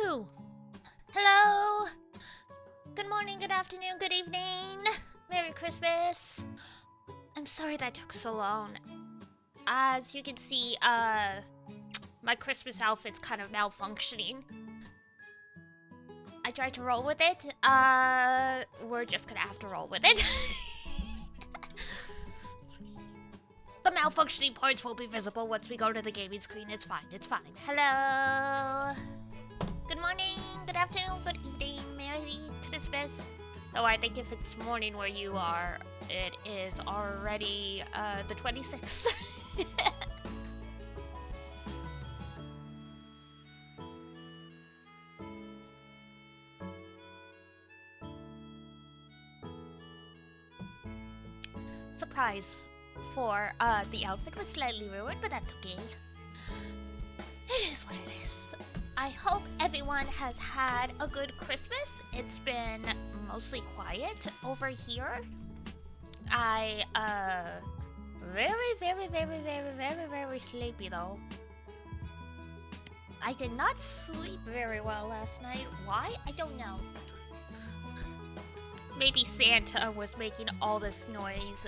you? Hello? Good morning, good afternoon, good evening. Merry Christmas. I'm sorry that took so long. As you can see, my Christmas outfit's kind of malfunctioning. I tried to roll with it. We're just gonna have to roll with it. The malfunctioning parts will be visible once we go to the gaming screen. It's fine, it's fine. Hello? Good morning, good afternoon, good evening, Merry Christmas. Oh, I think if it's morning where you are, it is already, the 26th. Surprise for, the outfit was slightly ruined, but that's okay. It is what it is. I hope everyone has had a good Christmas. It's been mostly quiet over here. I, very sleepy though. I did not sleep very well last night. Why? I don't know. Maybe Santa was making all this noise.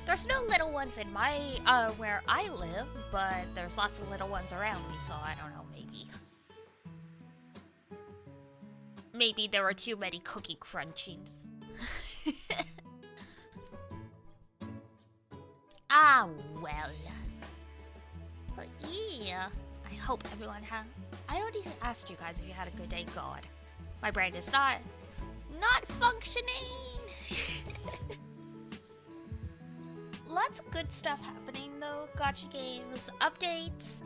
There's no little ones in my, where I live, but there's lots of little ones around me, so I don't know, maybe. Maybe there were too many cookie crunchings. Ah, well. But yeah, I hope everyone had... I already asked you guys if you had a good day. God, my brain is not functioning. Lots of good stuff happening though. Gotcha games, updates.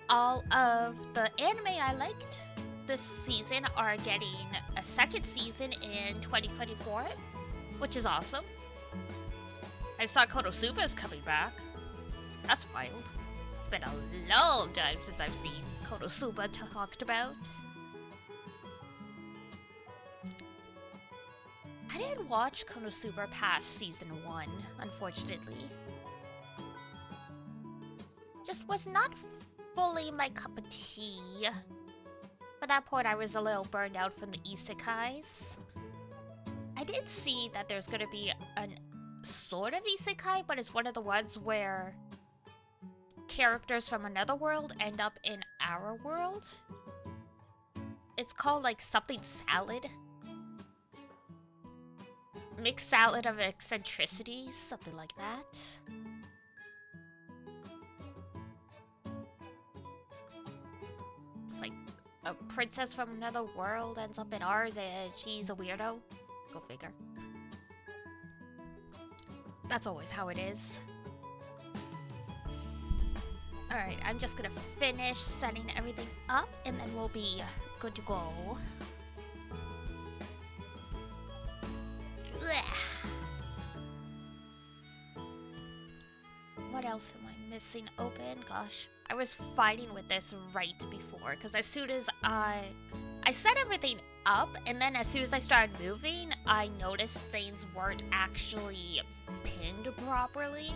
All of the anime I liked this season are getting a second season in 2024, which is awesome. I saw Konosuba is coming back. That's wild. It's been a long time since I've seen Konosuba talked about. I didn't watch Konosuba past season 1, unfortunately. Just was not fully my cup of tea. At that point, I was a little burned out from the isekais. I did see that there's gonna be a sort of isekai, but it's one of the ones where characters from another world end up in our world. It's called like something salad. Mixed salad of eccentricities, something like that. It's like a princess from another world ends up in ours and she's a weirdo. Go figure. That's always how it is. Alright, I'm just gonna finish setting everything up and then we'll be good to go. What else am I missing open? Gosh, I was fighting with this right before, because as soon as I set everything up, and then as soon as I started moving, I noticed things weren't actually pinned properly.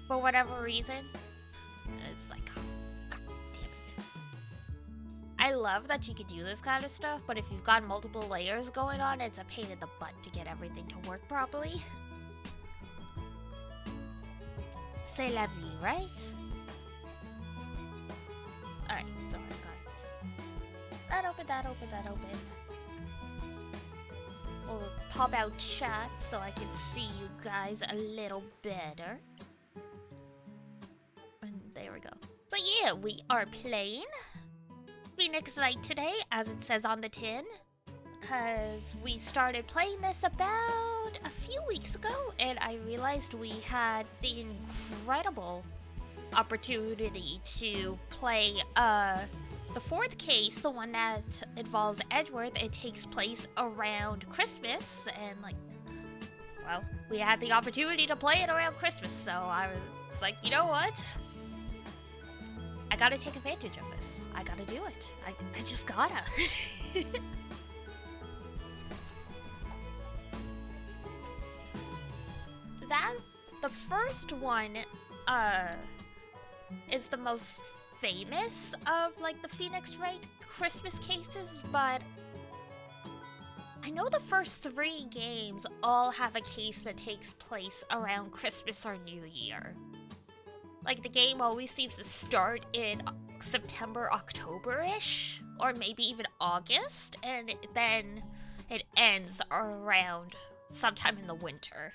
For whatever reason. It's like, oh, god damn it. I love that you can do this kind of stuff, but if you've got multiple layers going on, it's a pain in the butt to get everything to work properly. C'est la vie, right? Alright, so I've got that open, that open, that open. We'll pop out chat so I can see you guys a little better. And there we go. So yeah, we are playing Phoenix Light today, as it says on the tin. Because we started playing this about a few weeks ago, and I realized we had the incredible opportunity to play the fourth case, the one that involves Edgeworth. It takes place around Christmas, and like, well, we had the opportunity to play it around Christmas, so I was like, you know what? I gotta take advantage of this. I gotta do it. I just gotta. The first one, is the most famous of like the Phoenix Wright Christmas cases, but I know the first 3 games all have a case that takes place around Christmas or New Year. Like, the game always seems to start in September, October-ish, or maybe even August, and then it ends around sometime in the winter.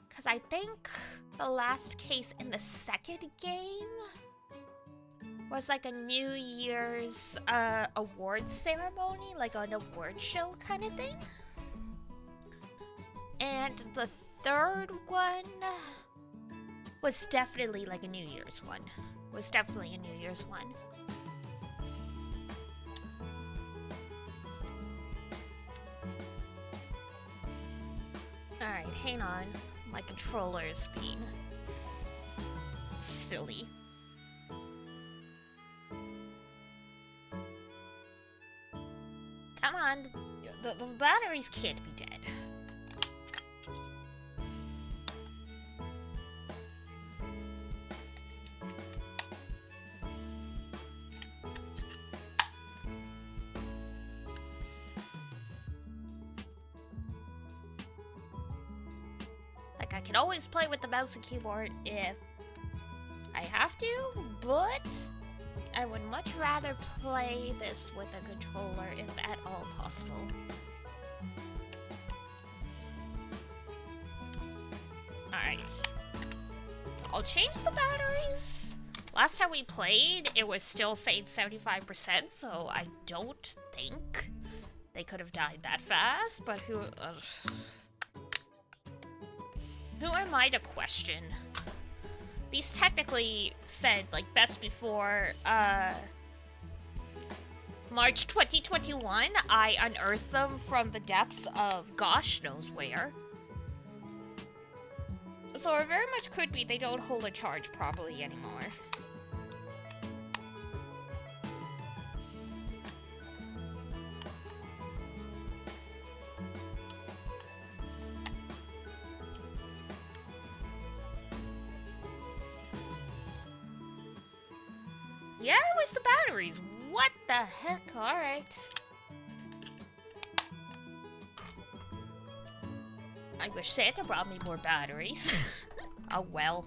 Because I think the last case in the second game was like a New Year's awards ceremony, like an award show kind of thing. And the third one was definitely like a New Year's one. Was definitely a New Year's one. Alright, hang on. My controller's being silly. Come on, the batteries can't be dead. Like, I can always play with the mouse and keyboard if I have to, but I would much rather play this with a controller if at all possible. Alright. I'll change the batteries. Last time we played, it was still saying 75%, so I don't think they could have died that fast, but who am I to question? These technically said, like, best before, March 2021. I unearthed them from the depths of gosh knows where. So it very much could be they don't hold a charge properly anymore. Yeah, it was the batteries. What the heck? Alright. I wish Santa brought me more batteries. Oh well.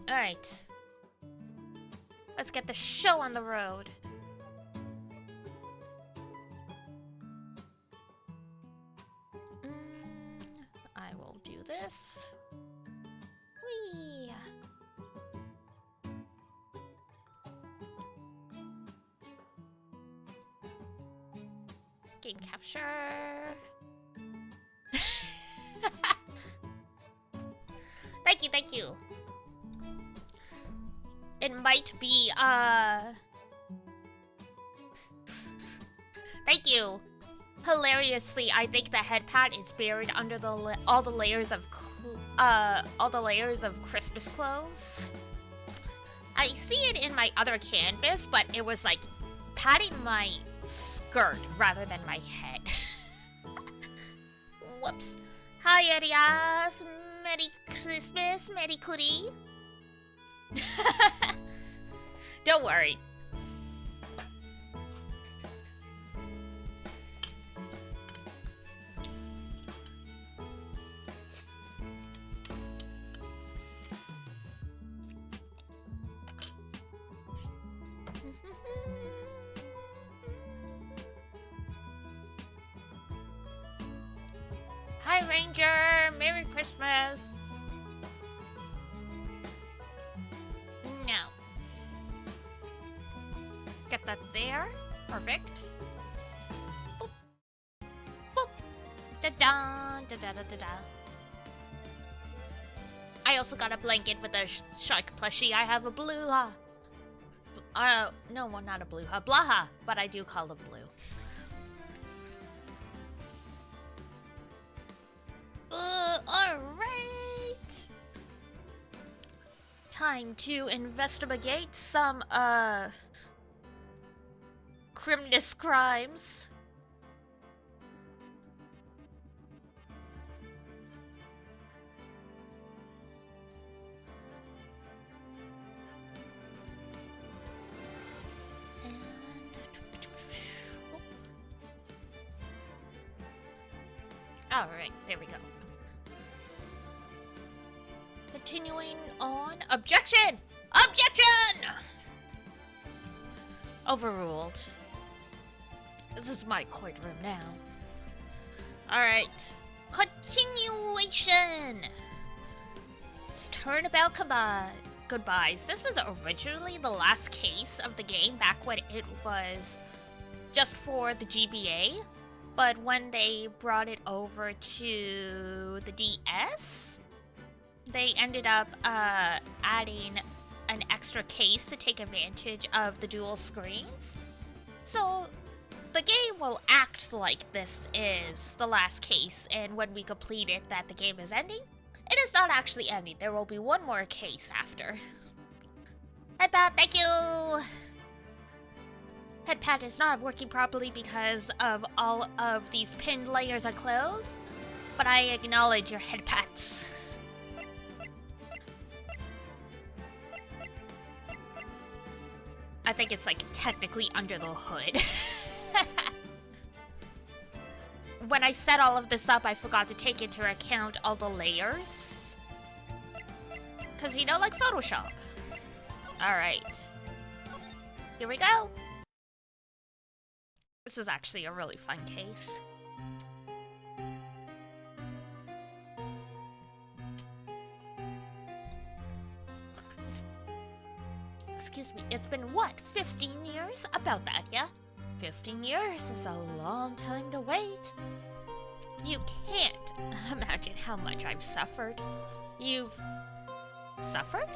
Alright. Let's get the show on the road. I will do this. Whee! Game capture. Thank you, thank you. It might be, Thank you. Hilariously, I think the head pad is buried under the all the layers of Christmas clothes. I see it in my other canvas, but it was like patting my skirt rather than my head. Whoops. Hi, Arias. Merry Christmas, Merry Cootie. Don't worry. Hi, Ranger! Merry Christmas! Now. Get that there. Perfect. Boop. Boop. Da-da, da-da-da-da-da. I also got a blanket with a shark plushie. I have a Bluha. No, well, not a Bluha. Blaha, but I do call them blue. Alright. Time to investigate some, criminous crimes. Alright, there we go. Continuing on. Objection! Objection! Overruled. This is my courtroom now. Alright. Continuation! It's turnabout goodbyes. This was originally the last case of the game back when it was just for the GBA. But when they brought it over to the DS, they ended up adding an extra case to take advantage of the dual screens. So the game will act like this is the last case, and when we complete it that the game is ending. It is not actually ending. There will be one more case after. Headpad, thank you! Headpad is not working properly because of all of these pinned layers of clothes, but I acknowledge your headpads. I think it's like technically under the hood. When I set all of this up, I forgot to take into account all the layers. Cause you know, like Photoshop. Alright. Here we go. This is actually a really fun case. Excuse me, it's been what, 15 years? About that, yeah? 15 years is a long time to wait. You can't imagine how much I've suffered. You've suffered?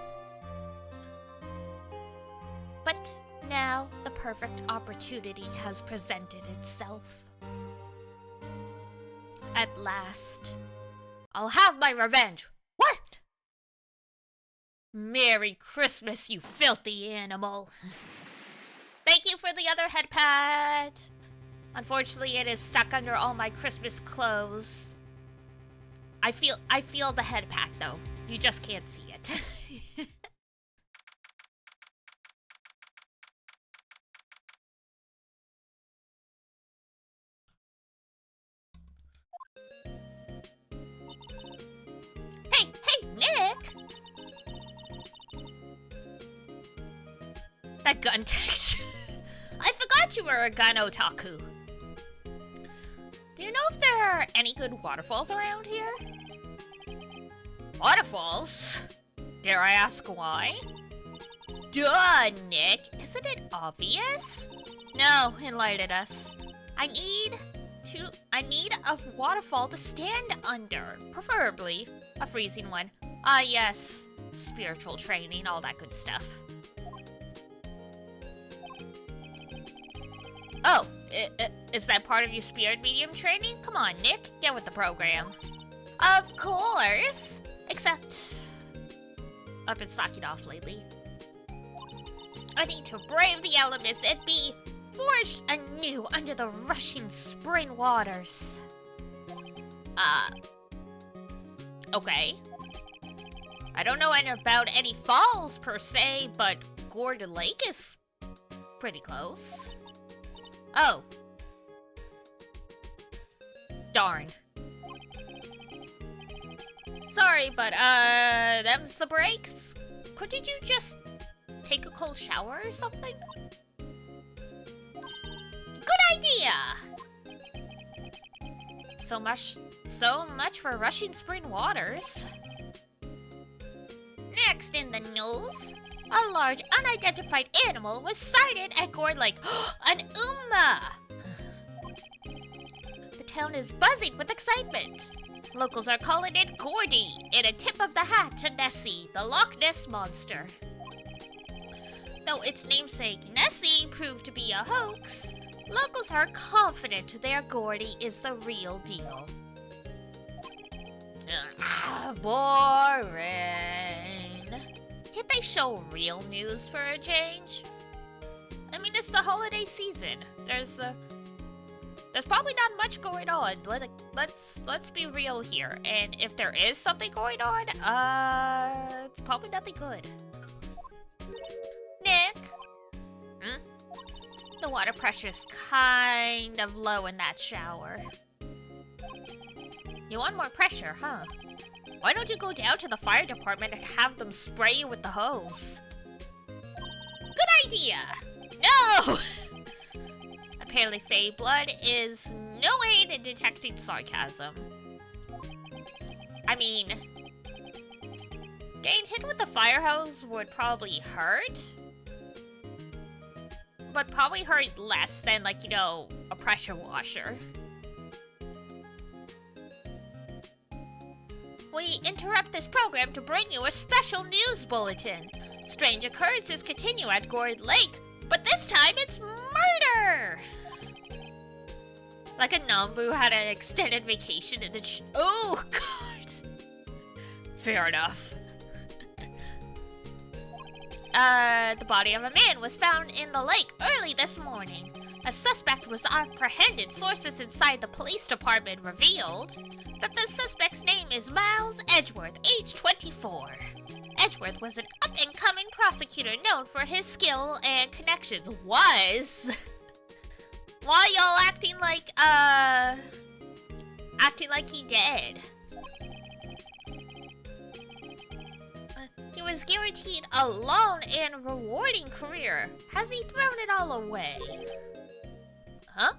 But now the perfect opportunity has presented itself. At last, I'll have my revenge. What? Merry Christmas, you filthy animal. Thank you for the other headpad. Unfortunately, it is stuck under all my Christmas clothes. I feel the headpad though. You just can't see it. Hey, Nick! That gun texture. I forgot you were a gun otaku. Do you know if there are any good waterfalls around here? Waterfalls? Dare I ask why? Duh, Nick. Isn't it obvious? No, enlighten us. I need a waterfall to stand under. Preferably a freezing one. Ah, yes. Spiritual training, all that good stuff. Oh, is that part of your spirit medium training? Come on, Nick, get with the program. Of course! Except, I've been slacking off lately. I need to brave the elements and be forged anew under the rushing spring waters. Okay. I don't know about any falls per se, but Gourd Lake is pretty close. Oh. Darn. Sorry, but, them's the breaks. Couldn't you just take a cold shower or something? Good idea! So much for rushing spring waters. Next in the news, a large unidentified animal was sighted at Gourd Lake. An Uma! The town is buzzing with excitement. Locals are calling it Gordy, in a tip of the hat to Nessie, the Loch Ness Monster. Though its namesake Nessie proved to be a hoax, locals are confident their Gordy is the real deal. Boring. Can't they show real news for a change? I mean, it's the holiday season. There's probably not much going on. Let's be real here. And if there is something going on, it's probably nothing good. Nick? Hmm? The water pressure's kind of low in that shower. You want more pressure, huh? Why don't you go down to the fire department and have them spray you with the hose? Good idea! No! Apparently Fey blood is no aid in detecting sarcasm. I mean, getting hit with the fire hose would probably hurt. But probably hurt less than, like, you know, a pressure washer. We interrupt this program to bring you a special news bulletin. Strange occurrences continue at Gourd Lake, but this time it's murder! Like a Nambu had an extended vacation in the oh, God! Fair enough. The body of a man was found in the lake early this morning. A suspect was apprehended. Sources inside the police department revealed that the suspect's name is Miles Edgeworth, age 24. Edgeworth was an up-and-coming prosecutor known for his skill and connections. Was? Why y'all acting like he dead? He was guaranteed a long and rewarding career. Has he thrown it all away? Huh?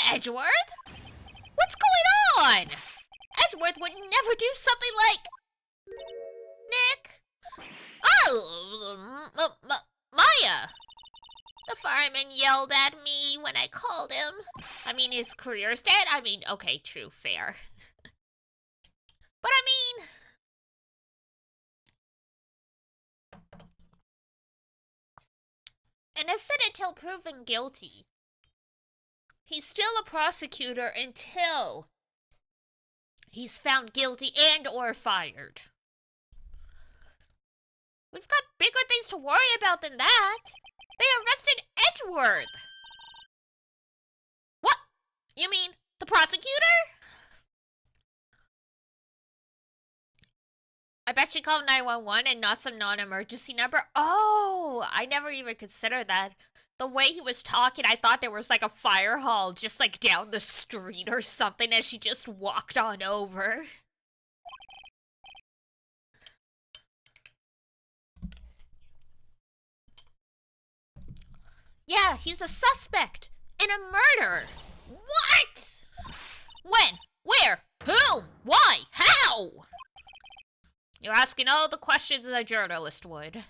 Edgeworth? What's going on? Edgeworth would never do something like... Nick? Oh, Maya! The fireman yelled at me when I called him. I mean, his career's dead? I mean, okay, true, fair. But I mean... innocent until proven guilty. He's still a prosecutor until he's found guilty and or fired. We've got bigger things to worry about than that. They arrested Edgeworth. What? You mean the prosecutor? I bet she called 911 and not some non-emergency number. Oh, I never even considered that. The way he was talking, I thought there was like a fire hall just like down the street or something as she just walked on over. Yeah, he's a suspect in a murder. What? When? Where? Who? Why? How? You're asking all the questions a journalist would.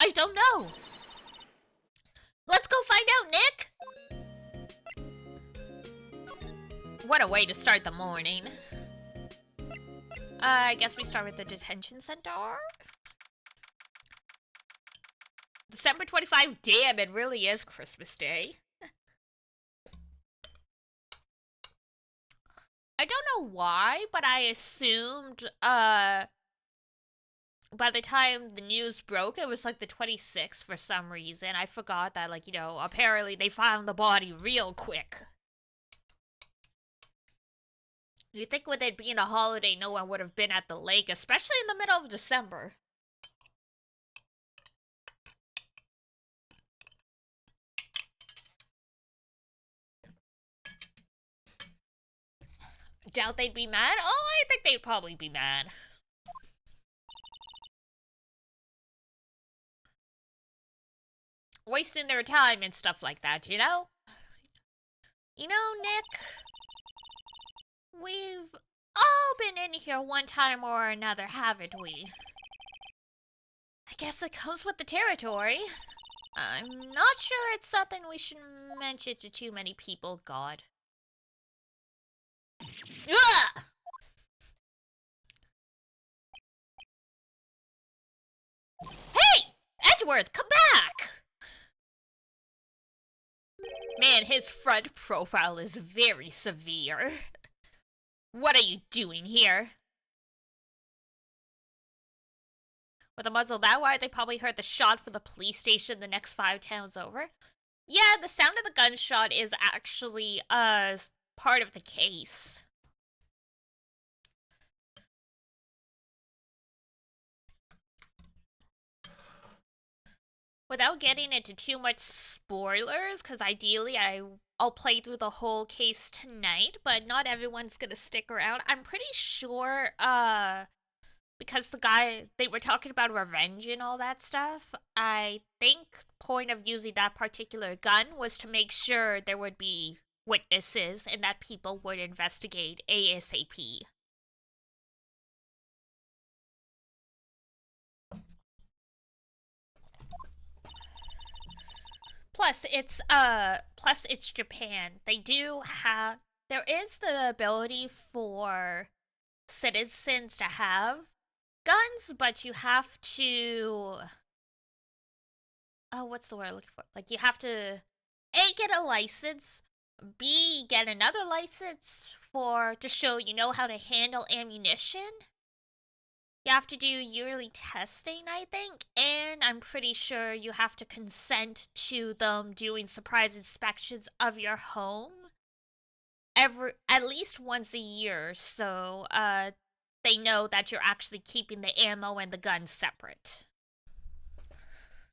I don't know. Let's go find out, Nick. What a way to start the morning. I guess we start with the detention center. December 25, damn, it really is Christmas Day. I don't know why, but I assumed, by the time the news broke, it was like the 26th for some reason. I forgot that, like, you know, apparently they found the body real quick. You'd think with it being a holiday, no one would have been at the lake, especially in the middle of December. Doubt they'd be mad? Oh, I think they'd probably be mad. Wasting their time and stuff like that, you know? You know, Nick, we've all been in here one time or another, haven't we? I guess it comes with the territory. I'm not sure it's something we should mention to too many people, God. Ugh! Hey! Edgeworth, come back! Man, his front profile is very severe. What are you doing here? With a muzzle that wide, they probably heard the shot from the police station the next 5 towns over. Yeah, the sound of the gunshot is actually, part of the case. Without getting into too much spoilers, because ideally I'll play through the whole case tonight, but not everyone's gonna stick around. I'm pretty sure, because the guy, they were talking about revenge and all that stuff, I think point of using that particular gun was to make sure there would be witnesses and that people would investigate ASAP. Plus it's Japan. There is the ability for citizens to have guns, but you have to, oh, what's the word I'm looking for? Like, you have to A, get a license, B, get another license to show you know how to handle ammunition. You have to do yearly testing, I think, and I'm pretty sure you have to consent to them doing surprise inspections of your home at least once a year, so they know that you're actually keeping the ammo and the guns separate.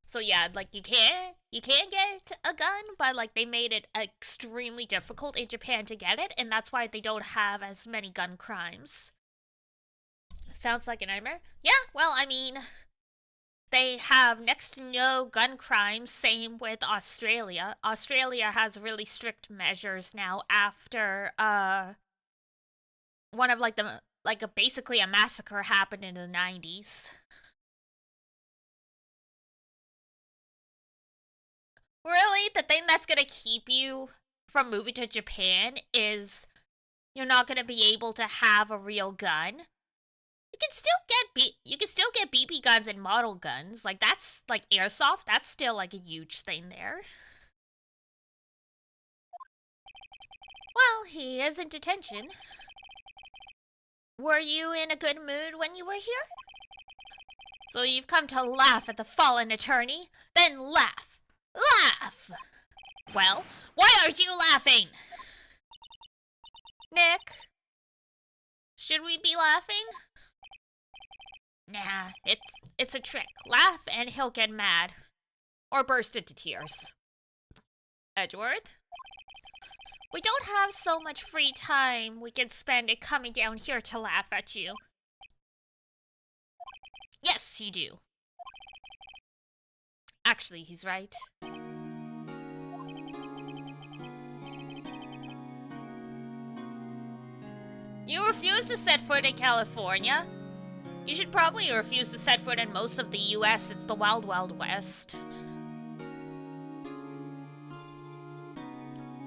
So yeah, like you can get a gun, but like they made it extremely difficult in Japan to get it, and that's why they don't have as many gun crimes. Sounds like a nightmare. Yeah, well, I mean, they have next to no gun crimes. Same with Australia. Australia has really strict measures now after one of basically a massacre happened in the 90s. Really, the thing that's gonna keep you from moving to Japan is you're not gonna be able to have a real gun. You can still get BB guns and model guns. Like, that's like airsoft. That's still like a huge thing there. Well, he is in detention. Were you in a good mood when you were here? So you've come to laugh at the fallen attorney? Then laugh. Laugh! Well, why aren't you laughing? Nick? Should we be laughing? Nah, it's a trick. Laugh and he'll get mad. Or burst into tears. Edgeworth? We don't have so much free time we can spend it coming down here to laugh at you. Yes, you do. Actually, he's right. You refuse to set foot in California? You should probably refuse to set foot in most of the US. It's the Wild Wild West.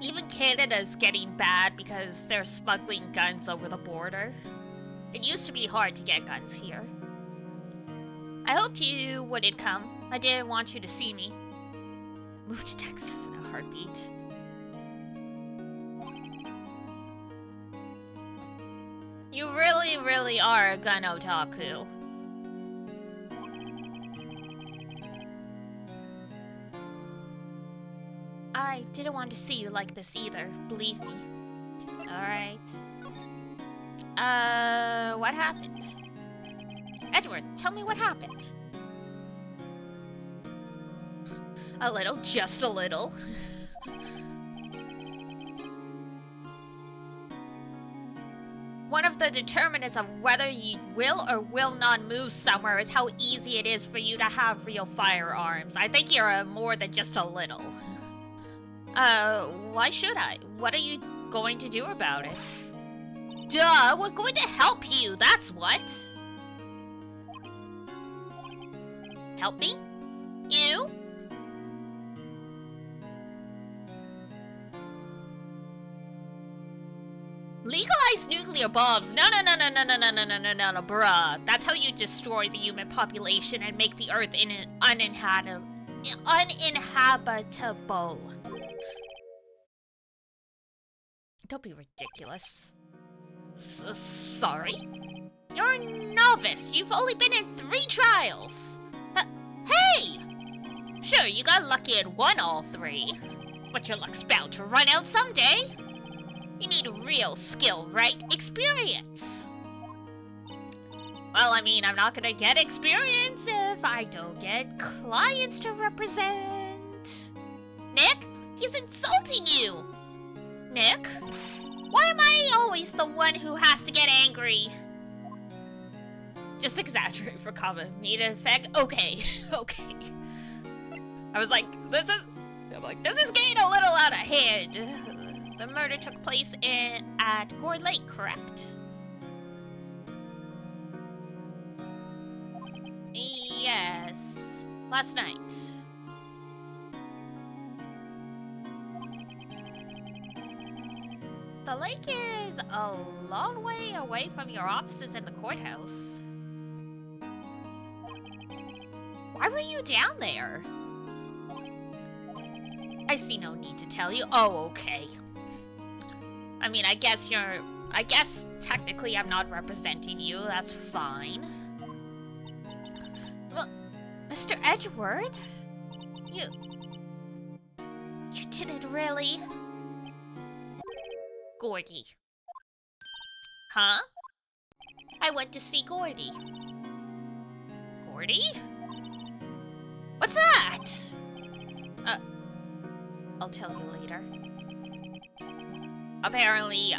Even Canada's getting bad because they're smuggling guns over the border. It used to be hard to get guns here. I hoped you wouldn't come. I didn't want you to see me. Move to Texas in a heartbeat. You really, really are a gun otaku. I didn't want to see you like this either, believe me. Alright. What happened? Edgeworth, tell me what happened. A little, just a little. One of the determinants of whether you will or will not move somewhere is how easy it is for you to have real firearms. I think you're more than just a little. Why should I? What are you going to do about it? Duh, we're going to help you, that's what. Help me? You? Legalize nuclear bombs. No, bruh. That's how you destroy the human population and make the Earth uninhabitable. Don't be ridiculous. Sorry? You're a novice. You've only been in 3 trials. Hey! Sure, you got lucky and won all 3. But your luck's bound to run out someday. You need real skill, right? Experience. Well, I mean, I'm not gonna get experience if I don't get clients to represent. Nick? He's insulting you! Nick? Why am I always the one who has to get angry? Just exaggerate for comedic effect. Okay, okay. I was like, this is getting a little out of hand. The murder took place at Gourd Lake, correct? Yes, last night. The lake is a long way away from your offices and the courthouse. Why were you down there? I see no need to tell you. Oh, okay. I mean, I guess technically I'm not representing you. That's fine. Well, Mr. Edgeworth? You didn't really... Gordy. Huh? I went to see Gordy. Gordy? What's that? I'll tell you later. Apparently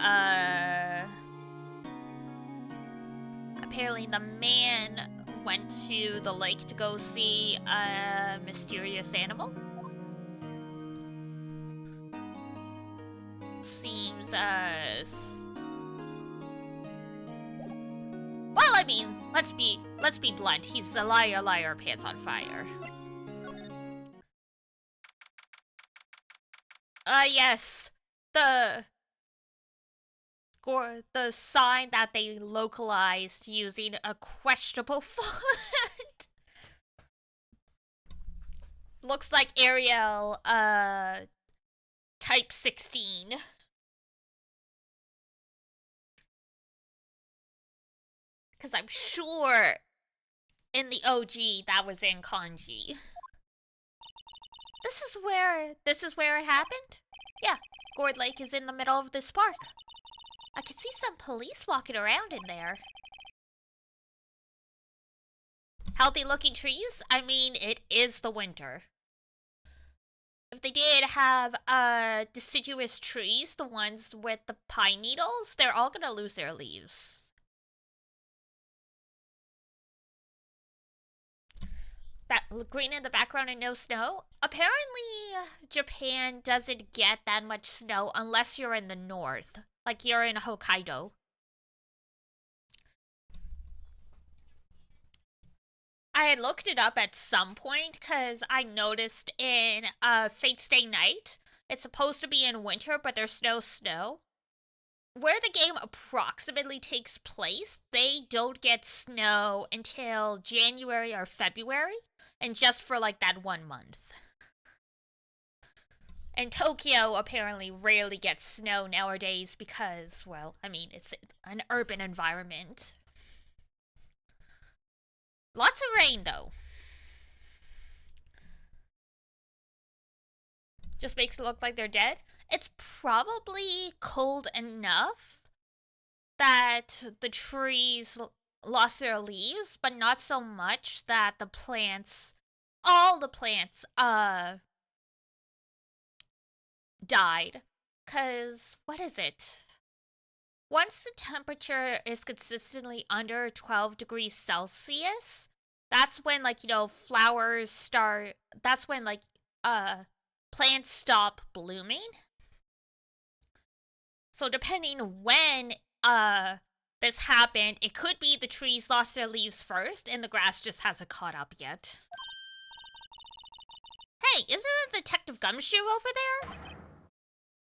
the man went to the lake to go see a mysterious animal. Seems, well, I mean, let's be blunt. He's a liar, pants on fire. Yes. The sign that they localized using a questionable font. Looks like Arial, type 16. Because I'm sure in the OG that was in kanji. This is where it happened? Yeah, Gourd Lake is in the middle of this park. I can see some police walking around in there. Healthy looking trees? I mean, it is the winter. If they did have deciduous trees, the ones with the pine needles, they're all gonna lose their leaves. Green in the background and no snow? Apparently, Japan doesn't get that much snow unless you're in the north. Like you're in Hokkaido. I had looked it up at some point because I noticed in Fate Stay Night, it's supposed to be in winter, but there's no snow. Where the game approximately takes place, they don't get snow until January or February, and just for like that 1 month. And Tokyo apparently rarely gets snow nowadays because, well, I mean, it's an urban environment. Lots of rain, though. Just makes it look like they're dead. It's probably cold enough that the trees lost their leaves, but not so much that the plants, all the plants, died. 'Cause, what is it? Once the temperature is consistently under 12 degrees Celsius, that's when, like, you know, flowers start, that's when, like, plants stop blooming. So depending when, this happened, it could be the trees lost their leaves first and the grass just hasn't caught up yet. Hey, isn't it Detective Gumshoe over there?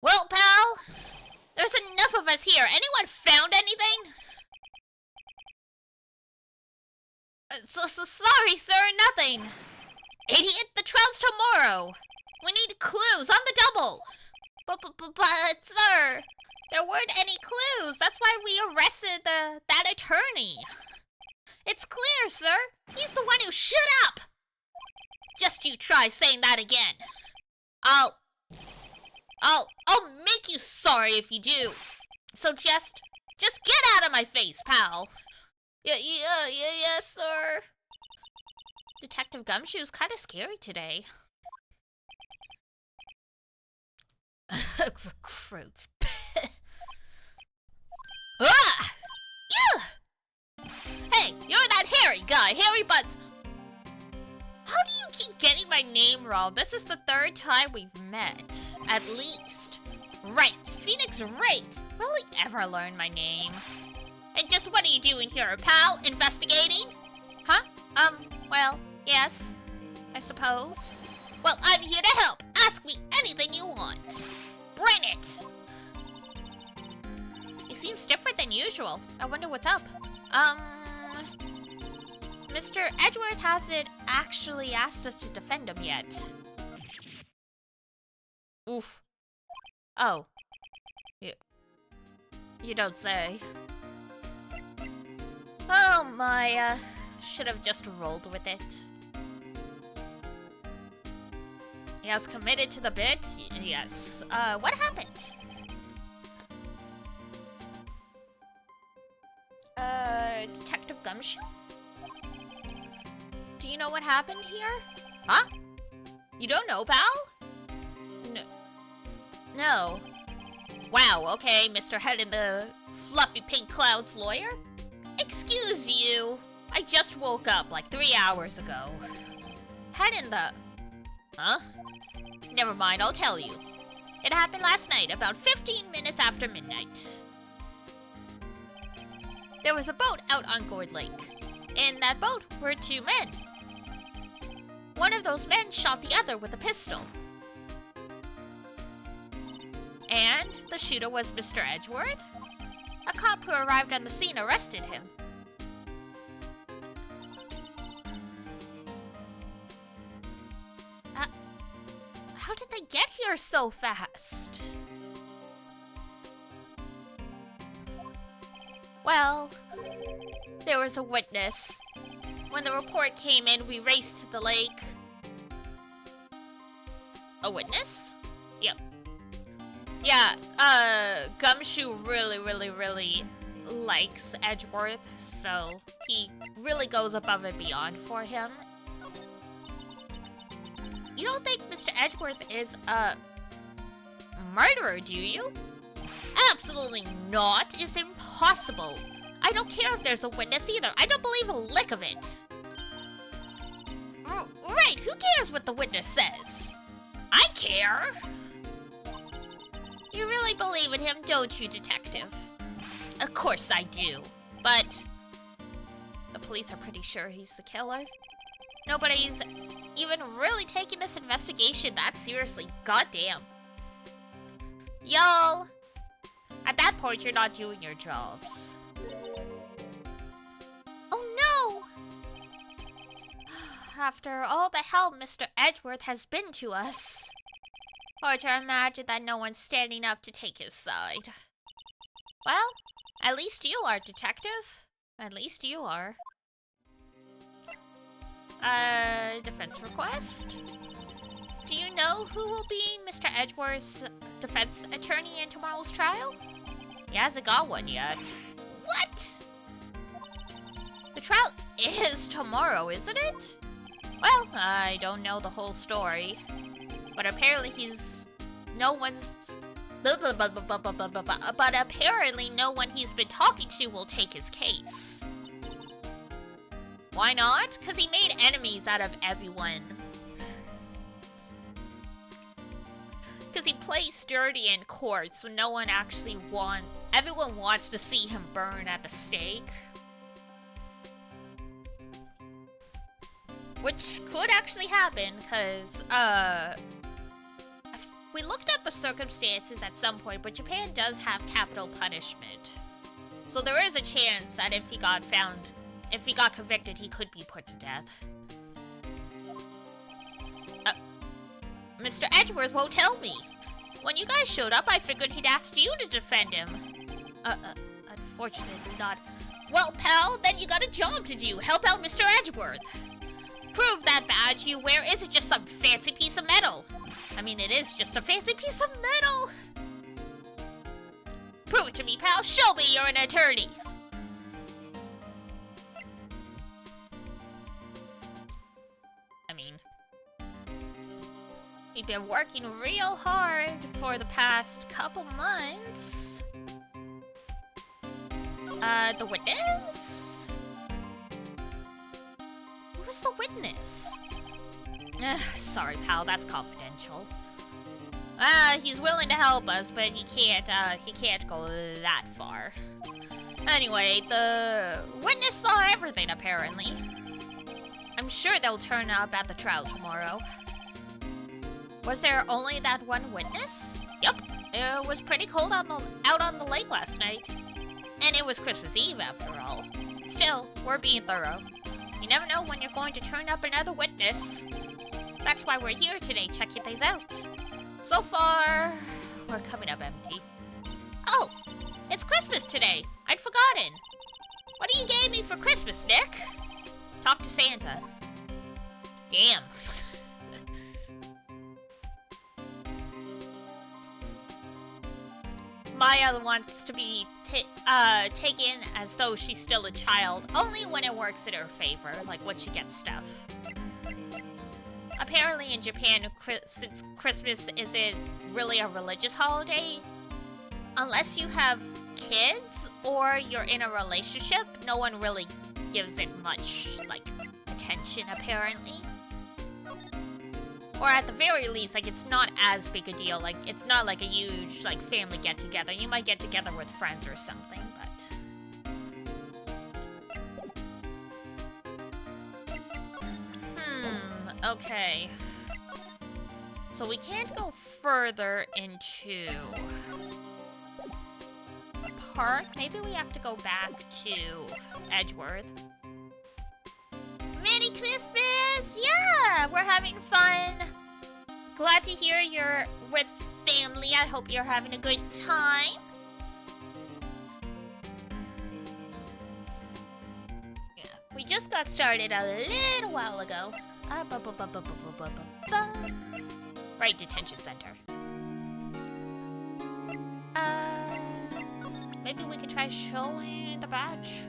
Well, pal, there's enough of us here. Anyone found anything? Sorry, sir, nothing. Idiot, the trial's tomorrow. We need clues on the double. But, sir, there weren't any clues. That's why we arrested that attorney. It's clear, sir. He's the one who shut up. Just you try saying that again. I'll make you sorry if you do. So just get out of my face, pal. Yes, sir. Detective Gumshoe's kind of scary today. Recruits. Ah! Yeah! Hey, you're that hairy guy, Hairy Butts. How do you keep getting my name wrong? This is the 3rd time we've met, at least. Right, Phoenix Wright. Will he ever learn my name? And just what are you doing here, pal? Investigating? Huh? Well, yes, I suppose. Well, I'm here to help. Ask me anything you want. Bring it! He seems different than usual. I wonder what's up. Mr. Edgeworth hasn't actually asked us to defend him yet. Oof. Oh. You don't say. Oh my, should have just rolled with it. Yes, committed to the bit? Yes. What happened? Detective Gumshoe? Do you know what happened here? Huh? You don't know, pal? No. Wow, okay, Mr. Head in the Fluffy Pink Cloud's lawyer? Excuse you. I just woke up like 3 hours ago. Head in the... Huh? Never mind, I'll tell you. It happened last night, about 15 minutes after midnight. There was a boat out on Gourd Lake. In that boat were 2 men. One of those men shot the other with a pistol. And the shooter was Mr. Edgeworth. A cop who arrived on the scene arrested him. How did they get here so fast? Well, there was a witness. When the report came in, we raced to the lake. A witness? Yep. Yeah, Gumshoe really likes Edgeworth, so he really goes above and beyond for him. You don't think Mr. Edgeworth is a murderer, do you? Absolutely not. It's impossible. I don't care if there's a witness either. I don't believe a lick of it. Right, who cares what the witness says? I care. You really believe in him, don't you, detective? Of course I do, but the police are pretty sure he's the killer. Nobody's even really taking this investigation that seriously. Goddamn. Y'all, at that point, you're not doing your jobs. Oh no! After all the help Mr. Edgeworth has been to us, hard to imagine that no one's standing up to take his side. Well, at least you are, detective. At least you are. Defense request? Do you know who will be Mr. Edgeworth's defense attorney in tomorrow's trial? He hasn't got one yet. What? The trial is tomorrow, isn't it? Well, I don't know the whole story, but apparently but apparently no one he's been talking to will take his case. Why not? Because he made enemies out of everyone. Because he plays dirty in court, so no one actually everyone wants to see him burn at the stake. Which could actually happen, because, we looked up the circumstances at some point, but Japan does have capital punishment. So there is a chance that if he got convicted, he could be put to death. Mr. Edgeworth won't tell me. When you guys showed up, I figured he'd asked you to defend him. Unfortunately not. Well, pal, then you got a job to do. Help out Mr. Edgeworth. Prove that badge you wear isn't just some fancy piece of metal. I mean, it is just a fancy piece of metal. Prove it to me, pal. Show me you're an attorney. been working real hard for the past couple months. The witness? Who was the witness? Sorry, pal, that's confidential. He's willing to help us, but he can't go that far. Anyway, the witness saw everything, apparently. I'm sure they'll turn up at the trial tomorrow. Was there only that one witness? Yup, it was pretty cold out on the lake last night. And it was Christmas Eve, after all. Still, we're being thorough. You never know when you're going to turn up another witness. That's why we're here today, checking things out. So far, we're coming up empty. Oh, it's Christmas today. I'd forgotten. What do you gave me for Christmas, Nick? Talk to Santa. Damn. Maya wants to be taken as though she's still a child, only when it works in her favor, like when she gets stuff. Apparently in Japan, since Christmas isn't really a religious holiday, unless you have kids or you're in a relationship, no one really gives it much, like, attention, apparently. Or at the very least, like, it's not as big a deal. Like, it's not like a huge, like, family get-together. You might get together with friends or something, but... okay. So we can't go further into... Park? Maybe we have to go back to Edgeworth. Merry Christmas! Yeah! We're having fun! Glad to hear you're with family. I hope you're having a good time. Yeah, we just got started a little while ago. Right, detention center. Maybe we could try showing the badge.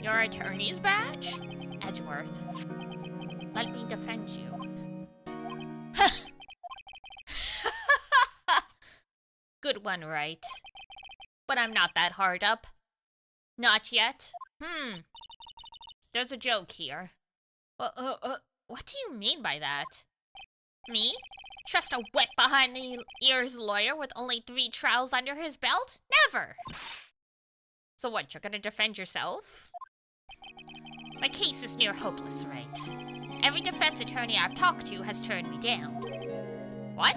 Your attorney's badge? Edgeworth. Let me defend you. Good one, right? But I'm not that hard up. Not yet. There's a joke here. What do you mean by that? Me? Trust a wet behind-the-ears lawyer with only 3 trials under his belt? Never! So what, you're gonna defend yourself? My case is near hopeless, right? Every defense attorney I've talked to has turned me down. What?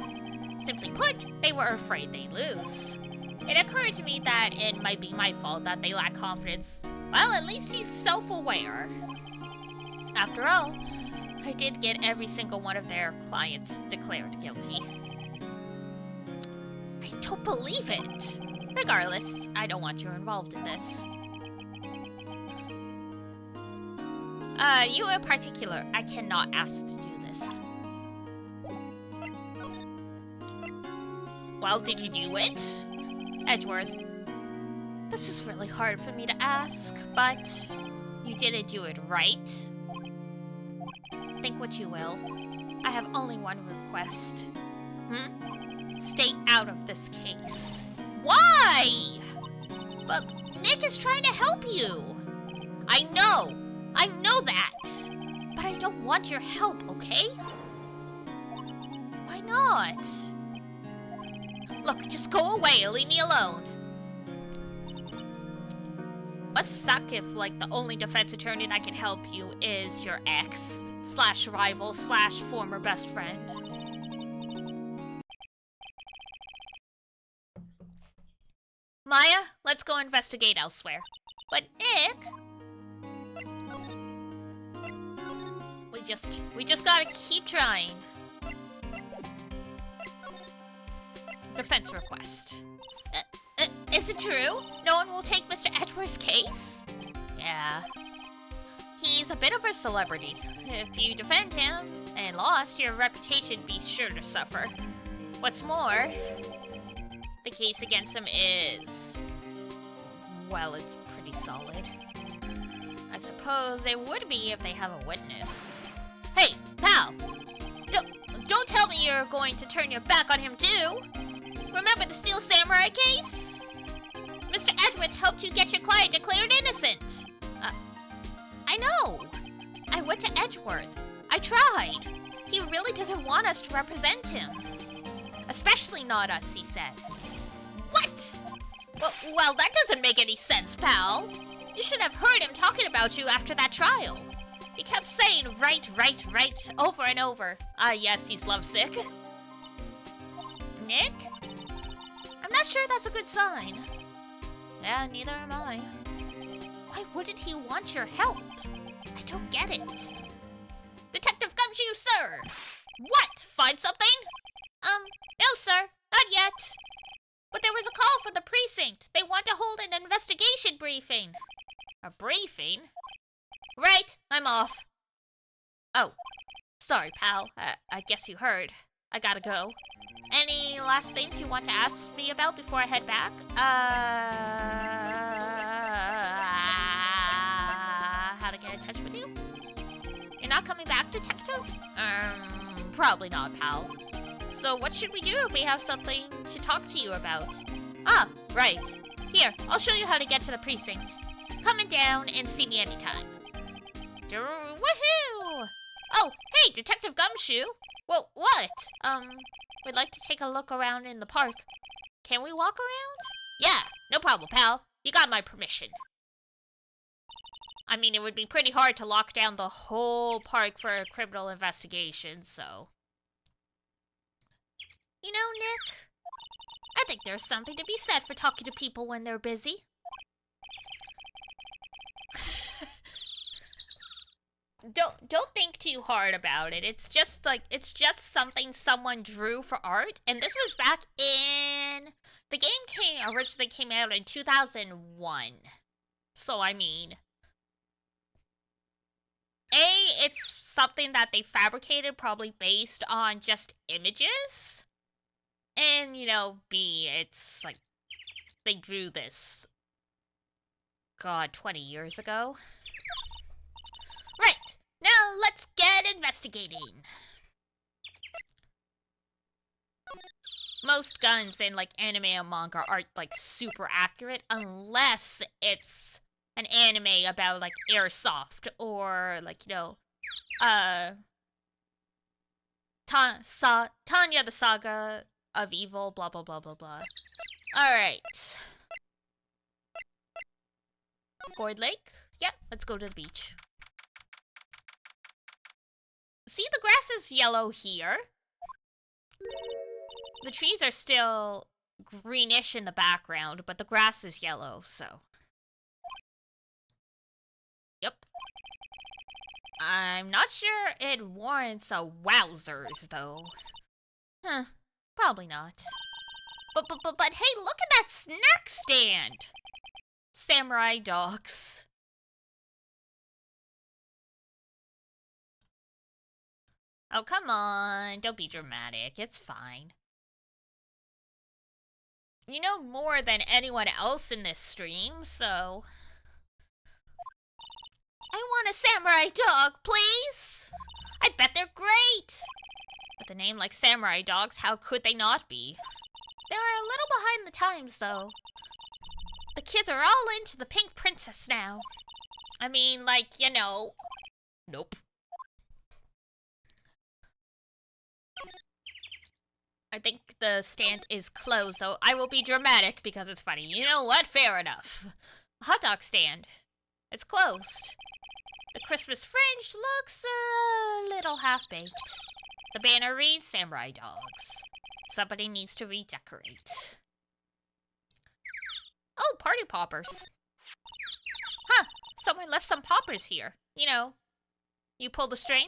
Simply put, they were afraid they'd lose. It occurred to me that it might be my fault that they lack confidence. Well, at least he's self-aware. After all, I did get every single one of their clients declared guilty. I don't believe it! Regardless, I don't want you involved in this. You in particular, I cannot ask to do this. Well, did you do it? Edgeworth. This is really hard for me to ask, but you didn't do it right. Think what you will. I have only one request. Stay out of this case. Why? But Nick is trying to help you. I know that. But I don't want your help, okay? Why not? Look, just go away and leave me alone. Must suck if, like, the only defense attorney that can help you is your ex/rival/former best friend. Maya, let's go investigate elsewhere. But Nick... We just gotta keep trying. Defense request. Is it true? No one will take Mr. Edgeworth's case? Yeah. He's a bit of a celebrity. If you defend him and lost, your reputation be sure to suffer. What's more, the case against him is... well, it's pretty solid. I suppose it would be if they have a witness. Hey, pal! you're going to turn your back on him too. Remember the Steel Samurai case? Mr. Edgeworth helped you get your client declared innocent. I know. I went to Edgeworth. I tried. He really doesn't want us to represent him. Especially not us, he said. What? Well, that doesn't make any sense, pal. You should have heard him talking about you after that trial. He kept saying right over and over. Yes, he's lovesick. Nick? I'm not sure that's a good sign. Yeah, neither am I. Why wouldn't he want your help? I don't get it. Detective Gumshoe, sir! What? Find something? No, sir. Not yet. But there was a call from the precinct. They want to hold an investigation briefing. A briefing? Right, I'm off. Oh, sorry, pal. I guess you heard. I gotta go. Any last things you want to ask me about before I head back? How to get in touch with you? You're not coming back, detective? Probably not, pal. So what should we do if we have something to talk to you about? Ah, right. Here, I'll show you how to get to the precinct. Come in down and see me anytime. Woohoo! Oh, hey, Detective Gumshoe. Well, what? We'd like to take a look around in the park. Can we walk around? Yeah, no problem, pal. You got my permission. I mean, it would be pretty hard to lock down the whole park for a criminal investigation, so... You know, Nick, I think there's something to be said for talking to people when they're busy. Don't think too hard about it. It's just something someone drew for art, and this was back in... The game originally came out in 2001. So, I mean... it's something that they fabricated, probably based on just images. And, you know, B, it's like, they drew this, God, 20 years ago. Right, now let's get investigating. Most guns in, like, anime and manga aren't, like, super accurate, unless it's an anime about, like, airsoft, or, like, you know, Tanya the Saga of Evil, blah, blah, blah, blah, blah. Alright. Gourd Lake? Yep, let's go to the beach. See, the grass is yellow here. The trees are still greenish in the background, but the grass is yellow, so... Yep. I'm not sure it warrants a wowzers, though. Huh. Probably not. But hey, look at that snack stand! Samurai dogs. Oh, come on. Don't be dramatic. It's fine. You know more than anyone else in this stream, so... I want a samurai dog, please! I bet they're great! With a name like samurai dogs, how could they not be? They're a little behind the times, though. The kids are all into the pink princess now. I mean, like, you know... Nope. I think the stand is closed, so I will be dramatic because it's funny. You know what? Fair enough. A hot dog stand. It's closed. The Christmas fringe looks a little half-baked. The banner reads, Samurai Dogs. Somebody needs to redecorate. Oh, party poppers. Huh, someone left some poppers here. You know, you pull the string,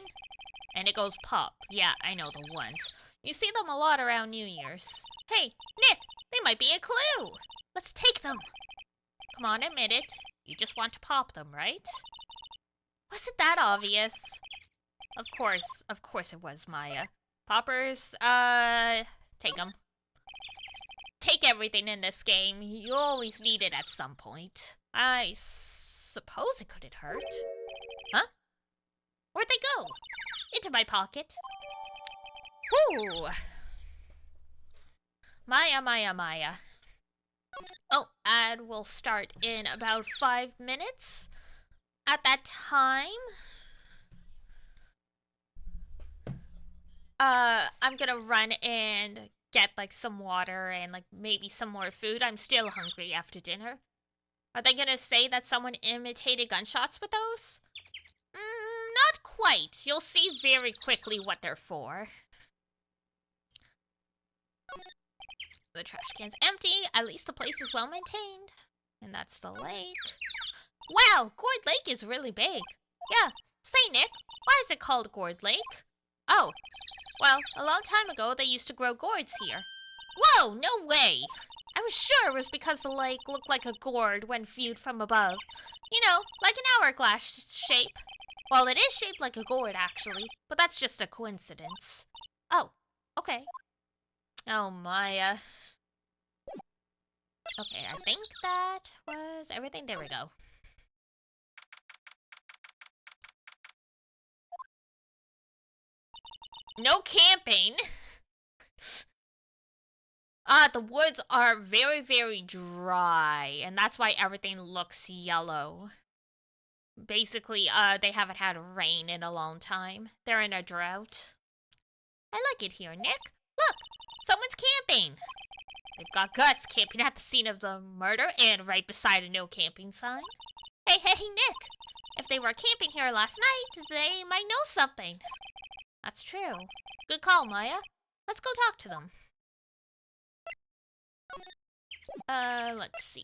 and it goes pop. Yeah, I know the ones. You see them a lot around New Year's. Hey, Nick, they might be a clue. Let's take them. Come on, admit it. You just want to pop them, right? Was it that obvious? Of course it was, Maya. Poppers, take them. Take everything in this game. You always need it at some point. I suppose it couldn't hurt. Huh? Where'd they go? Into my pocket. Whoo! Maya. Oh, ad will start in about 5 minutes. At that time, I'm gonna run and get like some water and like maybe some more food. I'm still hungry after dinner. Are they gonna say that someone imitated gunshots with those? Not quite. You'll see very quickly what they're for. The trash can's empty. At least the place is well maintained. And that's the lake. Wow, Gourd Lake is really big. Yeah. Say, Nick, why is it called Gourd Lake? Oh, well, a long time ago they used to grow gourds here. Whoa, no way! I was sure it was because the lake looked like a gourd when viewed from above. You know, like an hourglass shape. Well, it is shaped like a gourd, actually, but that's just a coincidence. Oh, okay. Oh, Maya. Okay, I think that was everything. There we go. No camping! The woods are very, very dry, and that's why everything looks yellow. Basically, they haven't had rain in a long time. They're in a drought. I like it here, Nick. Look! Someone's camping! They've got guts camping at the scene of the murder and right beside a no camping sign. Hey, Nick! If they were camping here last night, they might know something. That's true. Good call, Maya. Let's go talk to them. Let's see.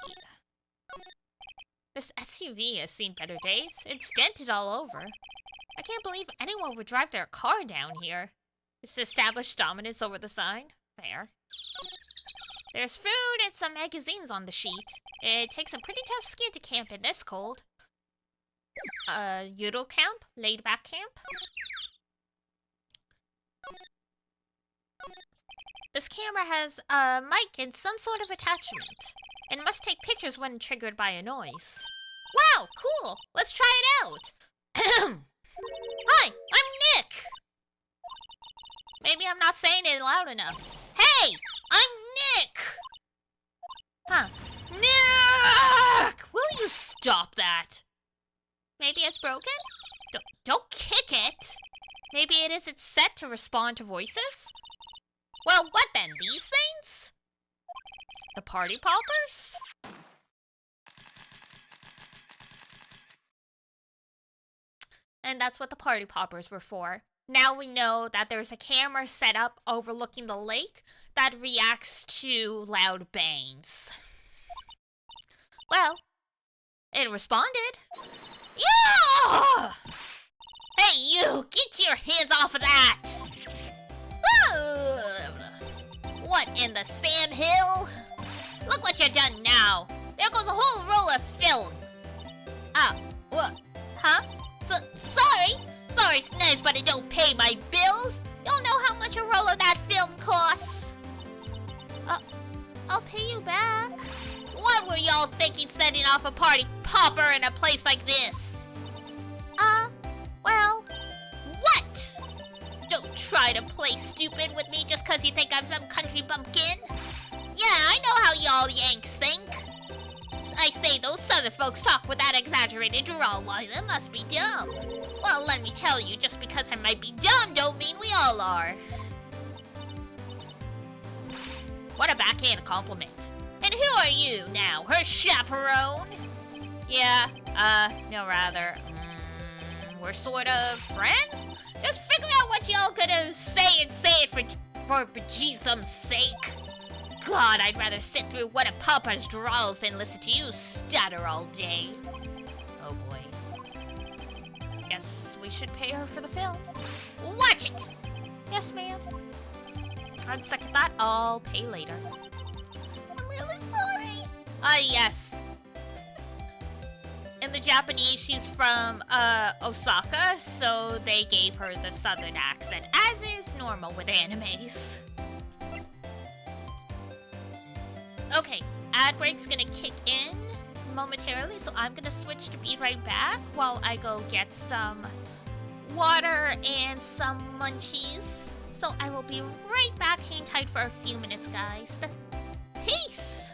This SUV has seen better days. It's dented all over. I can't believe anyone would drive their car down here. It's to establish dominance over the sign. There. There's food and some magazines on the sheet. It takes a pretty tough skin to camp in this cold. Euro camp? Laid back camp? This camera has a mic and some sort of attachment. And must take pictures when triggered by a noise. Wow, cool! Let's try it out! Hi, I'm Nick! Maybe I'm not saying it loud enough. Hey! I'm Nick! Huh. Nick! Will you stop that? Maybe it's broken? Don't kick it! Maybe it isn't set to respond to voices? Well, what then? These things? The party poppers? And that's what the party poppers were for. Now we know that there's a camera set up overlooking the lake that reacts to loud bangs. Well, it responded. Yeah! Hey, you! Get your hands off of that! What in the Sam Hill? Look what you done now. There goes a whole roll of film. What? Huh? Sorry, Snez, but it don't pay my bills. You don't know how much a roll of that film costs. I'll pay you back. What were y'all thinking setting off a party popper in a place like this? Well, what? Don't try to play stupid with me just cause you think I'm some country bumpkin. Yeah, I know how y'all Yanks think. I say those southern folks talk with that exaggerated drawl, why they must be dumb. Well, let me tell you, just because I might be dumb don't mean we all are. What a backhand compliment. And who are you now, her chaperone? Yeah, no rather. We're sort of friends? Just figure out what y'all gonna say and say it for bejesus's sake. God, I'd rather sit through one of Papa's drawls than listen to you stutter all day. Oh boy. Guess we should pay her for the film. Watch it! Yes, ma'am. On second thought, I'll pay later. I'm really sorry. Yes. In the Japanese, she's from, Osaka, so they gave her the southern accent, as is normal with animes. Okay, ad break's gonna kick in momentarily, so I'm gonna switch to be right back while I go get some water and some munchies. So I will be right back. Hang tight for a few minutes, guys. Peace!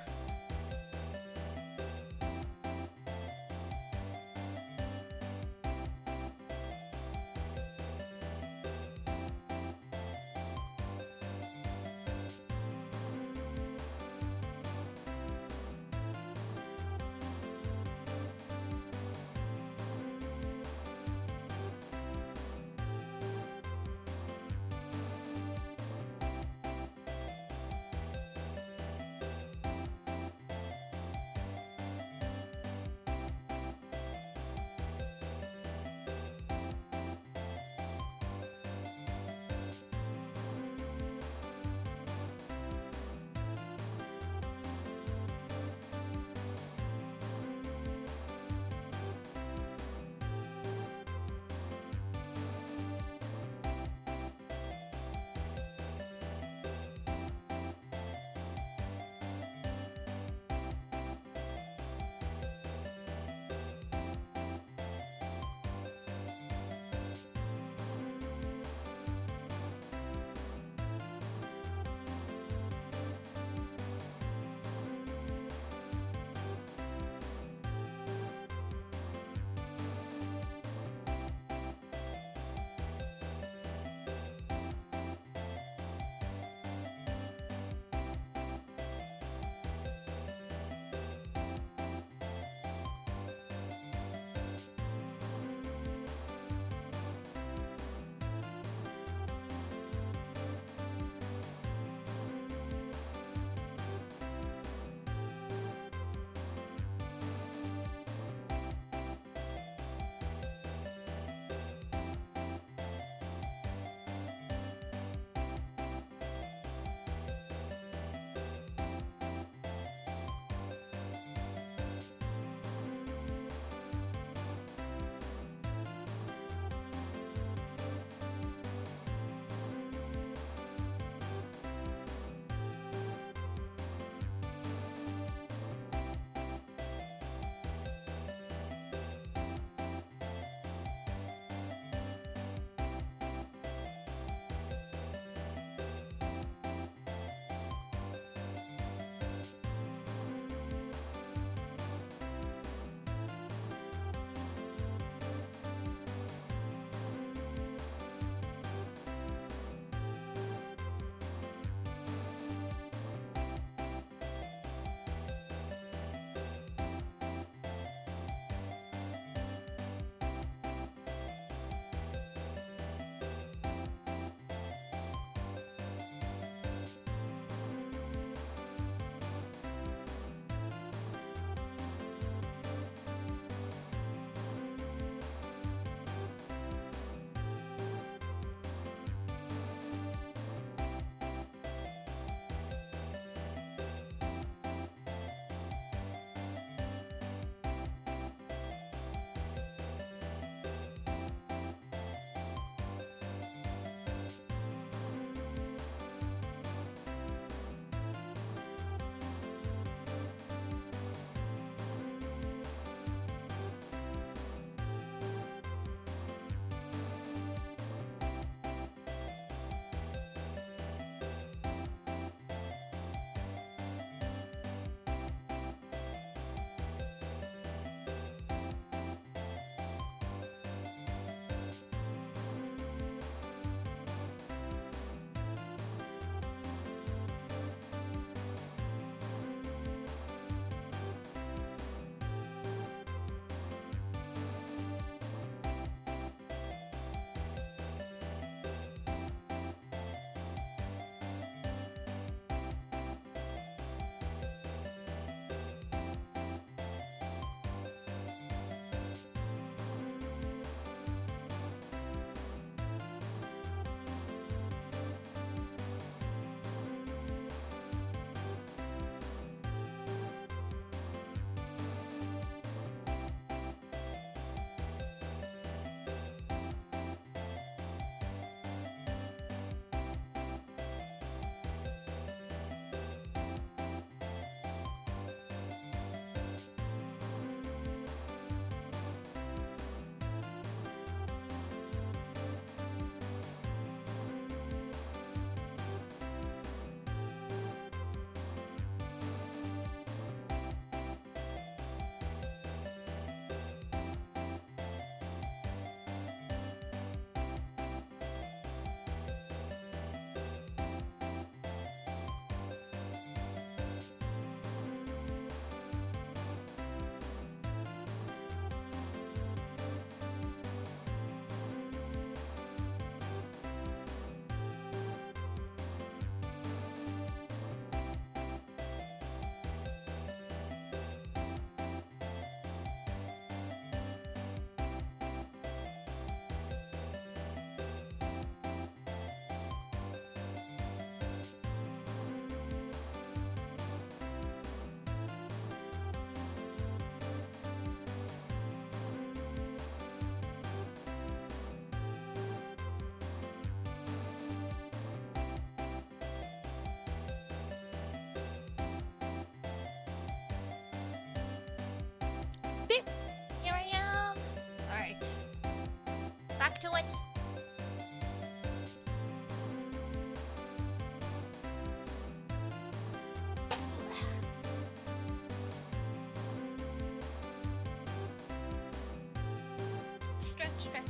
stretch.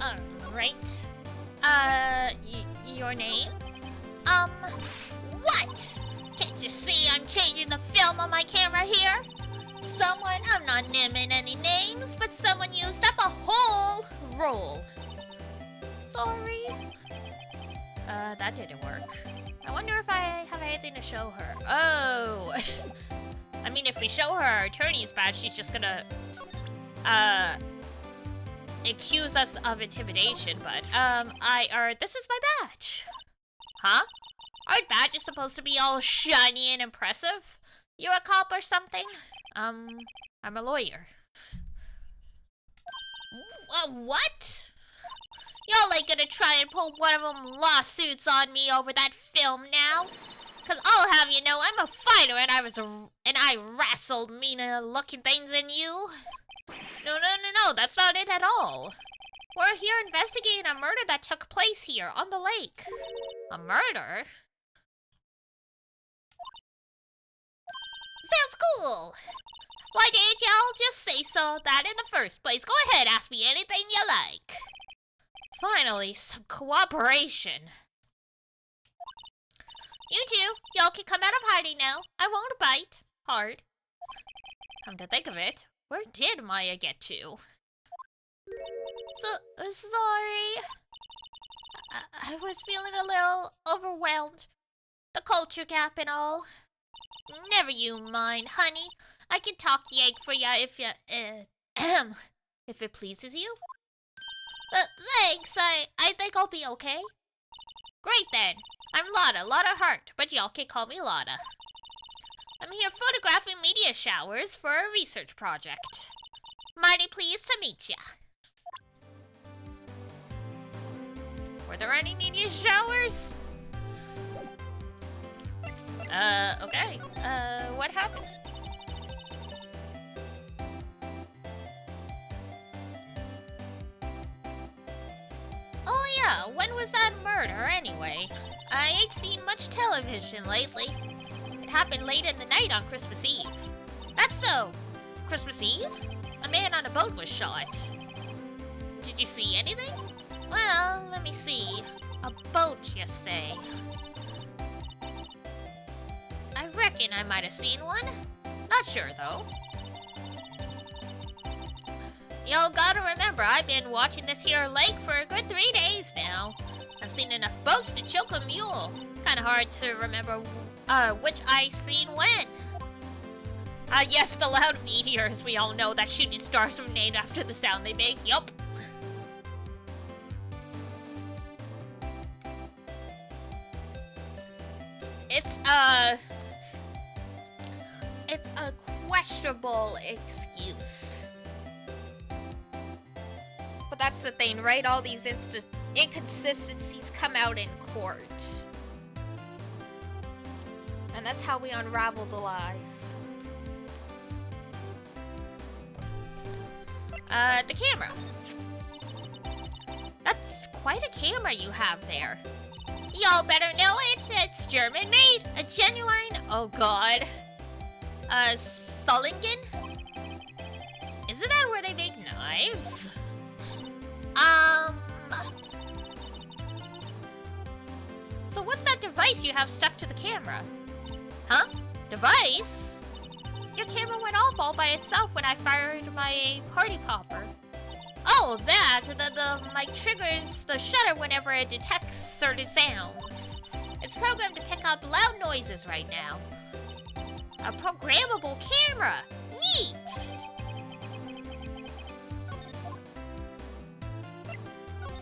Alright. Your name? What? Can't you see I'm changing the film on my camera here? I'm not naming any names, but someone used up a whole roll. Sorry. That didn't work. I wonder if I have anything to show her. Oh. I mean, if we show her our attorney's badge, she's just gonna, accuse us of intimidation, but, this is my badge. Huh? Our badge is supposed to be all shiny and impressive? You a cop or something? I'm a lawyer. What? Y'all ain't gonna try and pull one of them lawsuits on me over that film now? Cause I'll have you know I'm a fighter and I wrestled meaner looking things than you. No, that's not it at all. We're here investigating a murder that took place here on the lake. A murder? Sounds cool. Why didn't y'all just say so that in the first place? Go ahead, ask me anything you like. Finally, some cooperation. You two, y'all can come out of hiding now. I won't bite. Hard. Come to think of it, where did Maya get to? Sorry. I was feeling a little overwhelmed. The culture gap and all. Never you mind, honey. I can talk yank for ya if if it pleases you. Thanks, I think I'll be okay. Great then. I'm Lotta Hart, but y'all can call me Lotta. I'm here photographing meteor showers for a research project. Mighty pleased to meet ya. Were there any meteor showers? Okay. What happened? Oh yeah, when was that murder anyway? I ain't seen much television lately. It happened late in the night on Christmas Eve. That's so. Christmas Eve? A man on a boat was shot. Did you see anything? Well, let me see. A boat, you say? I reckon I might have seen one. Not sure, though. Y'all gotta remember, I've been watching this here lake for a good 3 days now. I've seen enough boats to choke a mule. Kinda hard to remember which I seen when. Yes, the loud meteors, we all know that shooting stars were named after the sound they make, yup. It's a questionable excuse. But that's the thing, right? All these inconsistencies come out in court. And that's how we unravel the lies. The camera. That's quite a camera you have there. Y'all better know it. It's German made. A genuine, oh god. Solingen? Isn't that where they make knives? So what's that device you have stuck to the camera? Huh? Device? Your camera went off all by itself when I fired my party popper. Oh, that! The mic triggers the shutter whenever it detects certain sounds. It's programmed to pick up loud noises right now. A programmable camera! Neat!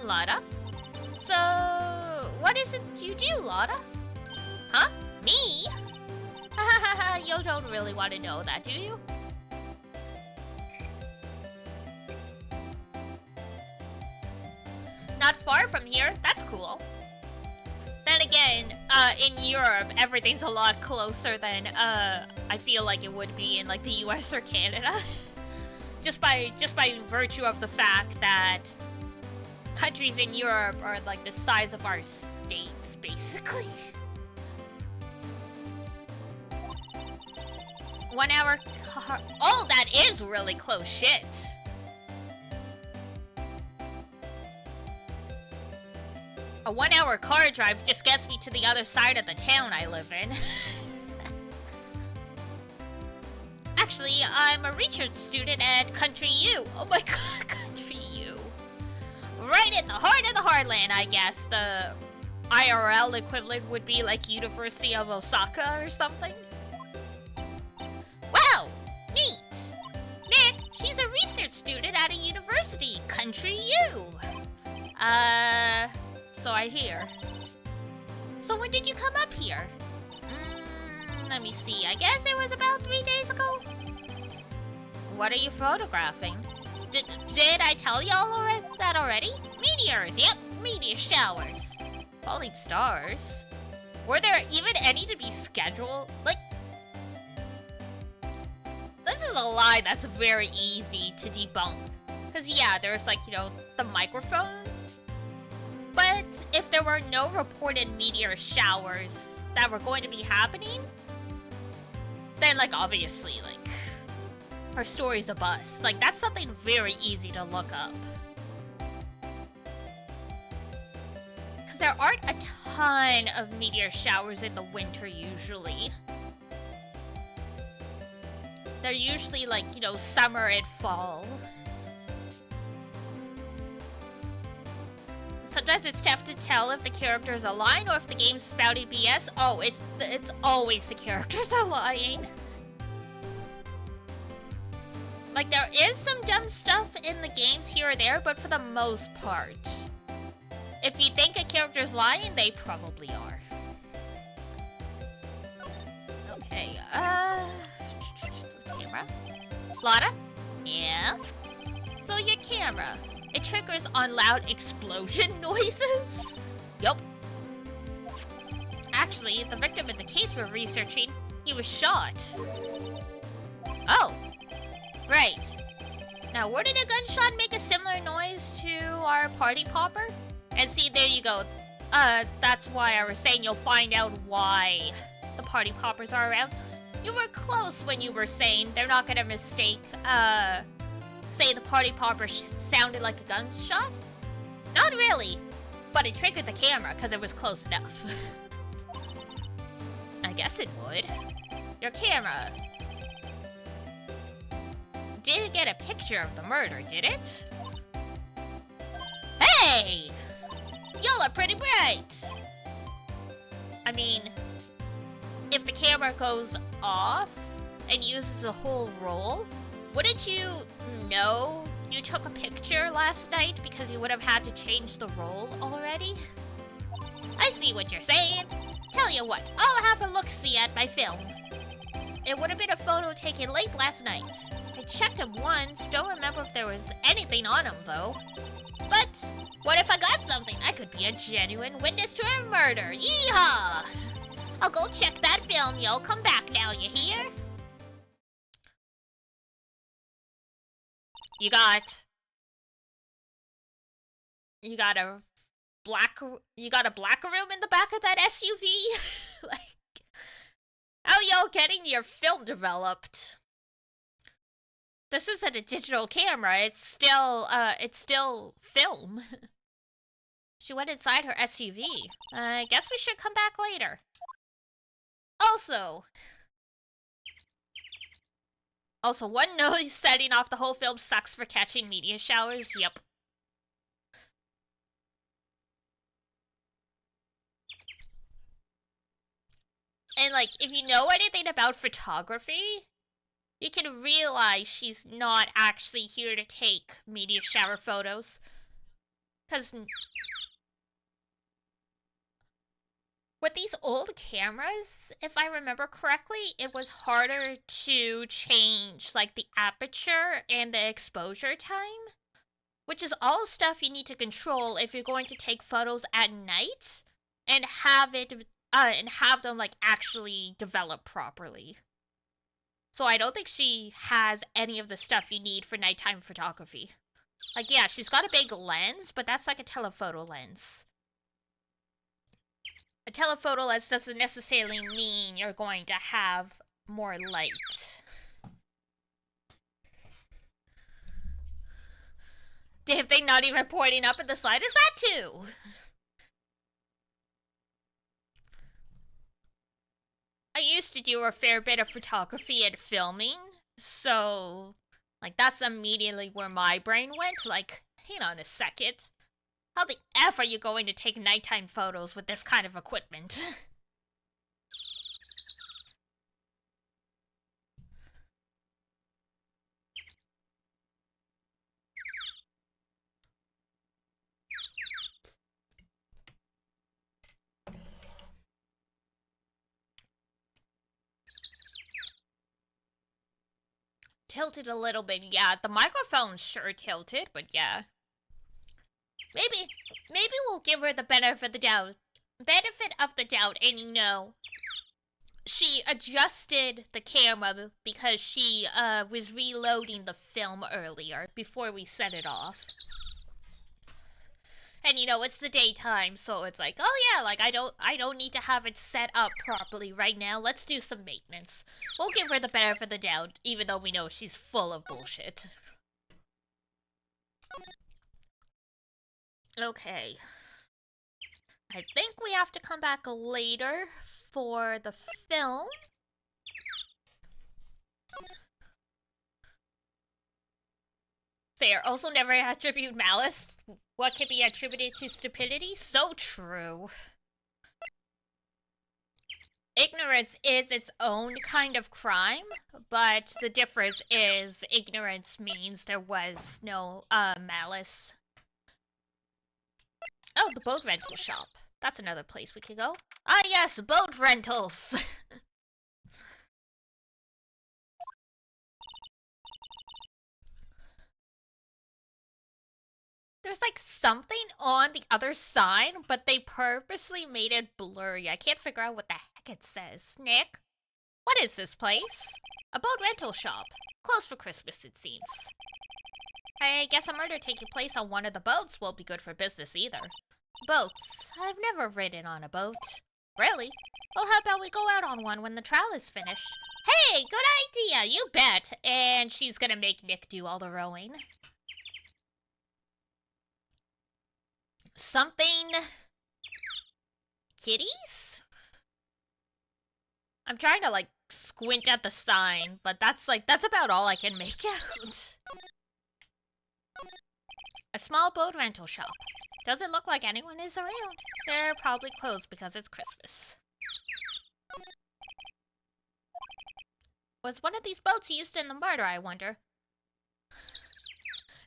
Lotta? So, what is it you do, Lotta? Huh? Me? Hahaha, you don't really want to know that, do you? Not far from here, that's cool. Then again, in Europe, everything's a lot closer than, I feel like it would be in, like, the US or Canada. just by virtue of the fact that countries in Europe are like the size of our states, basically. 1 hour car. Oh, that is really close. Shit. A 1 hour car drive just gets me to the other side of the town I live in. Actually, I'm a research student at Country U. Oh my god, Country U. Right in the heart of the heartland, I guess. The IRL equivalent would be like University of Osaka or something. Wow, neat. Nick, she's a research student at a university, Country U. So I hear. So when did you come up here? Let me see. I guess it was about 3 days ago. What are you photographing? Did I tell y'all that already? Meteors, yep, meteor showers. Falling stars. Were there even any to be scheduled? Like, this is a lie that's very easy to debunk. Because yeah, there's like, you know, the microphone. But if there were no reported meteor showers that were going to be happening, then like obviously like her story's a bust. Like that's something very easy to look up. Because there aren't a ton of meteor showers in the winter usually. They're usually like, you know, summer and fall. Sometimes it's tough to tell if the characters are lying or if the game's spouting BS. Oh, it's always the characters are lying. Like, there is some dumb stuff in the games here or there, but for the most part, if you think a character's lying, they probably are. Okay, camera. Lotta? Yeah? So your camera. It triggers on loud explosion noises? Yup. Actually, the victim in the case we're researching, he was shot. Oh. Right. Now, where did a gunshot make a similar noise to our party popper? And see, there you go. That's why I was saying you'll find out why the party poppers are around. You were close when you were saying they're not gonna mistake, say the party popper sounded like a gunshot? Not really, but it triggered the camera because it was close enough. I guess it would. Your camera didn't get a picture of the murder, did it? Hey! Y'all are pretty bright! I mean, if the camera goes off and uses a whole roll, wouldn't you know you took a picture last night because you would have had to change the roll already? I see what you're saying. Tell you what, I'll have a look-see at my film. It would have been a photo taken late last night. I checked him once, don't remember if there was anything on him though. But what if I got something? I could be a genuine witness to a murder. Yeehaw! I'll go check that film, yo. Come back now, you hear? You got a black room in the back of that SUV? Like, how y'all getting your film developed? This isn't a digital camera, it's still film. She went inside her SUV. I guess we should come back later. Also, one noise setting off the whole film sucks for catching meteor showers. Yep. And like, if you know anything about photography, you can realize she's not actually here to take meteor shower photos. Because with these old cameras, if I remember correctly, it was harder to change like the aperture and the exposure time, which is all stuff you need to control if you're going to take photos at night and have them like actually develop properly. So I don't think she has any of the stuff you need for nighttime photography. Like, yeah, she's got a big lens, but that's like a telephoto lens. A telephoto lens doesn't necessarily mean you're going to have more light. If they not even pointing up at the slide, is that too? I used to do a fair bit of photography and filming, so, like, that's immediately where my brain went. Like, hang on a second. How the F are you going to take nighttime photos with this kind of equipment? Tilted a little bit, yeah. The microphone's sure tilted, but yeah. Maybe we'll give her the benefit of the doubt. And you know, she adjusted the camera because she was reloading the film earlier before we set it off. And you know, it's the daytime, so it's like, oh yeah, like I don't need to have it set up properly right now. Let's do some maintenance. We'll give her the benefit of the doubt, even though we know she's full of bullshit. Okay. I think we have to come back later for the film. Fair. Also never attribute malice. What can be attributed to stupidity? So true. Ignorance is its own kind of crime, but the difference is ignorance means there was no malice. Oh, the boat rental shop. That's another place we could go. Ah yes, boat rentals! There's like something on the other side, but they purposely made it blurry. I can't figure out what the heck it says. Nick? What is this place? A boat rental shop. Closed for Christmas, it seems. I guess a murder taking place on one of the boats won't be good for business either. Boats. I've never ridden on a boat. Really? Well, how about we go out on one when the trial is finished? Hey, good idea, you bet! And she's gonna make Nick do all the rowing. Something... kitties? I'm trying to, like, squint at the sign, but that's about all I can make out. A small boat rental shop. Doesn't look like anyone is around. They're probably closed because it's Christmas. Was one of these boats used in the murder, I wonder?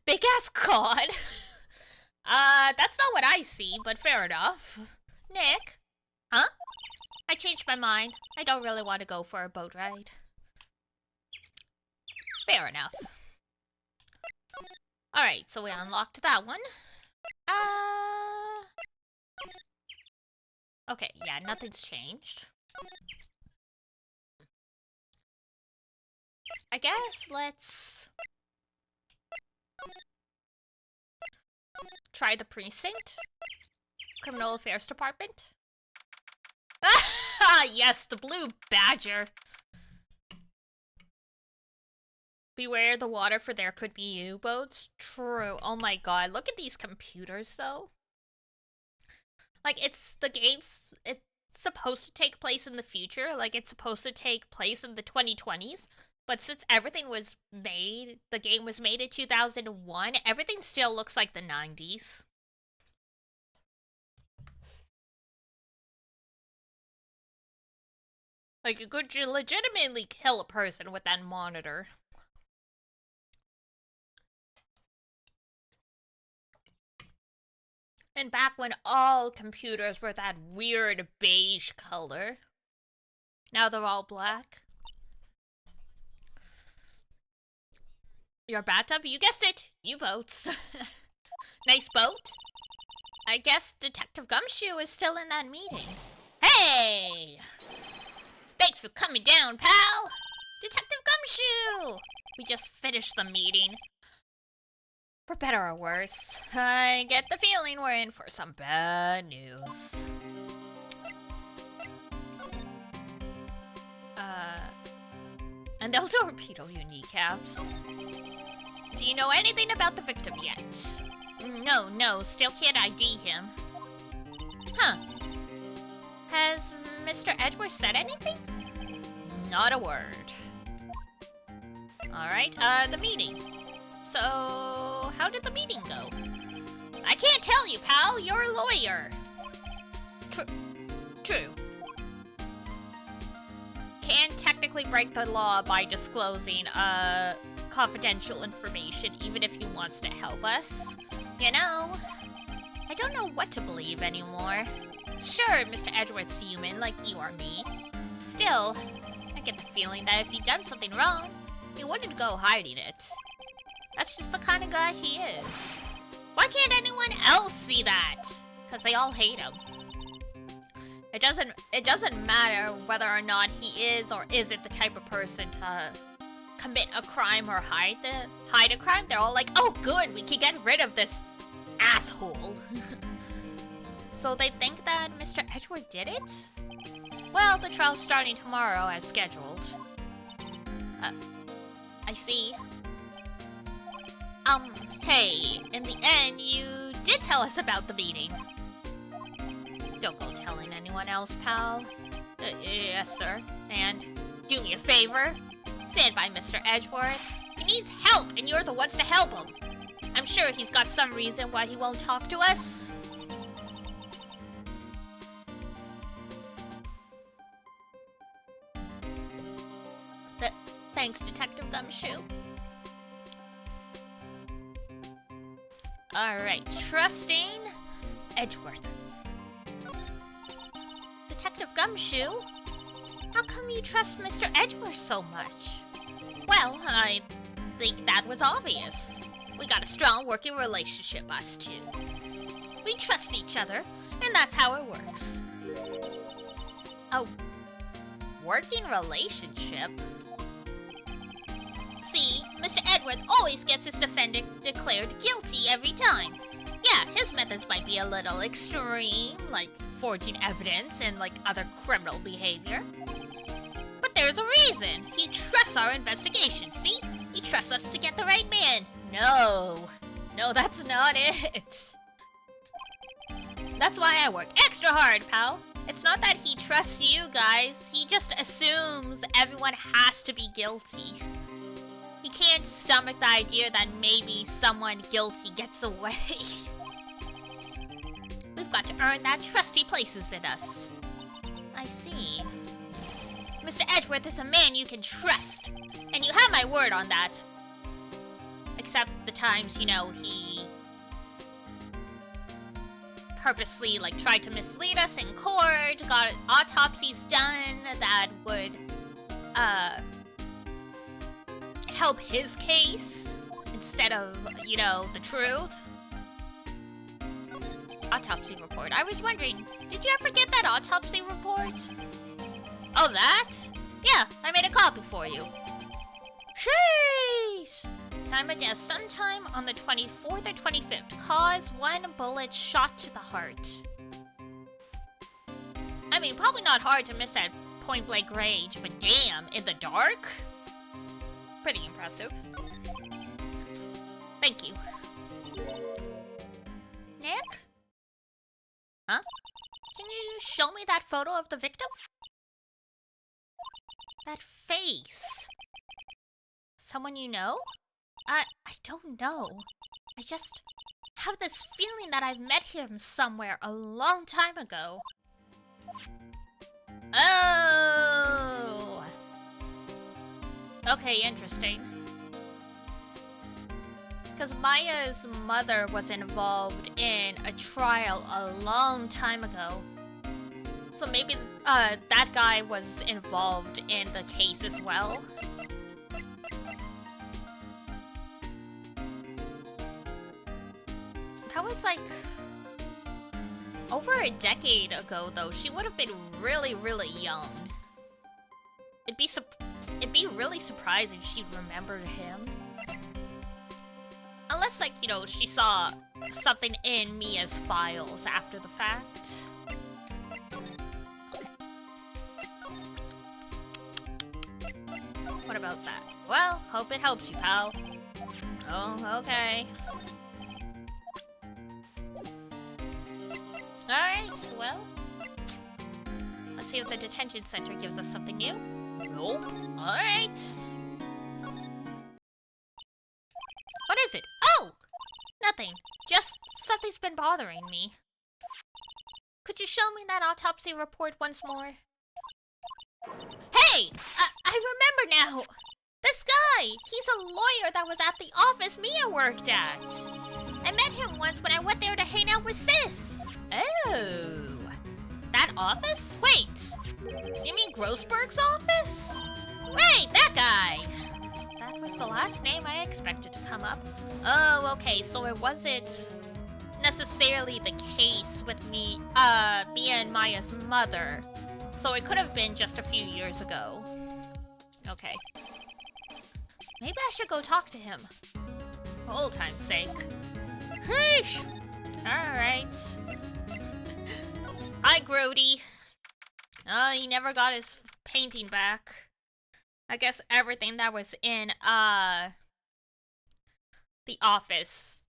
Big ass cod! That's not what I see, but fair enough. Nick? Huh? I changed my mind. I don't really want to go for a boat ride. Fair enough. Alright, so we unlocked that one. Okay, yeah, nothing's changed. I guess let's... try the precinct? Criminal Affairs Department? Ah, yes, the blue badger. Beware the water, for there could be U-boats. True. Oh my god, look at these computers, though. Like, it's supposed to take place in the future. Like, it's supposed to take place in the 2020s. But since everything was made, the game was made in 2001, everything still looks like the 90s. Like, you could legitimately kill a person with that monitor. And back when all computers were that weird beige color. Now they're all black. Your bathtub? You guessed it! U-boats. Nice boat. I guess Detective Gumshoe is still in that meeting. Hey! Thanks for coming down, pal! Detective Gumshoe! We just finished the meeting. For better or worse, I get the feeling we're in for some bad news. And they'll torpedo your kneecaps. Do you know anything about the victim yet? No, still can't ID him. Huh. Has Mr. Edgeworth said anything? Not a word. Alright, the meeting. So, how did the meeting go? I can't tell you, pal. You're a lawyer. True. Can technically break the law by disclosing, confidential information, even if he wants to help us. You know, I don't know what to believe anymore. Sure, Mr. Edgeworth's human, like you or me. Still, I get the feeling that if he'd done something wrong, he wouldn't go hiding it. That's just the kind of guy he is. Why can't anyone else see that? Because they all hate him. It doesn't matter whether or not he is or isn't the type of person to commit a crime or hide a crime. They're all like, oh good, we can get rid of this asshole. So they think that Mr. Edgeworth did it? Well, the trial's starting tomorrow as scheduled. I see. Hey, in the end, you did tell us about the meeting. Don't go telling anyone else, pal. Yes, sir. And do me a favor. Stand by Mr. Edgeworth. He needs help, and you're the ones to help him. I'm sure he's got some reason why he won't talk to us. Thanks, Detective Gumshoe. Alright, trusting Edgeworth. Detective Gumshoe? How come you trust Mr. Edgeworth so much? Well, I think that was obvious. We got a strong working relationship, us two. We trust each other, and that's how it works. A working relationship? See, Mr. Edgeworth always gets his defendant declared guilty every time. Yeah, his methods might be a little extreme, like forging evidence and like other criminal behavior. But there's a reason. He trusts our investigation, see? He trusts us to get the right man. No, that's not it. That's why I work extra hard, pal. It's not that he trusts you guys. He just assumes everyone has to be guilty. He can't stomach the idea that maybe someone guilty gets away. We've got to earn that trust he places in us. I see. Mr. Edgeworth is a man you can trust. And you have my word on that. Except the times, you know, he purposely, like, tried to mislead us in court, got autopsies done that would, help his case instead of, you know, the truth. Autopsy report. I was wondering, did you ever get that autopsy report? Oh, that? Yeah, I made a copy for you. Sheesh! Time of death sometime on the 24th or 25th. Cause 1 bullet shot to the heart. I mean, probably not hard to miss at point blank range, but damn, in the dark? Pretty impressive. Thank you. Nick? Huh? Can you show me that photo of the victim? That face. Someone you know? I don't know. I just have this feeling that I've met him somewhere a long time ago. Oh! Okay, interesting. Because Maya's mother was involved in a trial a long time ago. So maybe that guy was involved in the case as well. That was like over a decade ago though. She would have been really, really young. It'd be it'd be really surprising she'd remember him. Unless, like, you know, she saw something in Mia's files after the fact. Okay. What about that? Well, hope it helps you, pal. Oh, okay. Alright, well. Let's see if the detention center gives us something new. Nope. Alright. What is it? Oh! Nothing. Just something's been bothering me. Could you show me that autopsy report once more? Hey! I remember now! This guy! He's a lawyer that was at the office Mia worked at. I met him once when I went there to hang out with Sis. Oh. That office? Wait. You mean Grossberg's office? Wait, that guy! That was the last name I expected to come up. Oh, okay, so it wasn't necessarily the case with Mia and Maya's mother. So it could have been just a few years ago. Okay. Maybe I should go talk to him. For old time's sake. Heesh! Alright. Hi, Grody. Oh, he never got his painting back. I guess everything that was in, the office.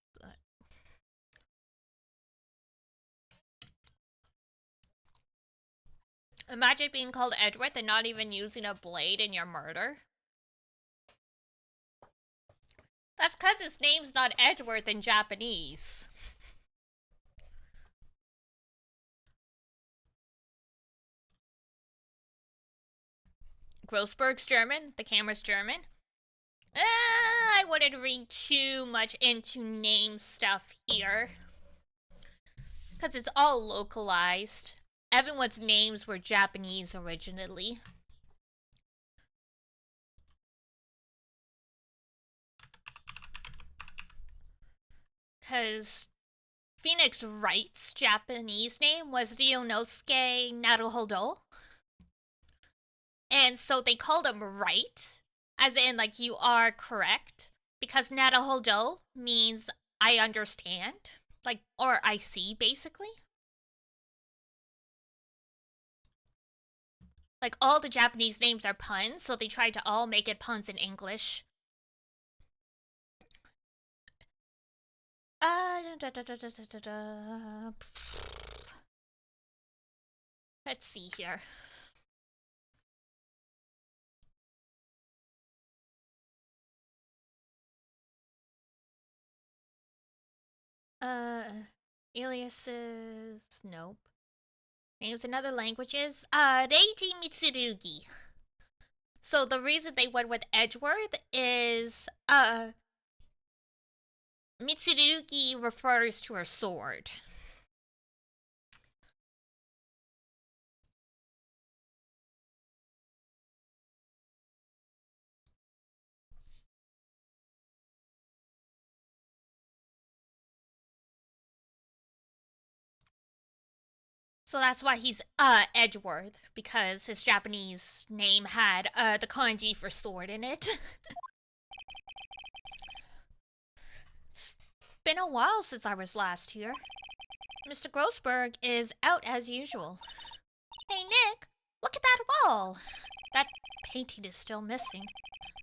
Imagine being called Edward and not even using a blade in your murder. That's because his name's not Edward in Japanese. Grossberg's German? The camera's German? I wouldn't read too much into name stuff here. Because it's all localized. Everyone's names were Japanese originally. Because Phoenix Wright's Japanese name was Ryunosuke Naruhodo. And so they called him Wright, as in, like, you are correct. Because Naruhodo means I understand. Like, or I see, basically. Like, all the Japanese names are puns, so they tried to all make it puns in English. Let's see here. Aliases, nope. Names in other languages, Reiji Mitsurugi. So the reason they went with Edgeworth is, Mitsurugi refers to her sword. So that's why he's, Edgeworth, because his Japanese name had, the kanji for sword in it. It's been a while since I was last here. Mr. Grossberg is out as usual. Hey, Nick, look at that wall! That painting is still missing.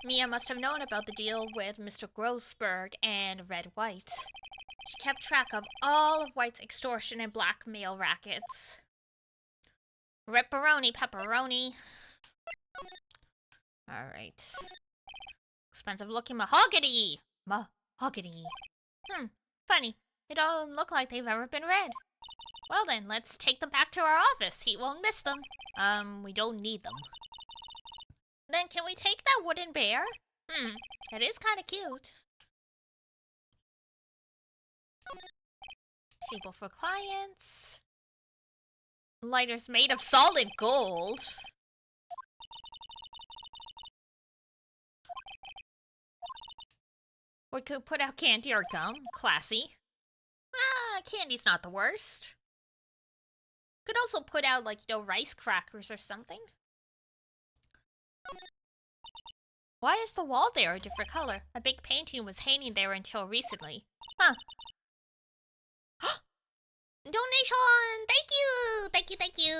Mia must have known about the deal with Mr. Grossberg and Red White. She kept track of all of White's extortion and blackmail rackets. Ripperoni pepperoni. Alright. Expensive looking mahogany! Mahogany. Funny. They don't look like they've ever been read. Well then, let's take them back to our office. He won't miss them. We don't need them. Then can we take that wooden bear? It is kind of cute. Table for clients. Lighters made of solid gold. We could put out candy or gum. Classy. Candy's not the worst. Could also put out, like, you know, rice crackers or something. Why is the wall there a different color? A big painting was hanging there until recently. Huh. Donation! Thank you! Thank you, thank you!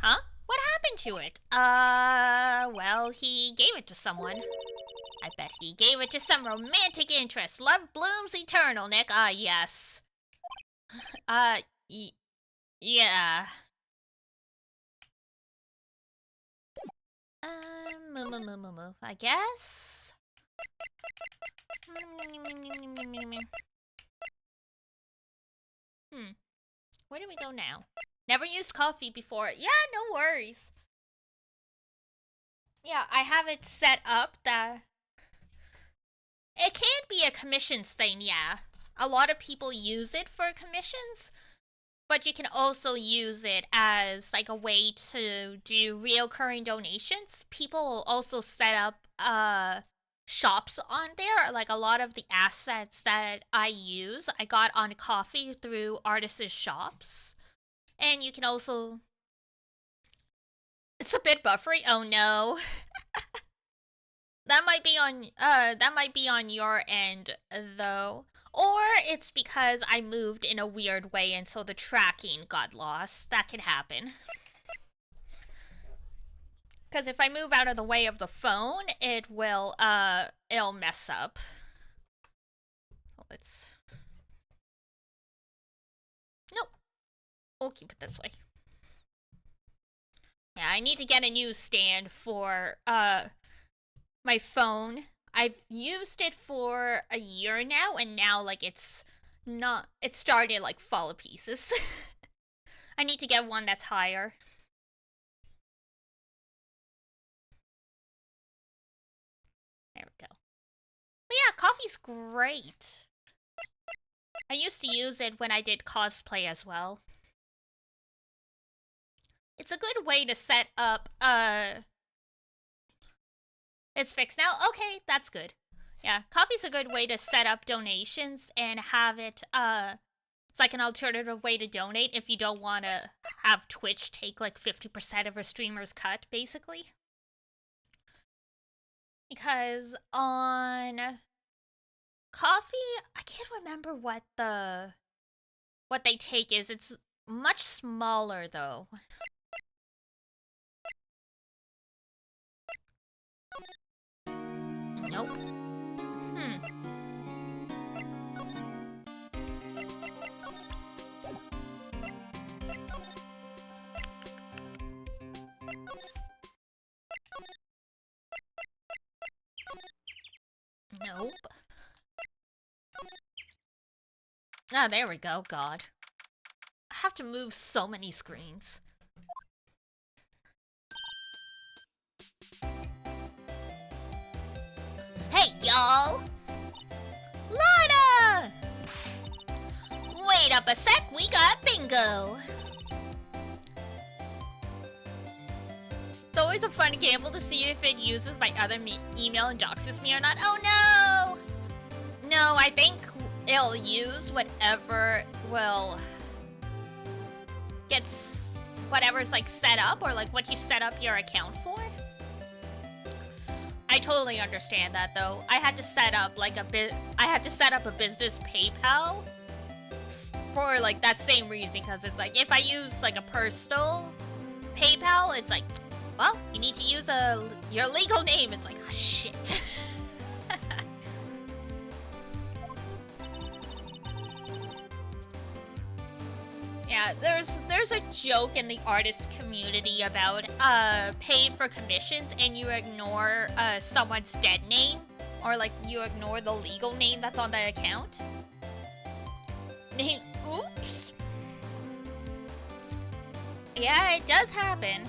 Huh? What happened to it? Well, he gave it to someone. I bet he gave it to some romantic interest. Love blooms eternal, Nick. Ah, yes. Yeah. Move, I guess? Where do we go now? Never used coffee before. Yeah, no worries. Yeah, I have it set up that... It can be a commissions thing, yeah. A lot of people use it for commissions, but you can also use it as like a way to do reoccurring donations. People will also set up shops on there. Like a lot of the assets that I use, I got on coffee through artists' shops. And you can also... It's a bit buffery. Oh no. That might be on your end though. Or it's because I moved in a weird way and so the tracking got lost. That could happen. Because if I move out of the way of the phone, it will, it'll mess up. Let's... Nope. We'll keep it this way. Yeah, I need to get a new stand for, my phone. I've used it for a year now, and now, like, it's starting to, like, fall to pieces. I need to get one that's higher. There we go. But yeah, coffee's great. I used to use it when I did cosplay as well. It's a good way to set up, It's fixed now? Okay, that's good. Yeah, coffee's a good way to set up donations and have it, it's like an alternative way to donate if you don't want to have Twitch take like 50% of a streamer's cut, basically. Because on coffee, I can't remember what they take is. It's much smaller though. Nope. Nope. Ah, there we go, God. I have to move so many screens. Hey, y'all! Lana! Wait up a sec, we got bingo! It's always a fun gamble to see if it uses my other email and doxes me or not. Oh no! No, I think it'll use whatever will... gets... whatever's like set up or like what you set up your account for. I totally understand that though. I had to set up like a business PayPal for like that same reason, because it's like if I use like a personal PayPal, it's like, well, you need to use your legal name. It's like, oh shit. Yeah, there's a joke in the artist community about paid for commissions and you ignore someone's dead name, or like you ignore the legal name that's on the account. Oops. Yeah, it does happen.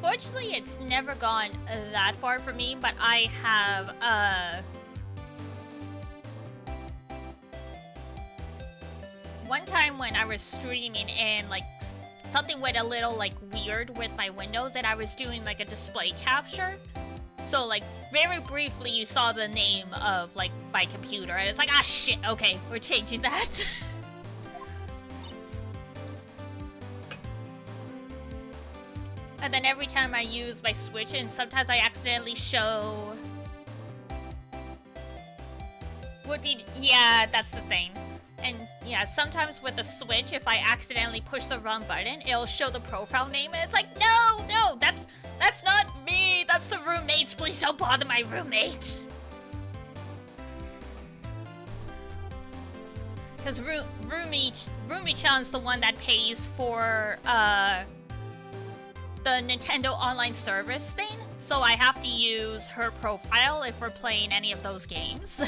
Fortunately, it's never gone that far for me, but I have one time when I was streaming and like something went a little like weird with my windows and I was doing like a display capture. So like very briefly you saw the name of like my computer and it's like, ah shit, okay, we're changing that. And then every time I use my Switch, and sometimes I accidentally show... Yeah, that's the thing. And yeah, sometimes with the Switch, if I accidentally push the wrong button, it'll show the profile name, and it's like, no, that's not me, that's the roommates, please don't bother my roommates. Because Roomie-chan's the one that pays for, the Nintendo Online Service thing, so I have to use her profile if we're playing any of those games.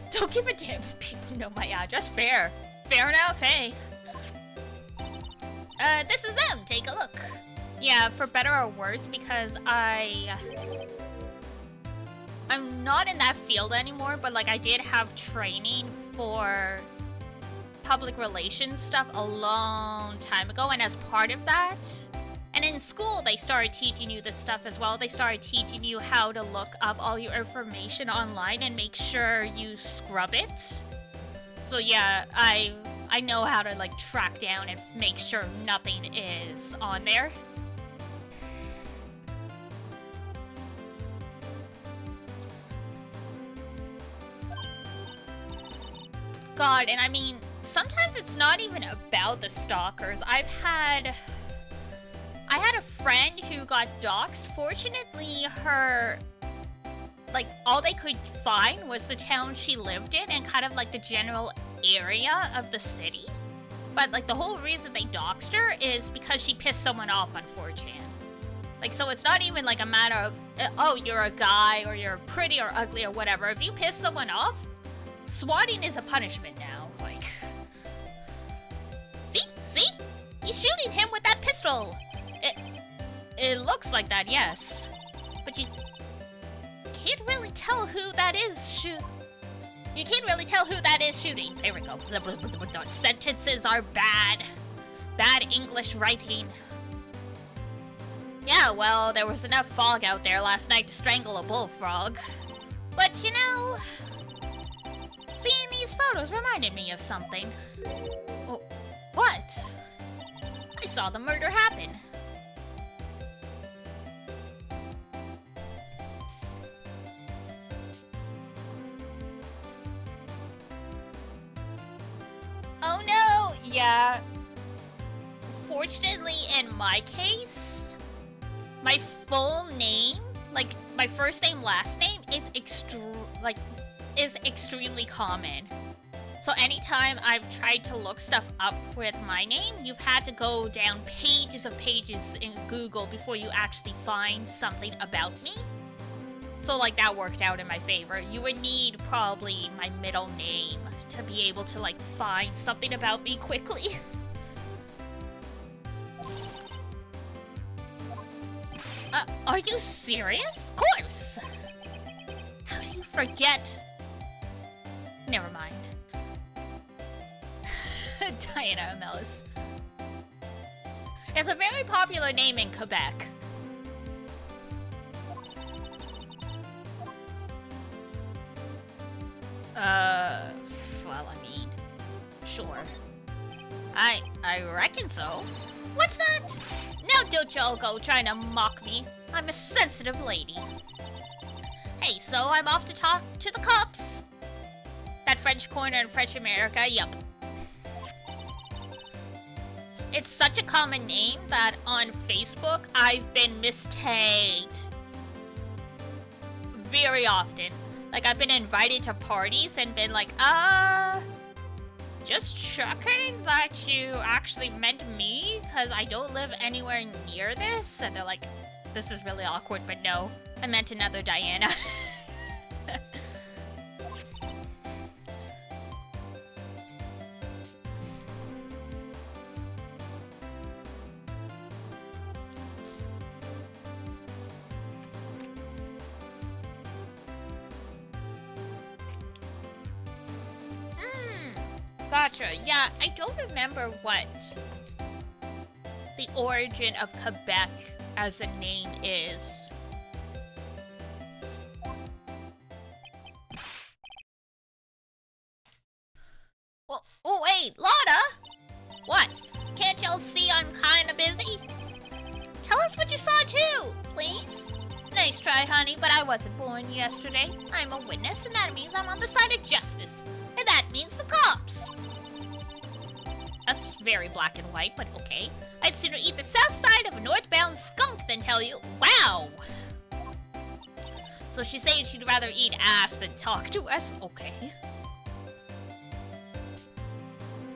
Don't give a damn if people know my address. Fair. Fair enough, hey. This is them. Take a look. Yeah, for better or worse, because I'm not in that field anymore, but like I did have training for public relations stuff a long time ago, and as part of that, and in school they started teaching you this stuff as well. They started teaching you how to look up all your information online and make sure you scrub it. So yeah, I know how to like track down and make sure nothing is on there. God, and I mean, sometimes it's not even about the stalkers. I had a friend who got doxxed. Fortunately, her, like, all they could find was the town she lived in and kind of like the general area of the city. But like the whole reason they doxxed her is because she pissed someone off on 4chan. Like, so it's not even like a matter of, oh, you're a guy or you're pretty or ugly or whatever. If you piss someone off, swatting is a punishment now. Like, see? He's shooting him with that pistol. It looks like that, yes. But you can't really tell who that is You can't really tell who that is shooting. There we go. The sentences are bad. Bad English writing. Yeah, well, there was enough fog out there last night to strangle a bullfrog. But, you know, seeing these photos reminded me of something. Oh, what? I saw the murder happen. Oh no! Yeah. Fortunately, in my case, my full name, like my first name, last name, is extremely common. So anytime I've tried to look stuff up with my name, you've had to go down pages of pages in Google before you actually find something about me. So like that worked out in my favor. You would need probably my middle name to be able to like find something about me quickly. Are you serious? Of course! How do you forget? Never mind. Diana Amelis. It's a very popular name in Quebec. Well, I mean, sure. I reckon so. What's that? Now don't y'all go trying to mock me. I'm a sensitive lady. Hey, so I'm off to talk to the cops. That French corner in French America, yup. It's such a common name that on Facebook, I've been mistagged very often. Like, I've been invited to parties and been like, just checking that you actually meant me, because I don't live anywhere near this. And they're like, this is really awkward, but no, I meant another Diana. Gotcha. Yeah, I don't remember what the origin of Quebec as a name is. Well, oh wait, Lotta! What? Can't y'all see I'm kinda busy? Tell us what you saw too, please. Nice try, honey, but I wasn't born yesterday. I'm a witness, and that means I'm on the side of justice. And that means the cops. That's very black and white, but okay. I'd sooner eat the south side of a northbound skunk than tell you. Wow! So she's saying she'd rather eat ass than talk to us? Okay.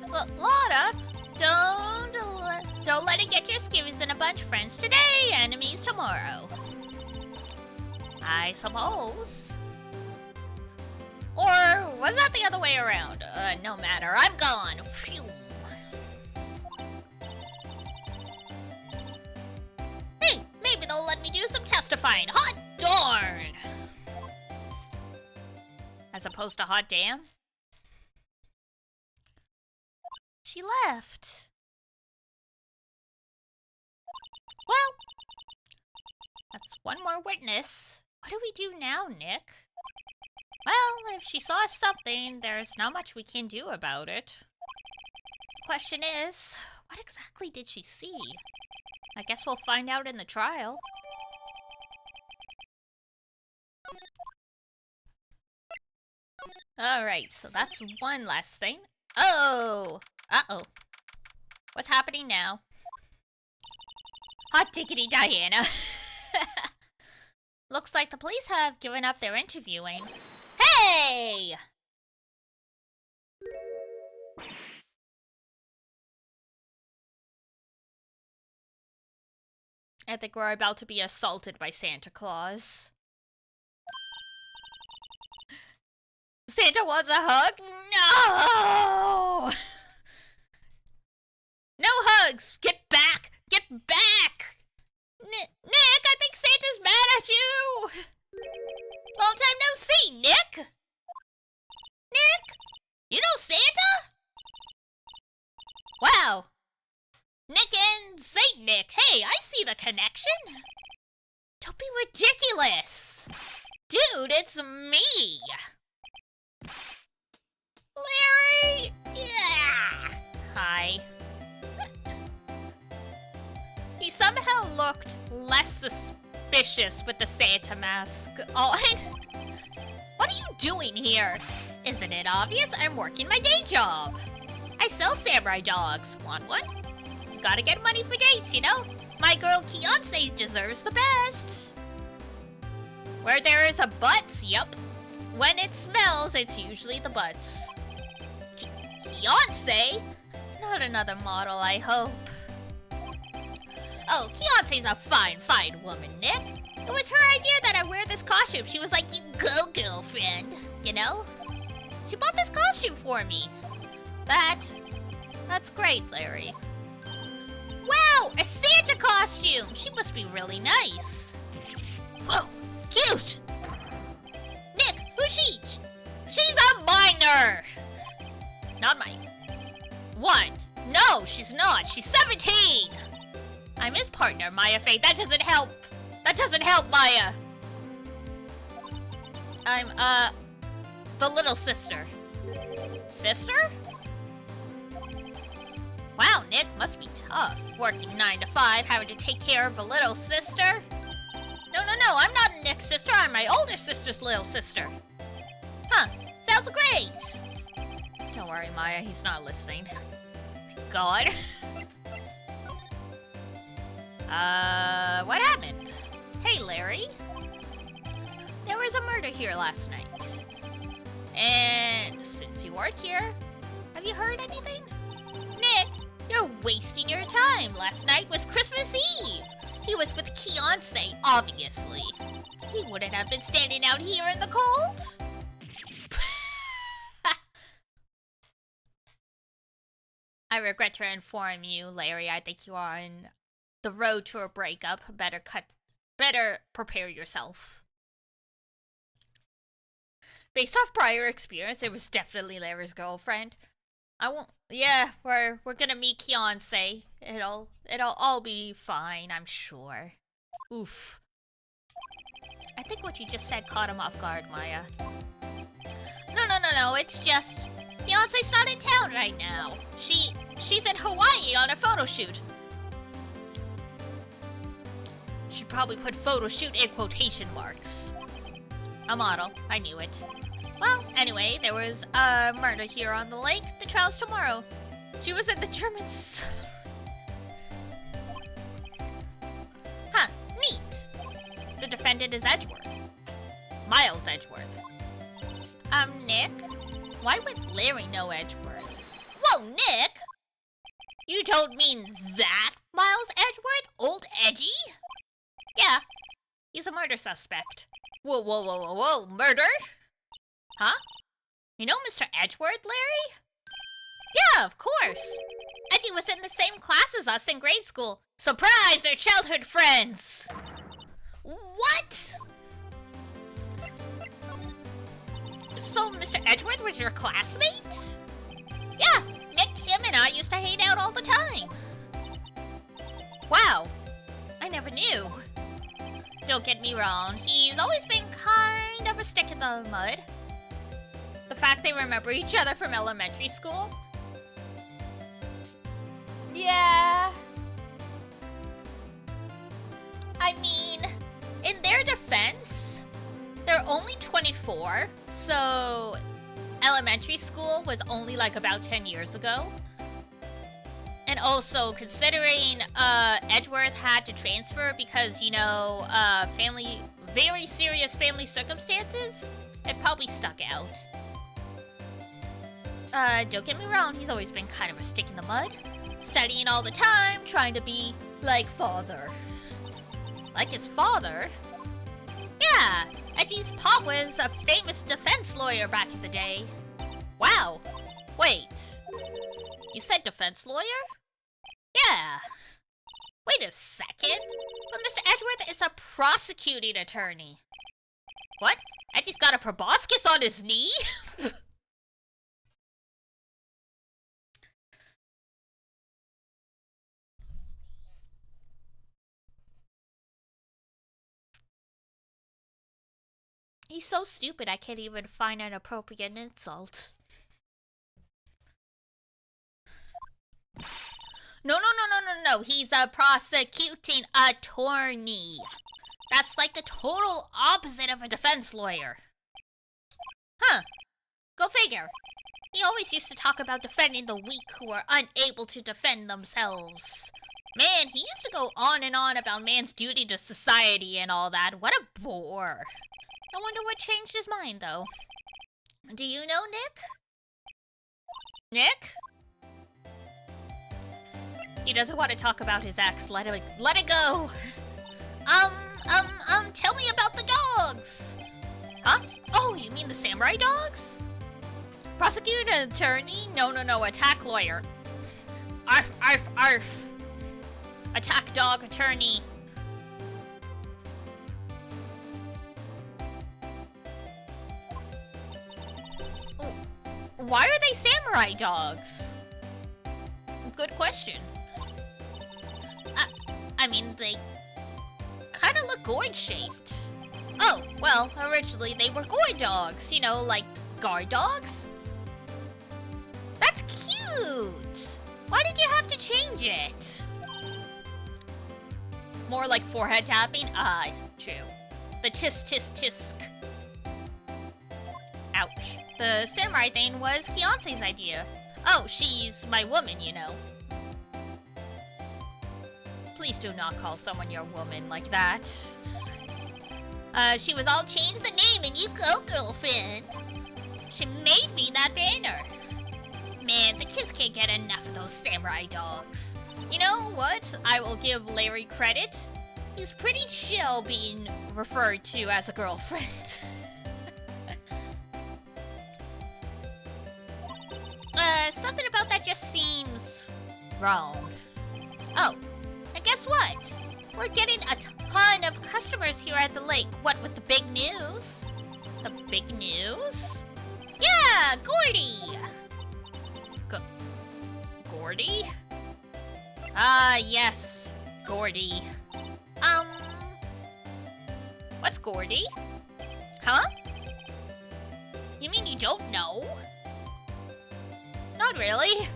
Lotta, don't let it get your skivvies in a bunch. Friends today, enemies tomorrow. I suppose. Or was that the other way around? No matter. I'm gone. Phew. Hey, maybe they'll let me do some testifying. Hot darn! As opposed to hot damn? She left. Well, that's one more witness. What do we do now, Nick? Well, if she saw something, there's not much we can do about it. Question is, what exactly did she see? I guess we'll find out in the trial. Alright, so that's one last thing. Oh! Uh-oh. What's happening now? Hot diggity Diana. Looks like the police have given up their interviewing. Hey! I think we're about to be assaulted by Santa Claus. Santa wants a hug? No! No hugs! Get back! Get back! Nick, I think Santa's mad at you! Long time no see, Nick! Nick? You know Santa? Wow. Nick and Saint Nick. Hey, I see the connection. Don't be ridiculous. Dude, it's me. Larry! Yeah! Hi. He somehow looked less suspicious with the Santa mask on. What are you doing here? Isn't it obvious? I'm working my day job. I sell samurai dogs. Want one? Gotta get money for dates, you know? My girl Fiancé deserves the best. Where there is a butts, yup. When it smells, it's usually the butts. Fiancé? Not another model, I hope. Oh, Fiancé's a fine, fine woman, Nick. It was her idea that I wear this costume. She was like, you go, girlfriend. You know? She bought this costume for me. That's great, Larry. Wow, a Santa costume! She must be really nice. Whoa, cute! Nick, who's she? She's a minor! Not my... What? No, she's not. She's 17! I'm his partner, Maya Faye. That doesn't help. That doesn't help, Maya. I'm, the little sister. Sister? Wow, Nick must be tough. Working 9 to 5, having to take care of a little sister. No, I'm not Nick's sister. I'm my older sister's little sister. Huh, sounds great. Don't worry, Maya, he's not listening. God. What happened? Hey, Larry. There was a murder here last night. And since you work here, have you heard anything? Nick, you're wasting your time. Last night was Christmas Eve. He was with Fiancé, obviously. He wouldn't have been standing out here in the cold. I regret to inform you, Larry, I think you are on the road to a breakup. Better prepare yourself. Based off prior experience, it was definitely Larry's girlfriend. I won't. Yeah, we're gonna meet Fiancé. It'll all be fine, I'm sure. Oof. I think what you just said caught him off guard, Maya. No. It's just Fiancé's not in town right now. She's in Hawaii on a photo shoot. Should probably put photo shoot in quotation marks. A model. I knew it. Well, anyway, there was a murder here on the lake. The trial's tomorrow. She was in the Germans. Huh, neat. The defendant is Edgeworth. Miles Edgeworth. Nick? Why would Larry know Edgeworth? Whoa, Nick! You don't mean that Miles Edgeworth? Old Edgy? Yeah, he's a murder suspect. Whoa, whoa, whoa, whoa, whoa, murder? Huh? You know Mr. Edgeworth, Larry? Yeah, of course. Edgy was in the same class as us in grade school. Surprise, they're childhood friends! What? So Mr. Edgeworth was your classmate? Yeah, Nick, him, and I used to hang out all the time. Wow, I never knew. Don't get me wrong, he's always been kind of a stick in the mud. The fact they remember each other from elementary school? Yeah. I mean, in their defense, they're only 24, so elementary school was only like about 10 years ago. And also, considering Edgeworth had to transfer because, you know, very serious family circumstances, it probably stuck out. Don't get me wrong, he's always been kind of a stick in the mud. Studying all the time, trying to be like father. Like his father? Yeah, Edgy's pop was a famous defense lawyer back in the day. Wow. Wait. You said defense lawyer? Yeah. Wait a second. But Mr. Edgeworth is a prosecuting attorney. What? Edgy's got a proboscis on his knee? He's so stupid I can't even find an appropriate insult. No. He's a prosecuting attorney. That's like the total opposite of a defense lawyer. Huh. Go figure. He always used to talk about defending the weak who are unable to defend themselves. Man, he used to go on and on about man's duty to society and all that. What a bore. I wonder what changed his mind, though. Do you know Nick? Nick? He doesn't want to talk about his ex. Let it go. Tell me about the dogs. Huh? Oh, you mean the samurai dogs? Prosecutor, attorney? No, attack lawyer. Arf. Attack dog attorney. Why are they samurai dogs? Good question. I mean, they kind of look gourd-shaped. Oh, well, originally they were gourd dogs. You know, like guard dogs? That's cute! Why did you have to change it? More like forehead tapping? True. The tisk. Ouch. The samurai thing was Kiance's idea. Oh, she's my woman, you know. Please do not call someone your woman like that. She was all change the name and you go, girlfriend. She made me that banner. Man, the kids can't get enough of those samurai dogs. You know what? I will give Larry credit. He's pretty chill being referred to as a girlfriend. Something about that just seems wrong. Oh, and guess what? We're getting a ton of customers here at the lake. What with the big news? The big news? Yeah, Gordy! Gordy? Ah, yes, Gordy. What's Gordy? Huh? You mean you don't know? Not really.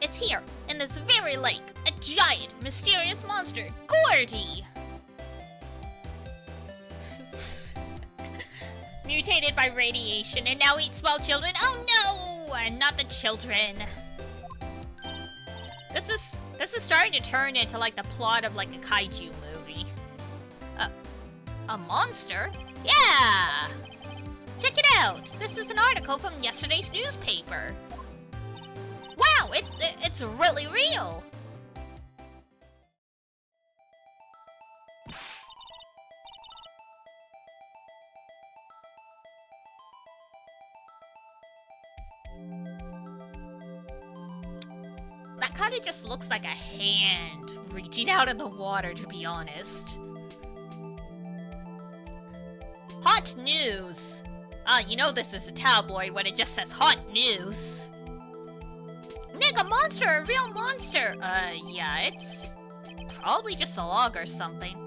It's here, in this very lake. A giant, mysterious monster, Gordy! Mutated by radiation and now eats small children. Oh no! Not the children. This is starting to turn into like the plot of like a kaiju movie. A monster? Yeah! Check it out! This is an article from yesterday's newspaper. Wow, it's really real! That kinda just looks like a hand reaching out of the water, to be honest. Hot news! You know this is a tabloid when it just says hot news. Nick, a monster! A real monster! Yeah, it's probably just a log or something.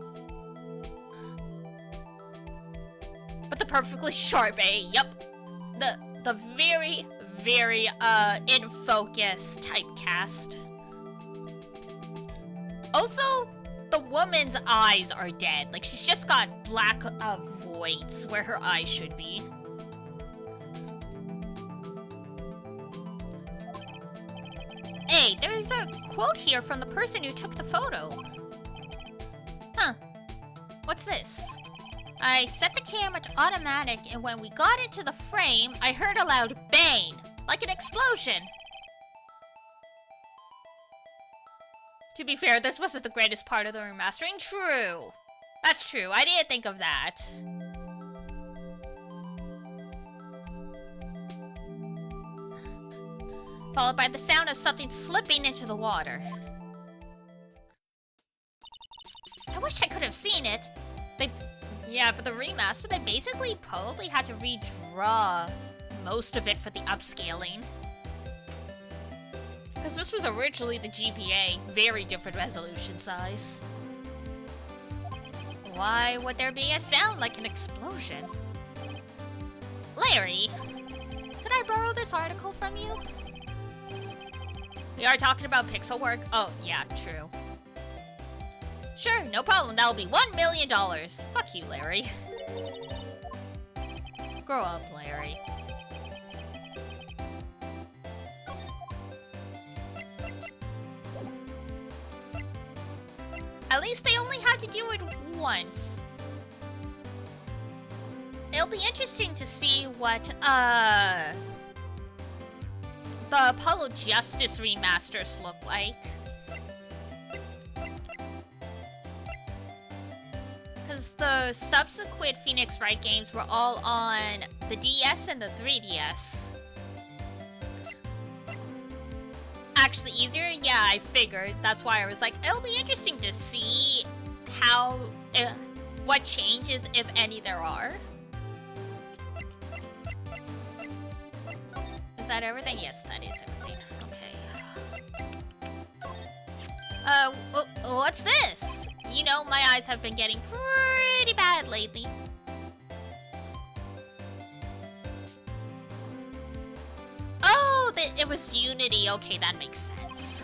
But the perfectly sharp, eh? Yup. The very, very, in focus typecast. Also, the woman's eyes are dead. Like, she's just got black, voids where her eyes should be. Hey, there's a quote here from the person who took the photo. Huh. What's this? I set the camera to automatic, and when we got into the frame, I heard a loud bang, like an explosion. To be fair, this wasn't the greatest part of the remastering. True. That's true. I didn't think of that. Followed by the sound of something slipping into the water. I wish I could have seen it. Yeah, for the remaster, they basically probably had to redraw most of it for the upscaling. Because this was originally the GBA, very different resolution size. Why would there be a sound like an explosion? Larry, could I borrow this article from you? We are talking about pixel work. Oh, yeah, true. Sure, no problem. That'll be $1 million. Fuck you, Larry. Grow up, Larry. At least they only had to do it once. It'll be interesting to see what, the Apollo Justice remasters look like. Because the subsequent Phoenix Wright games were all on the DS and the 3DS. Actually easier? Yeah, I figured. That's why I was like, it'll be interesting to see how, what changes, if any, there are. Is that everything? Yes, that is everything. Okay. What's this? You know, my eyes have been getting pretty bad lately. Oh, it was Unity. Okay, that makes sense.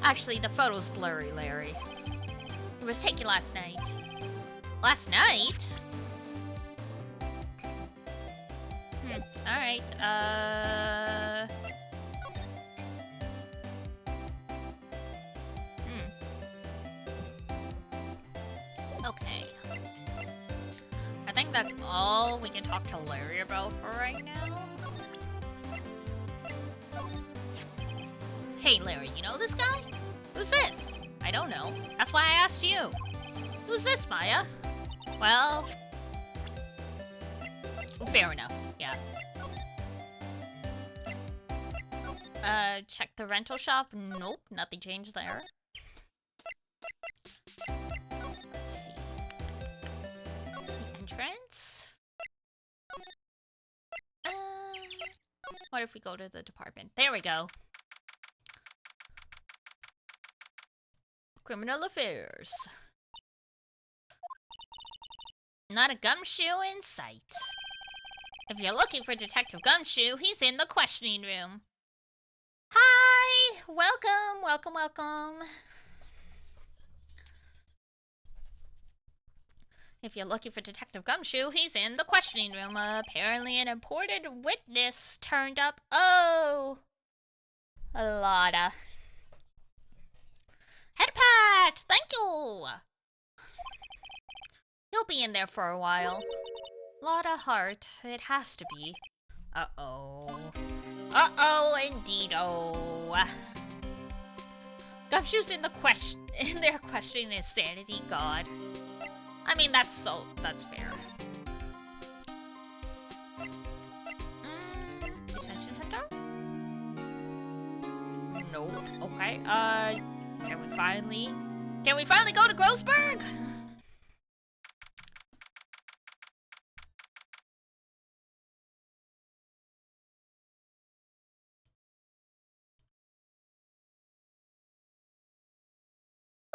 Actually, the photo's blurry, Larry. It was taken last night. Last night? Alright, Okay. I think that's all we can talk to Larry about for right now. Hey, Larry, you know this guy? Who's this? I don't know. That's why I asked you. Who's this, Maya? Well... fair enough, yeah. Check the rental shop. Nope, nothing changed there. Let's see. The entrance? What if we go to the department? There we go. Criminal affairs. Not a gumshoe in sight. If you're looking for Detective Gumshoe, he's in the questioning room. Hi! welcome, welcome, welcome. If you're looking for Detective Gumshoe, he's in the questioning room. Apparently an important witness turned up. Oh! Lotta. Head pat! Thank you! He'll be in there for a while. Lotta Hart. It has to be. Uh-oh. Uh-oh, indeed-oh. Gumshoe's in there questioning his sanity, God. I mean, that's fair. Detention center? Nope. Okay, can we finally go to Grossberg?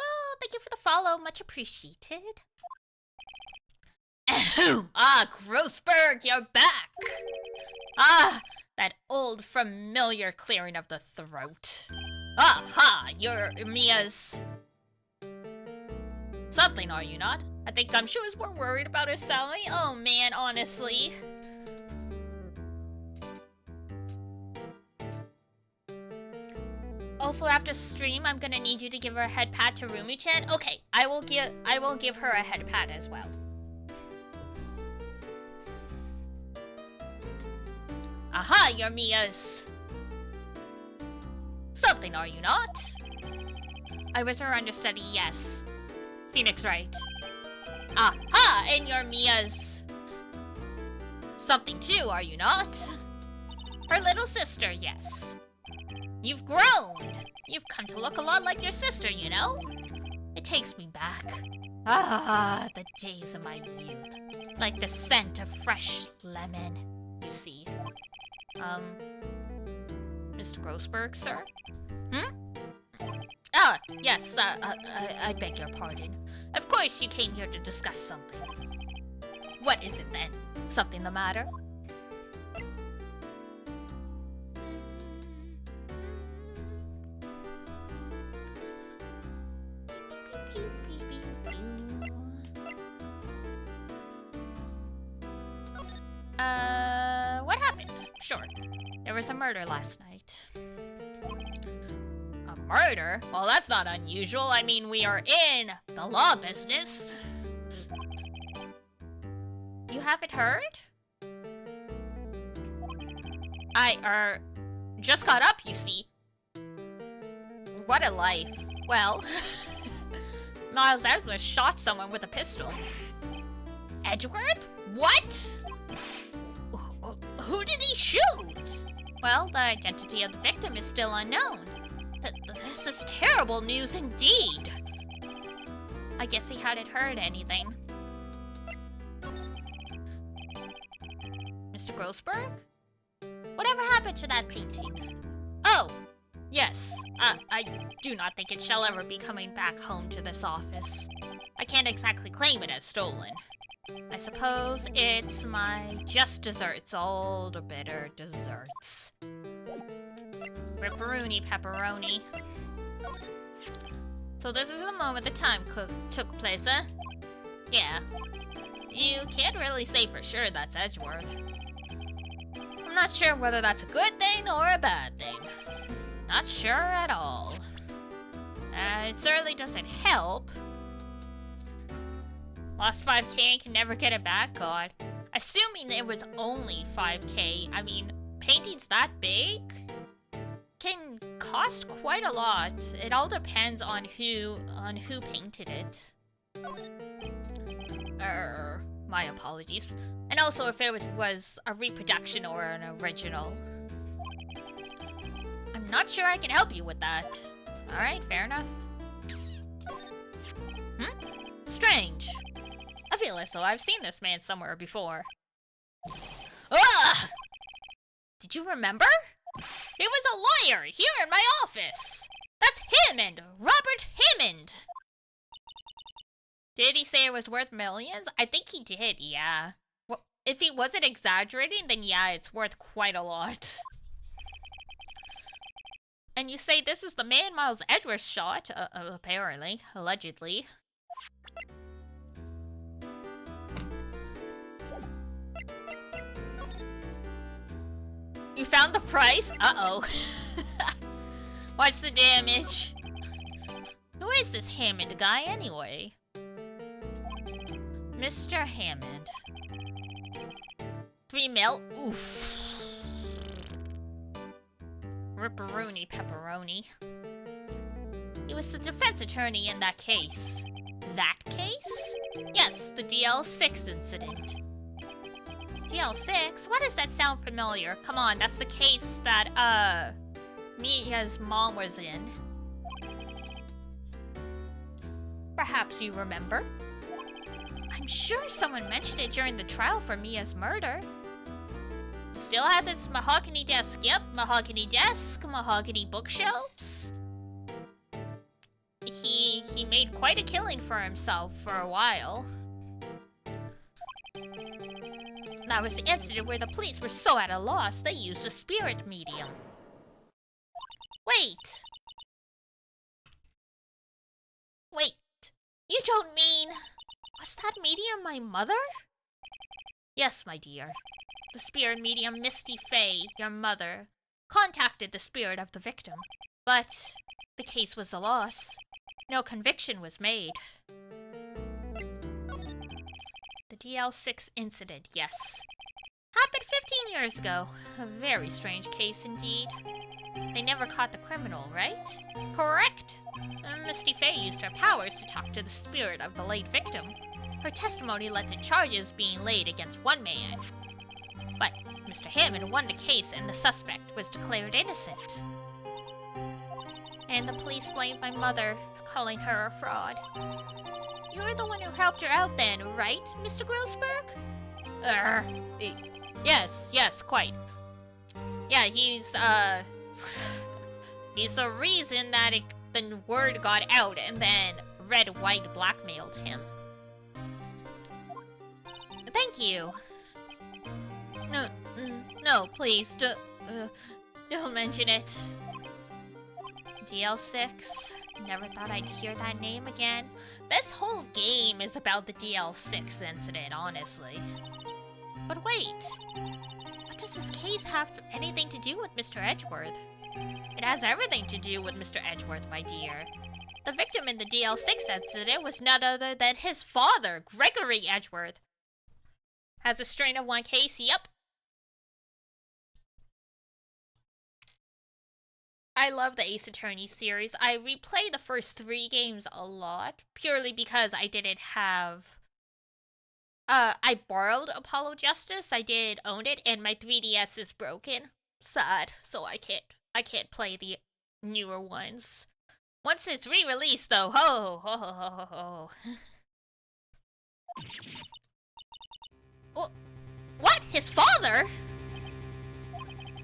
Oh, thank you for the follow, much appreciated. Ah, Grossberg, you're back! Ah, that old familiar clearing of the throat. Aha, you're Mia's... something, are you not? I think Gumshoe is more worried about his salary. Oh man, honestly. Also, after stream, I'm gonna need you to give her a head pat to Rumi-chan. Okay, I will give her a head pat as well. Aha, you're Mia's... something, are you not? I was her understudy, yes. Phoenix, right. Aha, and you're Mia's... something too, are you not? Her little sister, yes. You've grown! You've come to look a lot like your sister, you know? It takes me back. Ah, the days of my youth. Like the scent of fresh lemon, you see. Mr. Grossberg, sir? Hmm? Ah, yes, I beg your pardon. Of course you came here to discuss something. What is it then? Something the matter? What happened? Sure. There was a murder last night. A murder? Well, that's not unusual. I mean, we are in the law business. You haven't heard? I, just got up, you see. What a life. Well, Miles Edgeworth shot someone with a pistol. Edgeworth? What? Who did he shoot? Well, the identity of the victim is still unknown. This is terrible news indeed. I guess he hadn't heard anything. Mr. Grossberg? Whatever happened to that painting? Oh, yes. I do not think it shall ever be coming back home to this office. I can't exactly claim it as stolen. I suppose it's my just desserts, old bitter desserts. Ripperoonie pepperoni. So this is the moment the time took place, huh? Yeah. You can't really say for sure that's Edgeworth. I'm not sure whether that's a good thing or a bad thing. Not sure at all. It certainly doesn't help. Lost 5K and can never get it back, God. Assuming it was only 5K, I mean, paintings that big can cost quite a lot. It all depends on who painted it. My apologies. And also if it was a reproduction or an original. I'm not sure I can help you with that. Alright, fair enough. Strange. I feel as though I've seen this man somewhere before. Ugh! Did you remember? He was a lawyer here in my office! That's Hammond! Robert Hammond! Did he say it was worth millions? I think he did, yeah. Well, if he wasn't exaggerating, then yeah, it's worth quite a lot. And you say this is the man Miles Edgeworth shot? Apparently. Allegedly. You found the price? Uh-oh. What's the damage? Who is this Hammond guy anyway? Mr. Hammond. 3 mil? Oof. Ripperoni pepperoni. He was the defense attorney in that case. That case? Yes, the DL6 incident. DL6? Why does that sound familiar? Come on, that's the case that, Mia's mom was in. Perhaps you remember? I'm sure someone mentioned it during the trial for Mia's murder. Still has its mahogany desk. Yep, mahogany desk, mahogany bookshelves. He made quite a killing for himself for a while. That was the incident where the police were so at a loss they used a spirit medium. Wait! Wait, you don't mean... Was that medium my mother? Yes, my dear. The spirit medium Misty Faye, your mother, contacted the spirit of the victim, but the case was a loss. No conviction was made. The DL6 incident, yes. Happened 15 years ago. A very strange case indeed. They never caught the criminal, right? Correct! Misty Faye used her powers to talk to the spirit of the late victim. Her testimony led to charges being laid against one man. But Mr. Hammond won the case and the suspect was declared innocent. And the police blamed my mother, calling her a fraud. You're the one who helped her out then, right, Mr. Grossberg? Yes, quite. Yeah, he's the reason that the word got out and then Red White blackmailed him. Thank you. No, please, don't mention it. DL6. Never thought I'd hear that name again. This whole game is about the DL6 incident, honestly. But wait. What does this case have anything to do with Mr. Edgeworth? It has everything to do with Mr. Edgeworth, my dear. The victim in the DL6 incident was none other than his father, Gregory Edgeworth. Has a strain of one case? Yep. I love the Ace Attorney series. I replay the first 3 games a lot, purely because I didn't have... I borrowed Apollo Justice, I did own it, and my 3DS is broken. Sad, so I can't play the newer ones. Once it's re-released, though, ho. What? His father?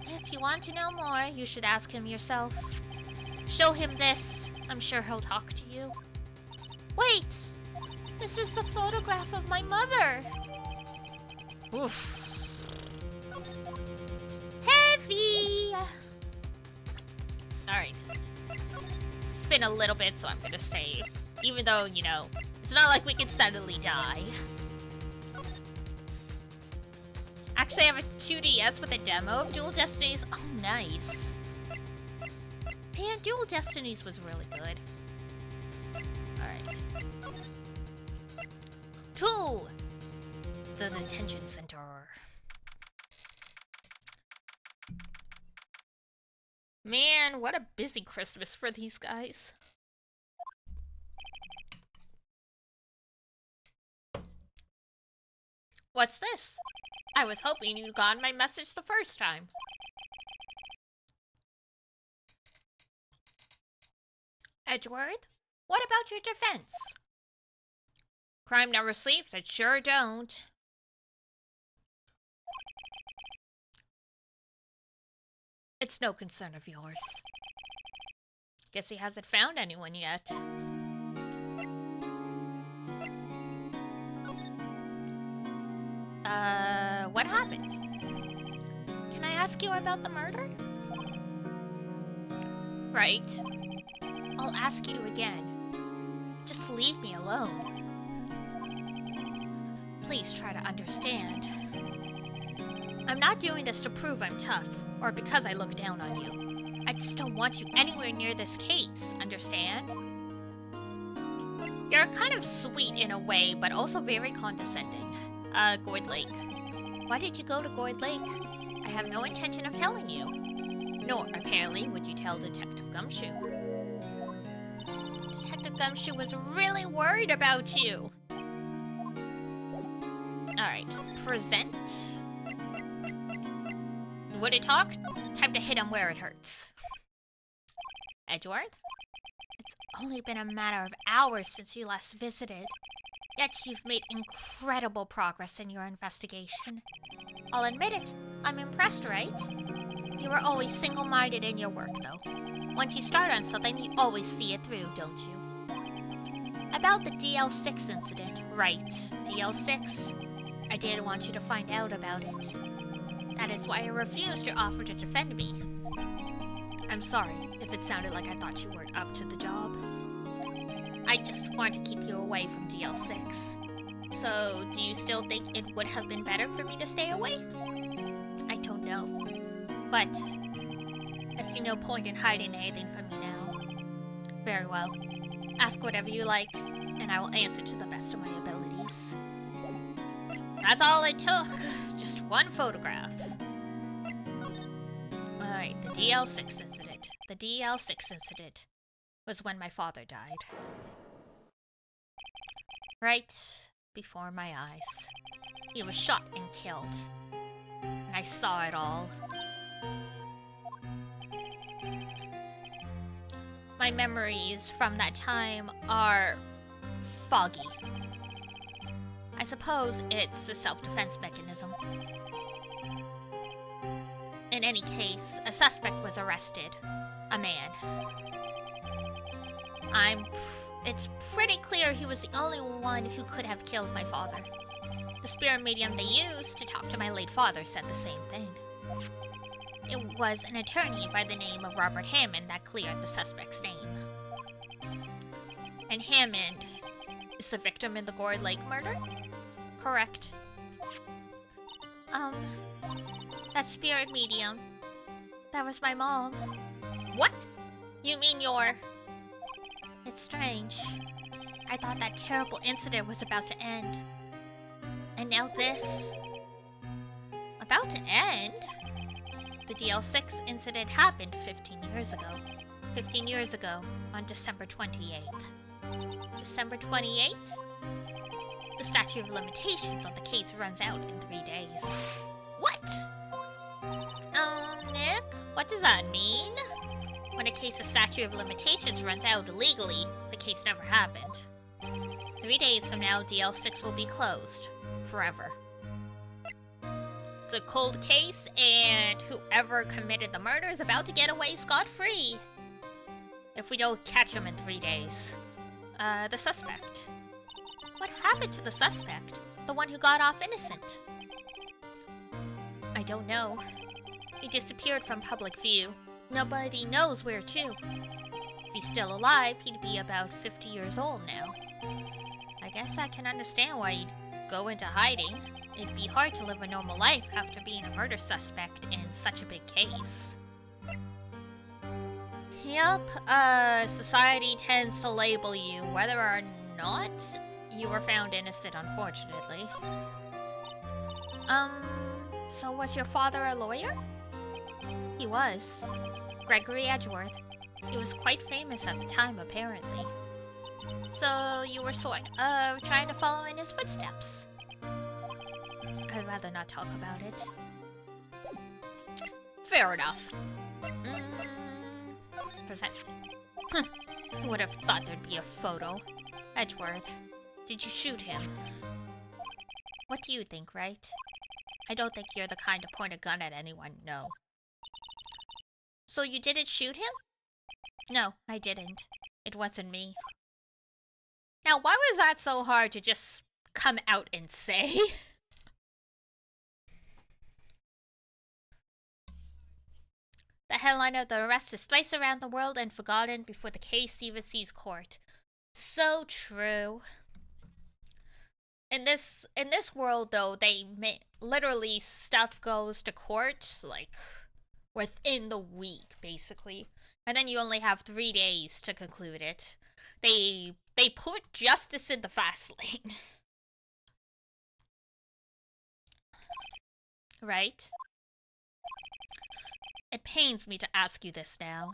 If you want to know more, you should ask him yourself. Show him this. I'm sure he'll talk to you. Wait! This is the photograph of my mother! Oof. Heavy! Alright. It's been a little bit, so I'm gonna save. Even though, you know, it's not like we can suddenly die. Actually, I have a 2DS with a demo of Dual Destinies. Oh, nice. Man, Dual Destinies was really good. Alright. To the detention center. Man, what a busy Christmas for these guys. What's this? I was hoping you'd gotten my message the first time. Edgeworth, what about your defense? Crime never sleeps, it sure don't. It's no concern of yours. Guess he hasn't found anyone yet. What happened? Can I ask you about the murder? right? I'll ask you again. Just leave me alone. Please try to understand. I'm not doing this to prove I'm tough, or because I look down on you. I just don't want you anywhere near this case, understand? You're kind of sweet in a way, but also very condescending. Gourd Lake. Why did you go to Gourd Lake? I have no intention of telling you. Nor, apparently, would you tell Detective Gumshoe. Detective Gumshoe was really worried about you. Alright, present. Would it talk? Time to hit him where it hurts. Edgeworth? It's only been a matter of hours since you last visited. Yet you've made incredible progress in your investigation. I'll admit it, I'm impressed, right? You were always single-minded in your work, though. Once you start on something, you always see it through, don't you? About the DL6 incident, right, DL6. I didn't want you to find out about it. That is why I refused your offer to defend me. I'm sorry if it sounded like I thought you weren't up to the job. I just wanted to keep you away from DL6. So, do you still think it would have been better for me to stay away? I don't know. But I see no point in hiding anything from you now. Very well. Ask whatever you like, and I will answer to the best of my abilities. That's all it took. Just one photograph. Alright, the DL6 incident. The DL6 incident was when my father died. Right before my eyes. He was shot and killed. And I saw it all. My memories from that time are foggy. I suppose it's a self-defense mechanism. In any case, a suspect was arrested. A man. It's pretty clear he was the only one who could have killed my father. The spirit medium they used to talk to my late father said the same thing. It was an attorney by the name of Robert Hammond that cleared the suspect's name. And Hammond is the victim in the Gourd Lake murder? Correct. That spirit medium. That was my mom. What? You mean your... It's strange. I thought that terrible incident was about to end. And now this... About to end? The DL6 incident happened 15 years ago. 15 years ago, on December 28th. December 28th? The statute of limitations on the case runs out in 3 days. What? Nick? What does that mean? When a case's statute of limitations runs out illegally, the case never happened. 3 days from now, DL6 will be closed. Forever. It's a cold case, and whoever committed the murder is about to get away scot-free. If we don't catch him in 3 days. The suspect. What happened to the suspect? The one who got off innocent? I don't know. He disappeared from public view. Nobody knows where to. If he's still alive, he'd be about 50 years old now. I guess I can understand why he'd go into hiding. It'd be hard to live a normal life after being a murder suspect in such a big case. Yep, society tends to label you whether or not you were found innocent, unfortunately. So was your father a lawyer? He was. Gregory Edgeworth. He was quite famous at the time, apparently. So you were sort of trying to follow in his footsteps. I'd rather not talk about it. Fair enough. Present. Who would have thought there'd be a photo? Edgeworth, did you shoot him? What do you think, right? I don't think you're the kind to point a gun at anyone, no. So you didn't shoot him? No, I didn't. It wasn't me. Now, why was that so hard to just come out and say? The headline of the arrest is thrice around the world and forgotten before the case even sees court. So true. In this world, though, literally stuff goes to court like within the week, basically, and then you only have 3 days to conclude it. They put justice in the fast lane, right? It pains me to ask you this now.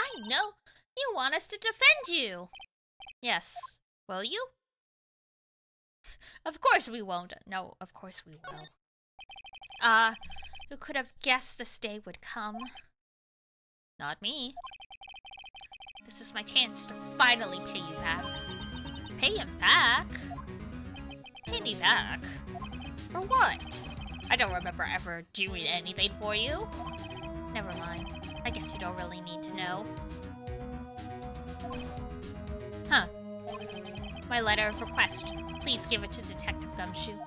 I know you want us to defend you. Yes, will you? Of course we won't. No, of course we will. Who could have guessed this day would come? Not me. This is my chance to finally pay you back. Pay him back? Pay me back? For what? I don't remember ever doing anything for you. Never mind. I guess you don't really need to know. Huh. My letter of request. Please give it to Detective Gumshoe.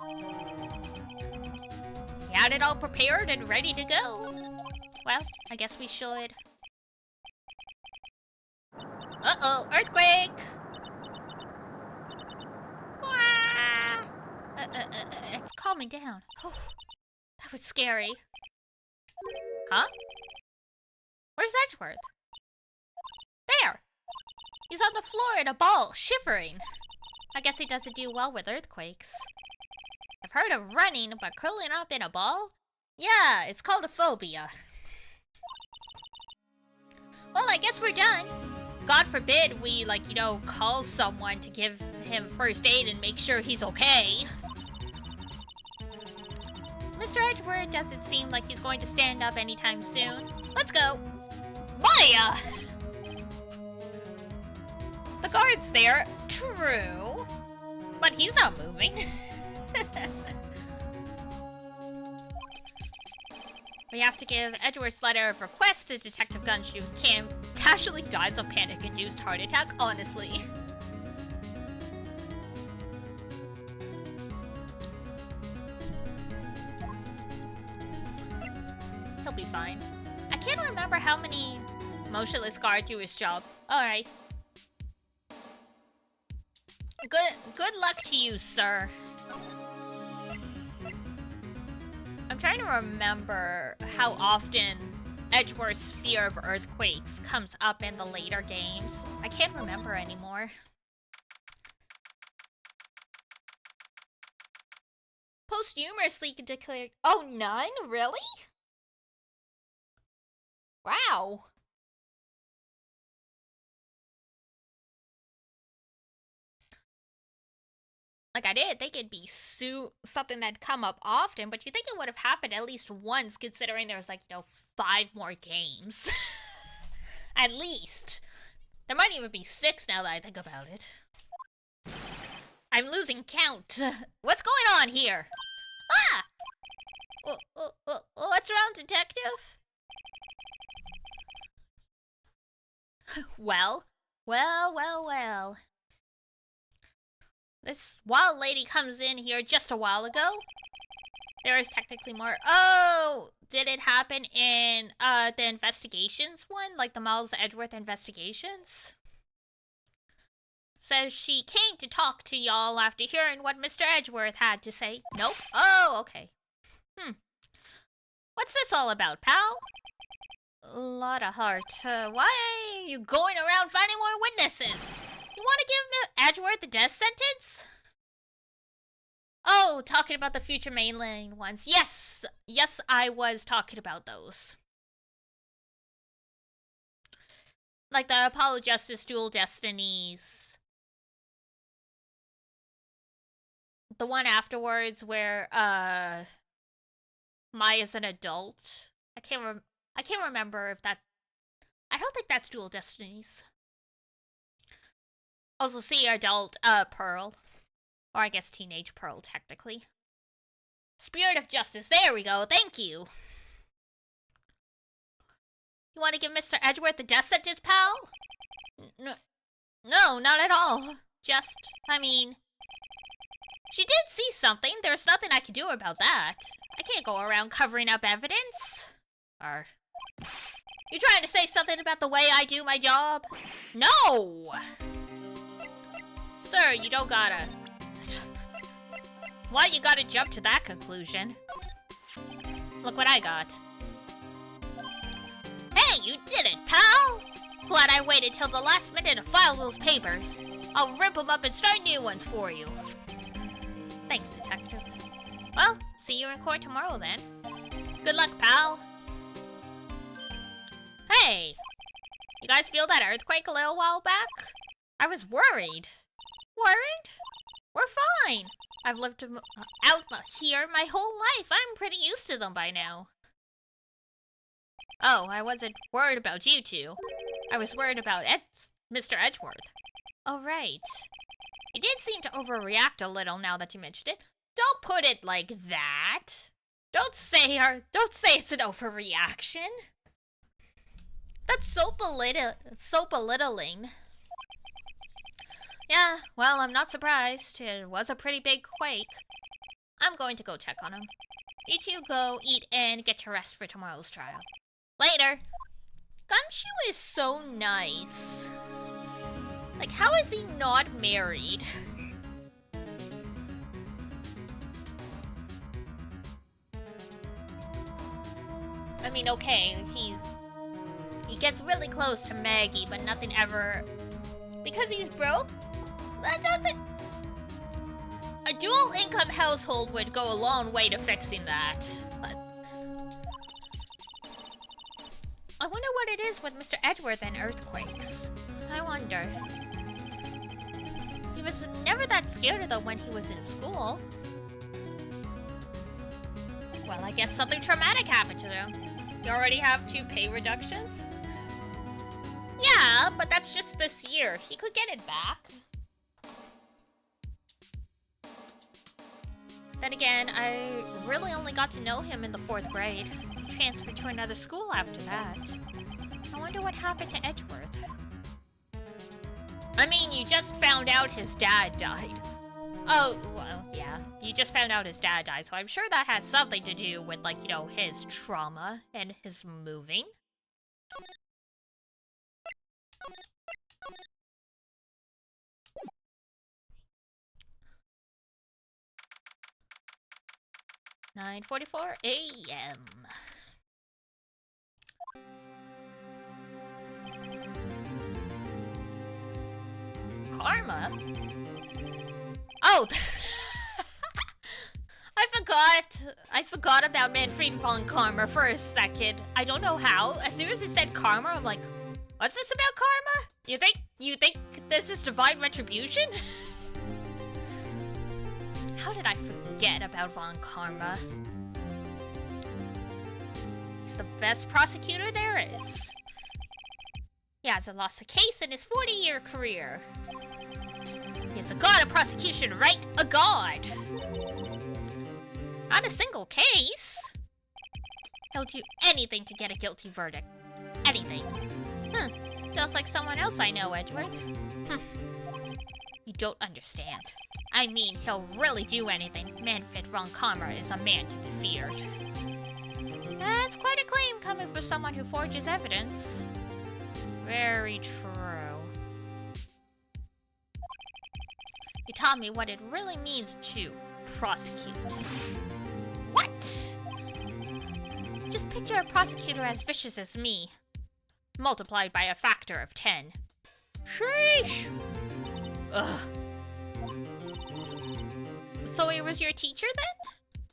He had it all prepared and ready to go. Well, I guess we should. Uh-oh, earthquake! Wah! It's calming down. Oh, that was scary. Huh? Where's Edgeworth? There! He's on the floor in a ball, shivering. I guess he doesn't do well with earthquakes. I've heard of running, but curling up in a ball? Yeah, it's called a phobia. Well, I guess we're done. God forbid we, call someone to give him first aid and make sure he's okay. Mr. Edgeworth doesn't seem like he's going to stand up anytime soon. Let's go. Maya! The guard's there, true, but he's not moving. We have to give Edgeworth's letter of request to Detective Gumshoe, who casually dies of panic-induced heart attack, honestly. He'll be fine. I can't remember how many motionless guards do his job. Alright. Good luck to you, sir. I'm trying to remember how often Edgeworth's fear of earthquakes comes up in the later games. I can't remember anymore. Posthumously declared... Oh, none? Really? Wow. Like, I didn't think it'd be something that'd come up often, but you think it would have happened at least once, considering there's, 5 more games. At least. There might even be 6 now that I think about it. I'm losing count. What's going on here? Ah! What's wrong, detective? Well. This wild lady comes in here just a while ago. There is technically more. Oh, did it happen in the investigations one? Like the Miles Edgeworth investigations? Says she came to talk to y'all after hearing what Mr. Edgeworth had to say. Nope. Oh, okay. What's this all about, pal? Lot of heart. Why are you going around finding more witnesses? You want to give Edgeworth the death sentence? Oh, talking about the future mainland ones. Yes, I was talking about those. Like the Apollo Justice Dual Destinies. The one afterwards where, Maya's an adult. I can't remember if that... I don't think that's Dual Destinies. Also see adult, Pearl. Or I guess teenage Pearl, technically. Spirit of Justice, there we go, thank you! You want to give Mr. Edgeworth the death sentence, pal? No, not at all. Just, she did see something, there's nothing I can do about that. I can't go around covering up evidence. You trying to say something about the way I do my job? No! Sir, you don't gotta... Why you gotta jump to that conclusion? Look what I got. Hey, you did it, pal! Glad I waited till the last minute to file those papers. I'll rip them up and start new ones for you. Thanks, detective. Well, see you in court tomorrow then. Good luck, pal. Hey! You guys feel that earthquake a little while back? I was worried. Worried? We're fine. I've lived out here my whole life. I'm pretty used to them by now. Oh, I wasn't worried about you two. I was worried about Mr. Edgeworth. Oh, right. You did seem to overreact a little now that you mentioned it. Don't put it like that. Don't say it's an overreaction. That's so belittling. Yeah, well, I'm not surprised. It was a pretty big quake. I'm going to go check on him. You two go eat and get your rest for tomorrow's trial. Later! Gumshoe is so nice. Like, how is he not married? I mean, okay, he gets really close to Maggie, but nothing ever... Because he's broke? That doesn't... A dual income household would go a long way to fixing that. But... I wonder what it is with Mr. Edgeworth and earthquakes. I wonder. He was never that scared of them when he was in school. Well, I guess something traumatic happened to him. You already have 2 pay reductions? Yeah, but that's just this year. He could get it back. Then again, I really only got to know him in the 4th grade. He transferred to another school after that. I wonder what happened to Edgeworth. I mean, you just found out his dad died. Oh, well, yeah. You just found out his dad died, so I'm sure that has something to do with, like, you know, his trauma and his moving. "9:44 a.m. Karma? Oh! I forgot about Manfred von Karma for a second. I don't know how. As soon as it said karma, I'm like, what's this about karma? You think this is divine retribution? How did I forget about Von Karma? He's the best prosecutor there is. He hasn't lost a case in his 40-year career. He's a god of prosecution, right? A god! Not a single case. He'll do anything to get a guilty verdict. Anything. Just like someone else I know, Edgeworth. You don't understand. I mean, he'll really do anything. Manfred von Karma is a man to be feared. That's quite a claim coming from someone who forges evidence. Very true. You taught me what it really means to prosecute. What? Just picture a prosecutor as vicious as me, multiplied by a factor of 10. Sheesh! Ugh. So he was your teacher then?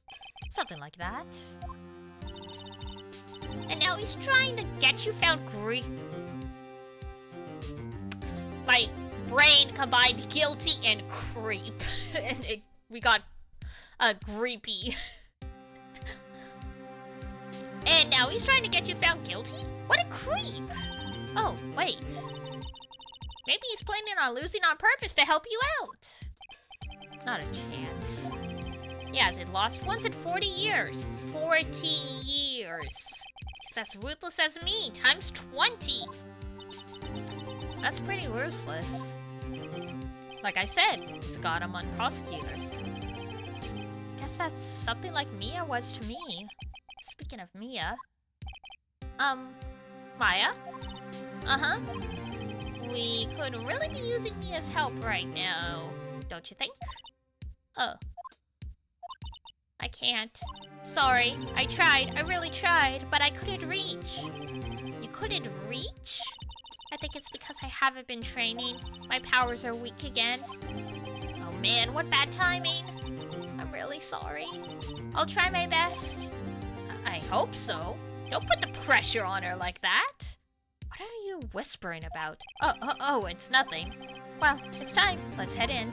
Something like that. And now he's trying to get you found My brain combined guilty and creep. And we got creepy. And now he's trying to get you found guilty? What a creep! Oh, wait. Maybe he's planning on losing on purpose to help you out. Not a chance. He hasn't lost once in 40 years. 40 years. He's as ruthless as me, times 20. That's pretty ruthless. Like I said, he's a god among prosecutors. Guess that's something like Mia was to me. Speaking of Mia. Maya? Uh-huh. We could really be using Mia's help right now, don't you think? Oh. I can't. Sorry, I tried. I really tried, but I couldn't reach. You couldn't reach? I think it's because I haven't been training. My powers are weak again. Oh man, what bad timing. I'm really sorry. I'll try my best. I hope so. Don't put the pressure on her like that. What are you whispering about? Oh, it's nothing. Well, it's time. Let's head in.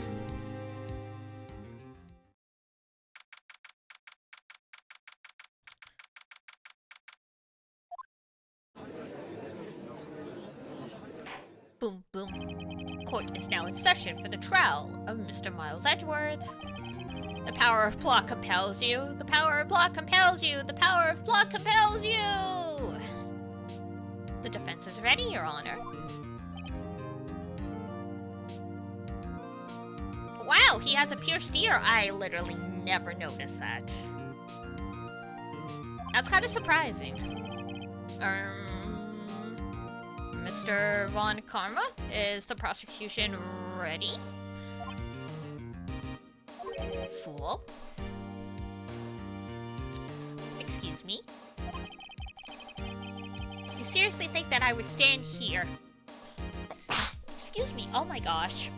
Boom, boom. Court is now in session for the trial of Mr. Miles Edgeworth. The power of plot compels you. The power of plot compels you. The power of plot compels you. The defense is ready, Your Honor. Wow, he has a pierced ear. I literally never noticed that. That's kind of surprising. Mr. Von Karma, is the prosecution ready? Fool. Excuse me? You seriously think that I would stand here? Excuse me, oh my gosh.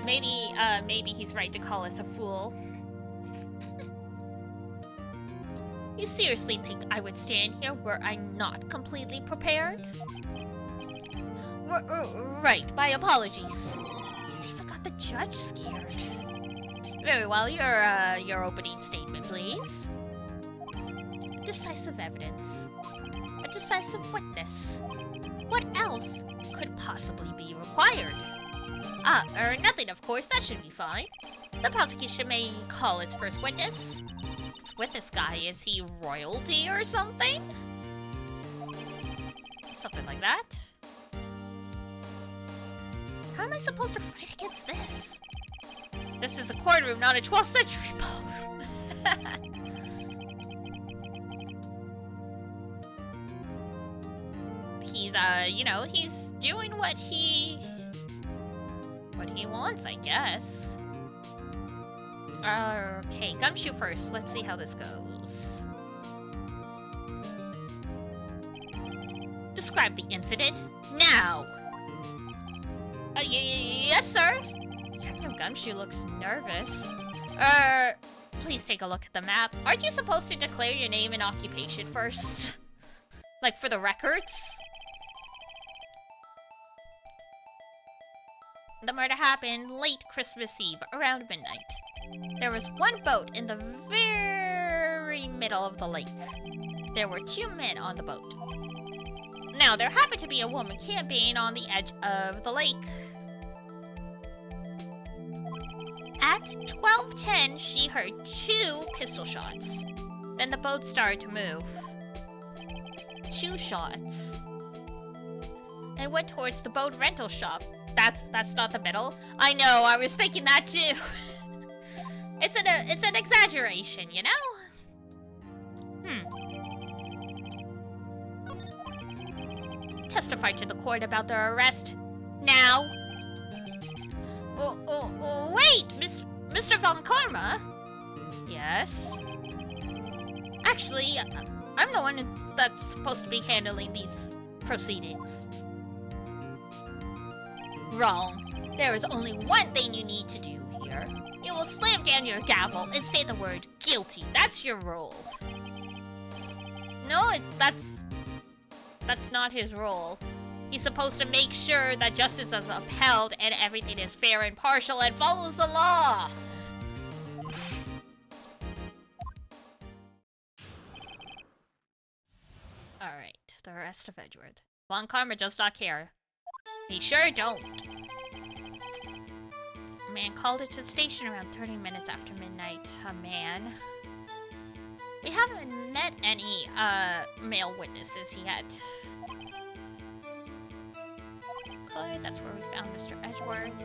Maybe he's right to call us a fool. You seriously think I would stand here were I not completely prepared? Right, my apologies. See, forgot the judge scared. Very well, your opening statement, please. Decisive evidence. A decisive witness. What else could possibly be required? Nothing, of course, that should be fine. The prosecution may call its first witness. What's with this guy? Is he royalty or something? Something like that. How am I supposed to fight against this? This is a courtroom, not a 12th century ballroom. He's, he's doing what he wants, I guess. Okay, Gumshoe first. Let's see how this goes. Describe the incident now. Yes, sir. Detective Gumshoe looks nervous. Please take a look at the map. Aren't you supposed to declare your name and occupation first? Like, for the records? The murder happened late Christmas Eve, around midnight. There was one boat in the very middle of the lake. There were 2 men on the boat. Now, there happened to be a woman camping on the edge of the lake. At 12:10, she heard 2 pistol shots. Then the boat started to move. 2 shots. And went towards the boat rental shop. That's not the middle. I know, I was thinking that too. It's an exaggeration, you know? Testify to the court about their arrest. Now. Wait, Mr. Von Karma? Yes? Actually, I'm the one that's supposed to be handling these proceedings. Wrong. There is only one thing you need to do here. You will slam down your gavel and say the word guilty. That's your role. No, that's not his role. He's supposed to make sure that justice is upheld and everything is fair and impartial and follows the law. Alright, the rest of Edgeworth. Von Karma does not care. He sure don't. A man called it to the station around 30 minutes after midnight. A man. We haven't met any, male witnesses yet. Okay, that's where we found Mr. Edgeworth.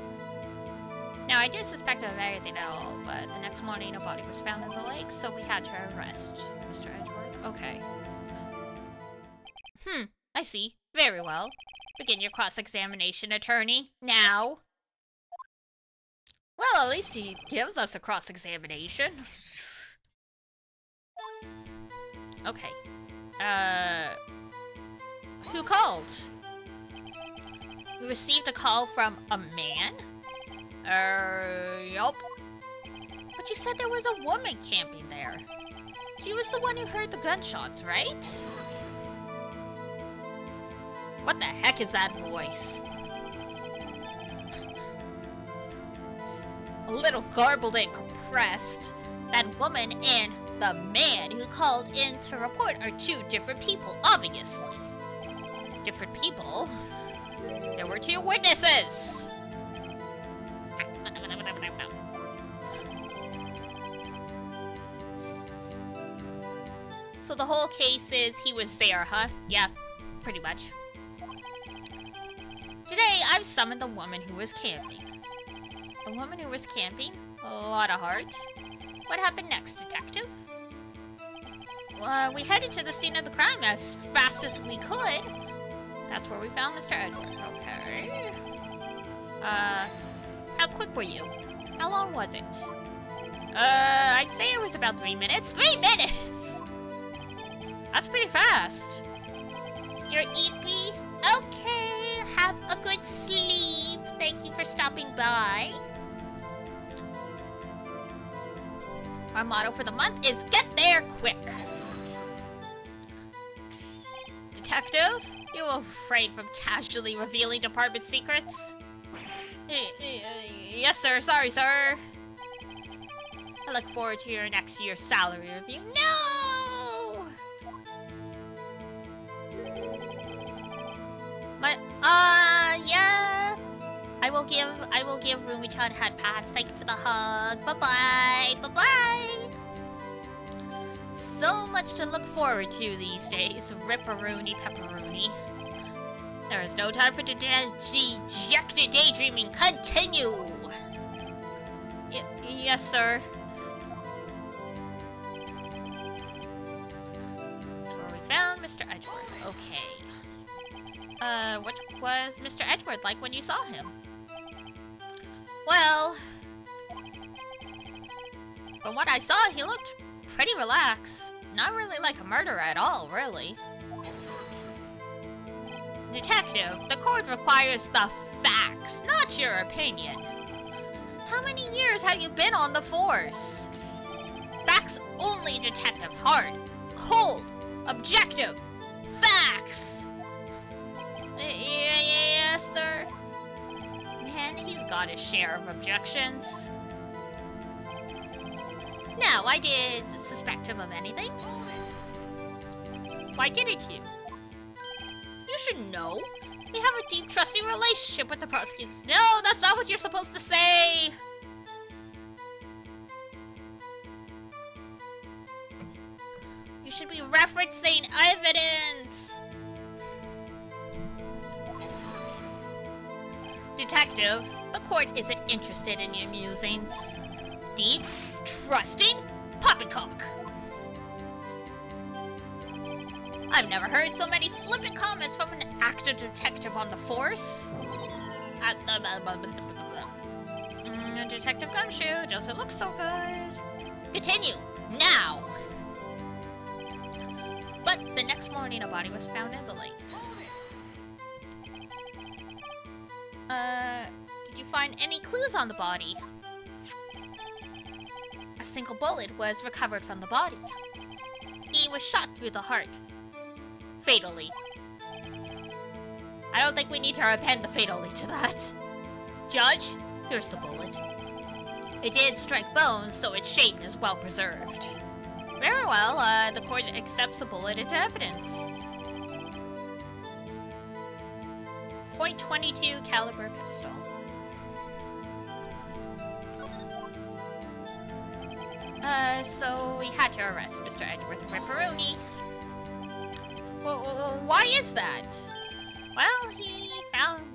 Now, I do suspect of anything at all, but the next morning a body was found in the lake, so we had to arrest Mr. Edgeworth. Okay. I see. Very well. Begin your cross-examination, attorney. Now. Well, at least he gives us a cross-examination. Okay. Who called? We received a call from a man? Yup. But you said there was a woman camping there. She was the one who heard the gunshots, right? What the heck is that voice? It's a little garbled and compressed. That woman and the man who called in to report are two different people, obviously. Different people? There were two witnesses! So the whole case is he was there, huh? Yeah, pretty much. Today, I've summoned the woman who was camping. The woman who was camping? A lot of heart. What happened next, detective? We headed to the scene of the crime as fast as we could. That's where we found Mr. Edward. Okay. How quick were you? How long was it? I'd say it was about 3 minutes. 3 minutes! That's pretty fast. You're eepy? Okay, have a good sleep. Thank you for stopping by. Our motto for the month is get there quick. Detective, you afraid from casually revealing department secrets? Yes, sir. Sorry, sir. I look forward to your next year's salary review. No! But, yeah. I will give Rumi-chan head pats. Thank you for the hug. Bye-bye. Bye-bye. So much to look forward to these days. Ripperoonie pepperoni. There is no time for dejected daydreaming. Continue! Yes, sir. That's where we found Mr. Edgeworth. Okay. What was Mr. Edgeworth like when you saw him? Well, from what I saw, he looked pretty relaxed. Not really like a murderer at all, really. Detective, the court requires the facts, not your opinion. How many years have you been on the force? Facts only, detective. Hard, cold, objective. Facts! Yes, sir. Man, he's got his share of objections. No, I didn't suspect him of anything. Why didn't you? You should know. We have a deep, trusting relationship with the prosecutors. No, that's not what you're supposed to say. You should be referencing evidence. Detective, the court isn't interested in your musings. Deep, trusting, poppycock. I've never heard so many flippant comments from an active detective on the force. Detective Gumshoe doesn't look so good. Continue, now! But the next morning, a body was found in the lake. Did you find any clues on the body? A single bullet was recovered from the body. He was shot through the heart. Fatally. I don't think we need to append the fatally to that. Judge, here's the bullet. It did strike bones, so its shape is well preserved. Very well, the court accepts the bullet into evidence. .22 caliber pistol. So we had to arrest Mr. Edgeworth Ripperoonie. Well, why is that? Well,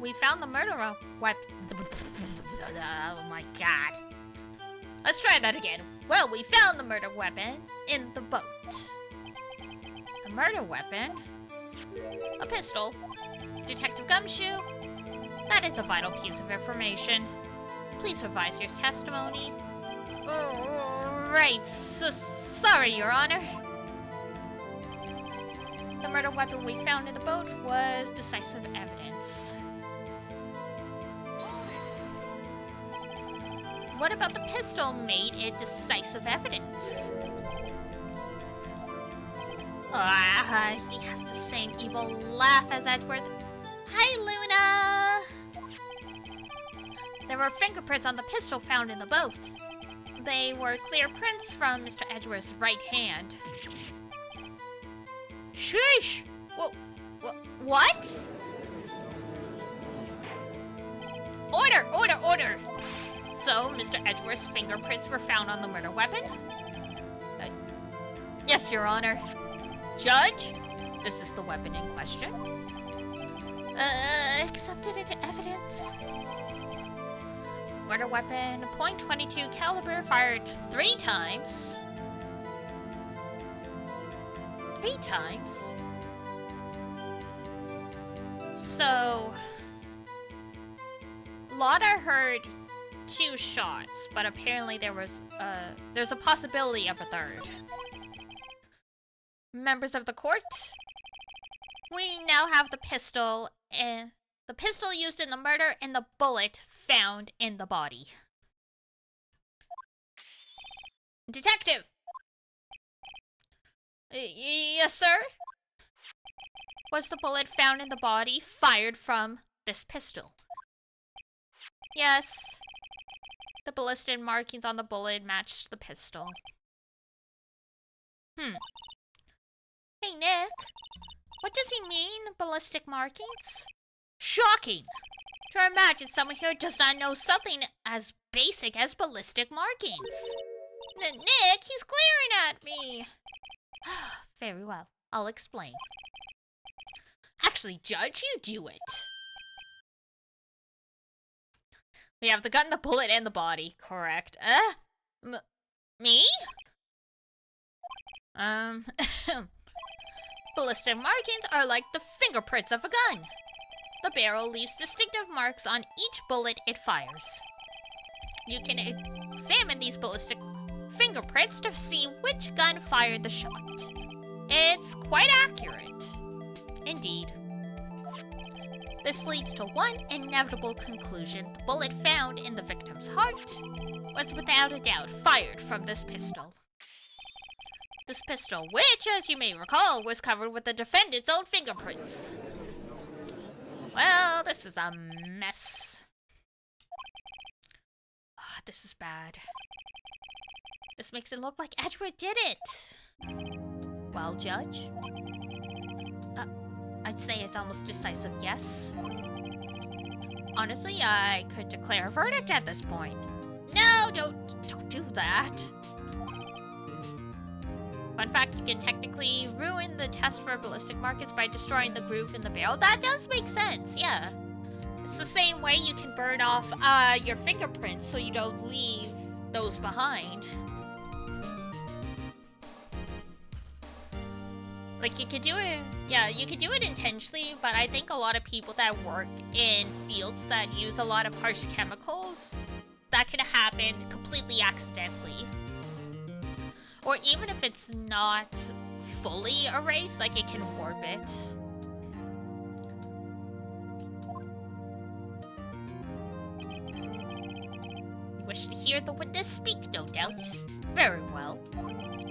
we found the murder weapon. Oh my god. Let's try that again. Well, we found the murder weapon in the boat. The murder weapon? A pistol. Detective Gumshoe. That is a vital piece of information. Please revise your testimony. Right. Sorry, Your Honor. The murder weapon we found in the boat was decisive evidence. What about the pistol made it decisive evidence? He has the same evil laugh as Edgeworth. Hi, Luna! There were fingerprints on the pistol found in the boat. They were clear prints from Mr. Edgeworth's right hand. Sheesh! What? Order! So, Mr. Edgeworth's fingerprints were found on the murder weapon? Yes, Your Honor. Judge, this is the weapon in question. Accepted into evidence. Murder weapon, .22 caliber, fired 3 times. 3 times? So... Lotta heard 2 shots, but apparently there's a possibility of a 3rd. Members of the court, we now have the pistol used in the murder and the bullet found in the body. Detective! Yes, sir? Was the bullet found in the body fired from this pistol? Yes. The ballistic markings on the bullet matched the pistol. Hey, Nick. What does he mean, ballistic markings? Shocking! To imagine someone here does not know something as basic as ballistic markings. Nick, he's glaring at me! Very well, I'll explain. Actually, Judge, you do it. We have the gun, the bullet, and the body, correct. Me? Ballistic markings are like the fingerprints of a gun. The barrel leaves distinctive marks on each bullet it fires. You can examine these ballistic fingerprints to see which gun fired the shot. It's quite accurate. Indeed. This leads to one inevitable conclusion. The bullet found in the victim's heart was without a doubt fired from this pistol. This pistol, which, as you may recall, was covered with the defendant's own fingerprints. Well, this is a mess. Oh, this is bad. This makes it look like Edgeworth did it. Well, Judge? I'd say it's almost decisive yes. Honestly, I could declare a verdict at this point. No, don't do that. Fun fact, you can technically ruin the test for ballistic markings by destroying the groove in the barrel. That does make sense, yeah. It's the same way you can burn off your fingerprints so you don't leave those behind. Like, you could do it, yeah, you could do it intentionally, but I think a lot of people that work in fields that use a lot of harsh chemicals, that could happen completely accidentally. Or even if it's not fully erased, like it can warp it. You wish to hear the witness speak, no doubt. Very well.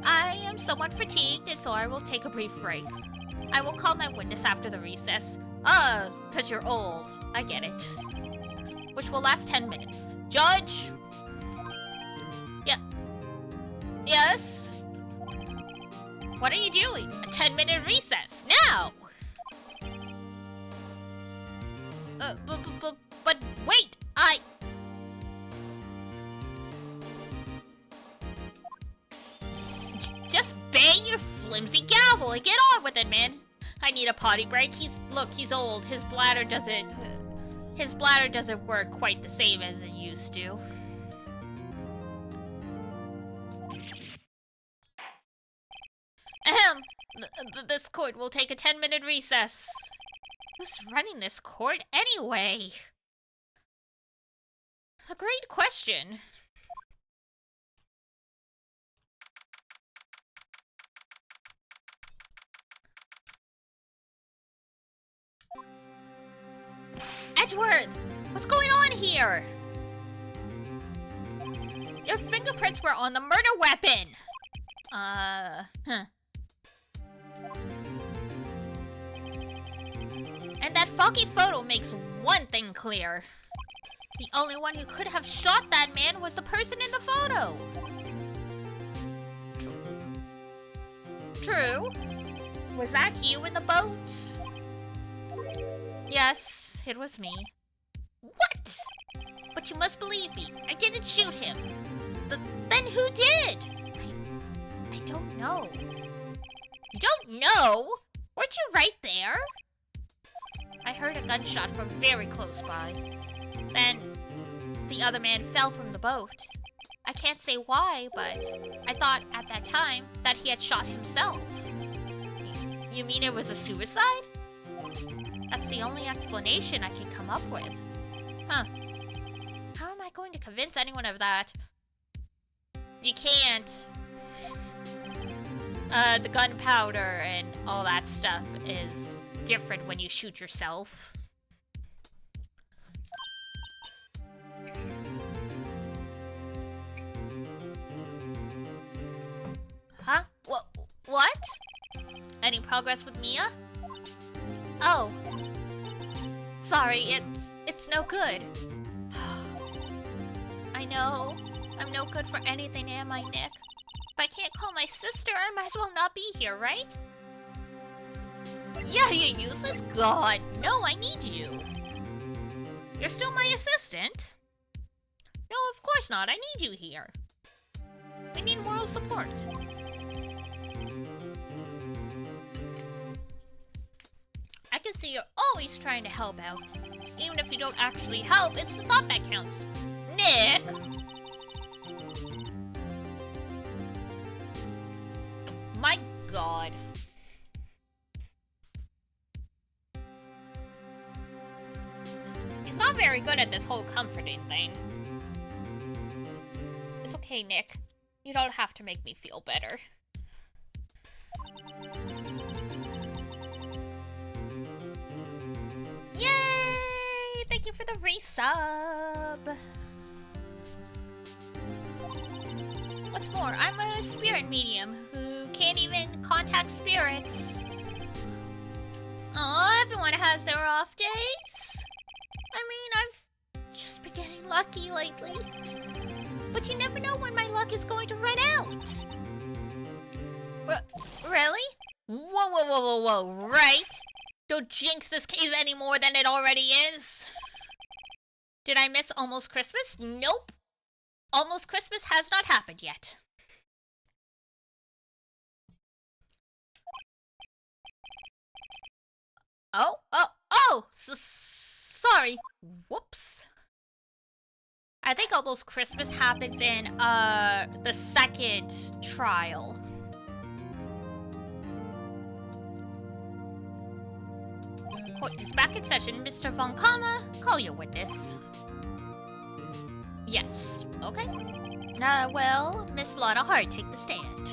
I am somewhat fatigued, and so I will take a brief break. I will call my witness after the recess. 'Cause you're old. I get it. Which will last 10 minutes. Judge? Yeah. Yes? What are you doing? A 10-minute recess, now! But wait, Just bang your flimsy gavel and get on with it, man. I need a potty break. He's old. His bladder doesn't work quite the same as it used to. Ahem. This court will take a 10-minute recess. Who's running this court anyway? A great question. Edgeworth! What's going on here? Your fingerprints were on the murder weapon! And that foggy photo makes one thing clear. The only one who could have shot that man was the person in the photo. True. Was that you in the boat? Yes, it was me. What? But you must believe me. I didn't shoot him. Then who did? I don't know. You don't know? Weren't you right there? I heard a gunshot from very close by. Then, the other man fell from the boat. I can't say why, but I thought at that time that he had shot himself. You mean it was a suicide? That's the only explanation I can come up with. Huh. How am I going to convince anyone of that? You can't. The gunpowder and all that stuff is different when you shoot yourself. Huh? What? Any progress with Mia? Oh. Sorry, it's no good. I know. I'm no good for anything, am I, Nick? If I can't call my sister, I might as well not be here, right? Yeah, you useless god. No, I need you. You're still my assistant. No, of course not. I need you here. We need moral support. I can see you're always trying to help out. Even if you don't actually help, it's the thought that counts. Nick! My god. He's not very good at this whole comforting thing. It's okay, Nick. You don't have to make me feel better. Yay! Thank you for the resub. What's more, I'm a spirit medium who can't even contact spirits. Aw, everyone has their off days. I mean, I've just been getting lucky lately. But you never know when my luck is going to run out. Really? Whoa, right? Don't jinx this case any more than it already is. Did I miss Almost Christmas? Nope. Almost Christmas has not happened yet. Sorry. Whoops. I think Almost Christmas happens in, the second trial. Court is back in session. Mr. Von Kama, call your witness. Yes. Okay. Well, Miss Lotta Hart, take the stand.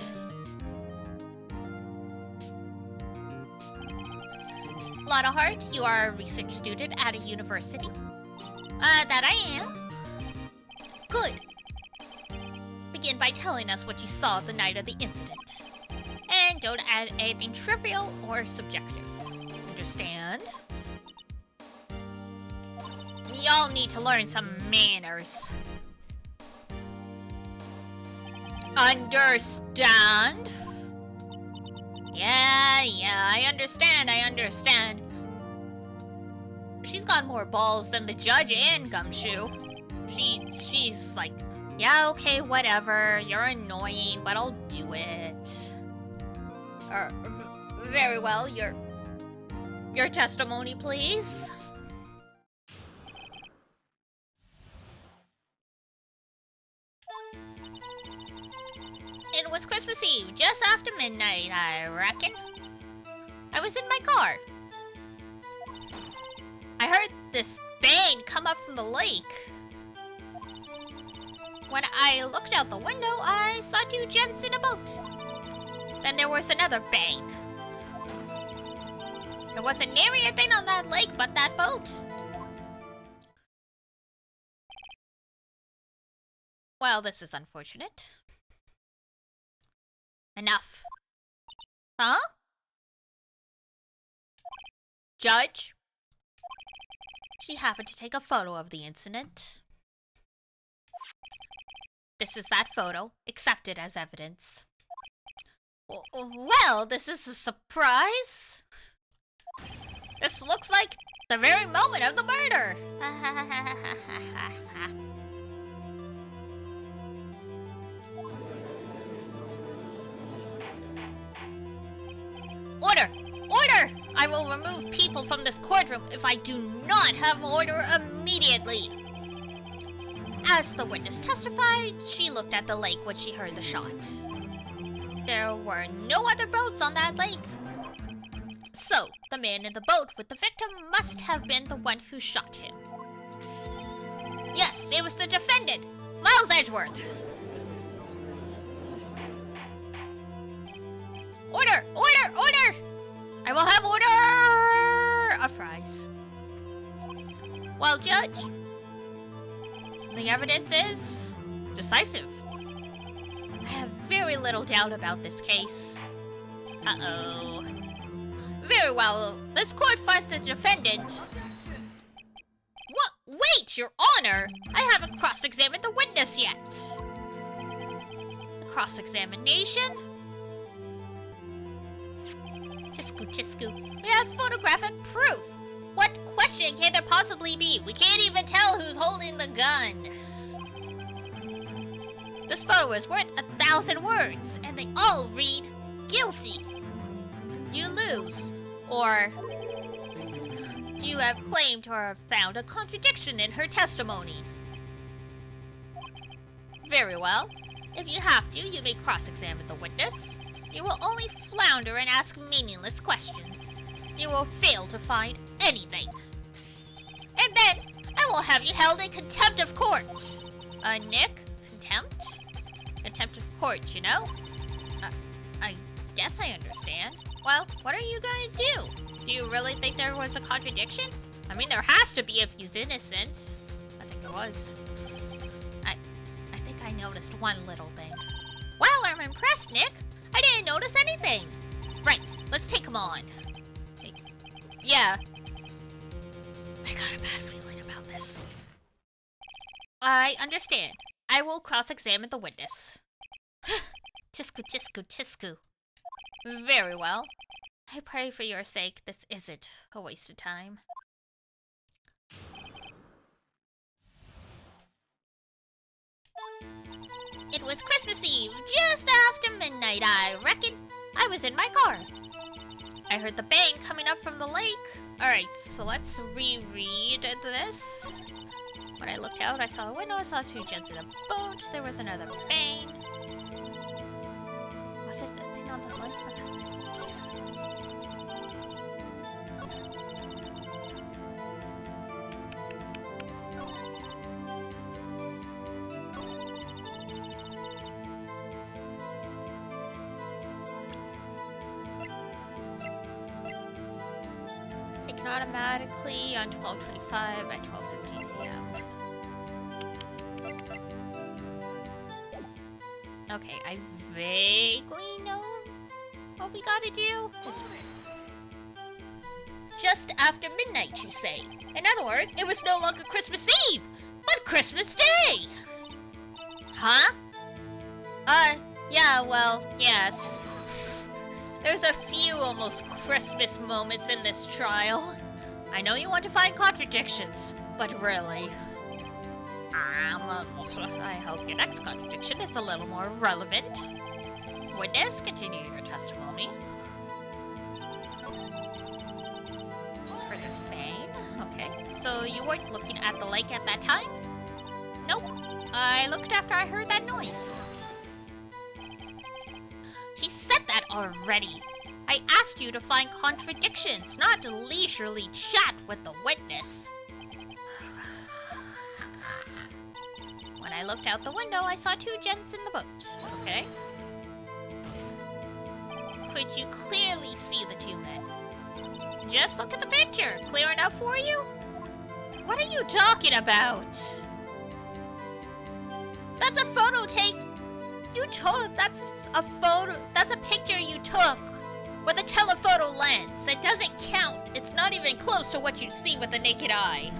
Lotta Hart, you are a research student at a university. That I am. Good. Begin by telling us what you saw the night of the incident. And don't add anything trivial or subjective. Understand? Y'all need to learn some manners. Understand? Yeah, I understand. She's got more balls than the judge and Gumshoe. She's like, yeah, okay, whatever. You're annoying, but I'll do it. Very well, your testimony, please. It was Christmas Eve, just after midnight, I reckon. I was in my car. I heard this bang come up from the lake. When I looked out the window, I saw two gents in a boat. Then there was another bang. There wasn't nary a thing on that lake but that boat. Well, this is unfortunate. Enough. Huh? Judge? She happened to take a photo of the incident. This is that photo. Accept it as evidence. Well, this is a surprise. This looks like the very moment of the murder. Order! Order! I will remove people from this courtroom if I do not have order immediately. As the witness testified, she looked at the lake when she heard the shot. There were no other boats on that lake. So, the man in the boat with the victim must have been the one who shot him. Yes, it was the defendant, Miles Edgeworth. Order! Order! Order! I will have order! A fries. Well, Judge, the evidence is decisive. I have very little doubt about this case. Uh-oh. Very well, this court finds the defendant. What? Wait, Your Honor! I haven't cross-examined the witness yet. Cross-examination? Tisku, Tisku. We have photographic proof. What question can there possibly be? We can't even tell who's holding the gun. This photo is worth 1,000 words, and they all read guilty. You lose. Or do you have claimed or have found a contradiction in her testimony? Very well. If you have to, you may cross-examine the witness. You will only flounder and ask meaningless questions. You will fail to find anything. And then, I will have you held in contempt of court. Nick? Contempt? Contempt of court, you know? I guess I understand. Well, what are you going to do? Do you really think there was a contradiction? I mean, there has to be if he's innocent. I think there was. I think I noticed one little thing. Wow, I'm impressed, Nick. I didn't notice anything. Right, let's take him on. Yeah. I got a bad feeling about this. I understand. I will cross-examine the witness. Tisku, Tisku, Tisku. Very well. I pray for your sake this isn't a waste of time. It was Christmas Eve, just after midnight, I reckon. I was in my car. I heard the bang coming up from the lake. Alright, so let's reread this. When I looked out, I saw the window, I saw two gents in a boat, there was another bang. Was it a thing on the lake? Taken automatically on 12:25 at 12:15 p.m. Okay, I vaguely know what we gotta do. Just after midnight, you say. In other words, it was no longer Christmas Eve, but Christmas Day! Huh? Yeah, well, yes. There's a few almost Christmas moments in this trial. I know you want to find contradictions, but really... I hope your next contradiction is a little more relevant. Witness, continue your testimony. For this bang? Okay. So you weren't looking at the lake at that time? Nope. I looked after I heard that noise. She said that already. I asked you to find contradictions, not to leisurely chat with the witness. When I looked out the window, I saw two gents in the boat. Okay. Could you clearly see the two men? Just look at the picture. Clear enough for you? What are you talking about? That's a photo that's a picture you took with a telephoto lens. It doesn't count. It's not even close to what you see with the naked eye.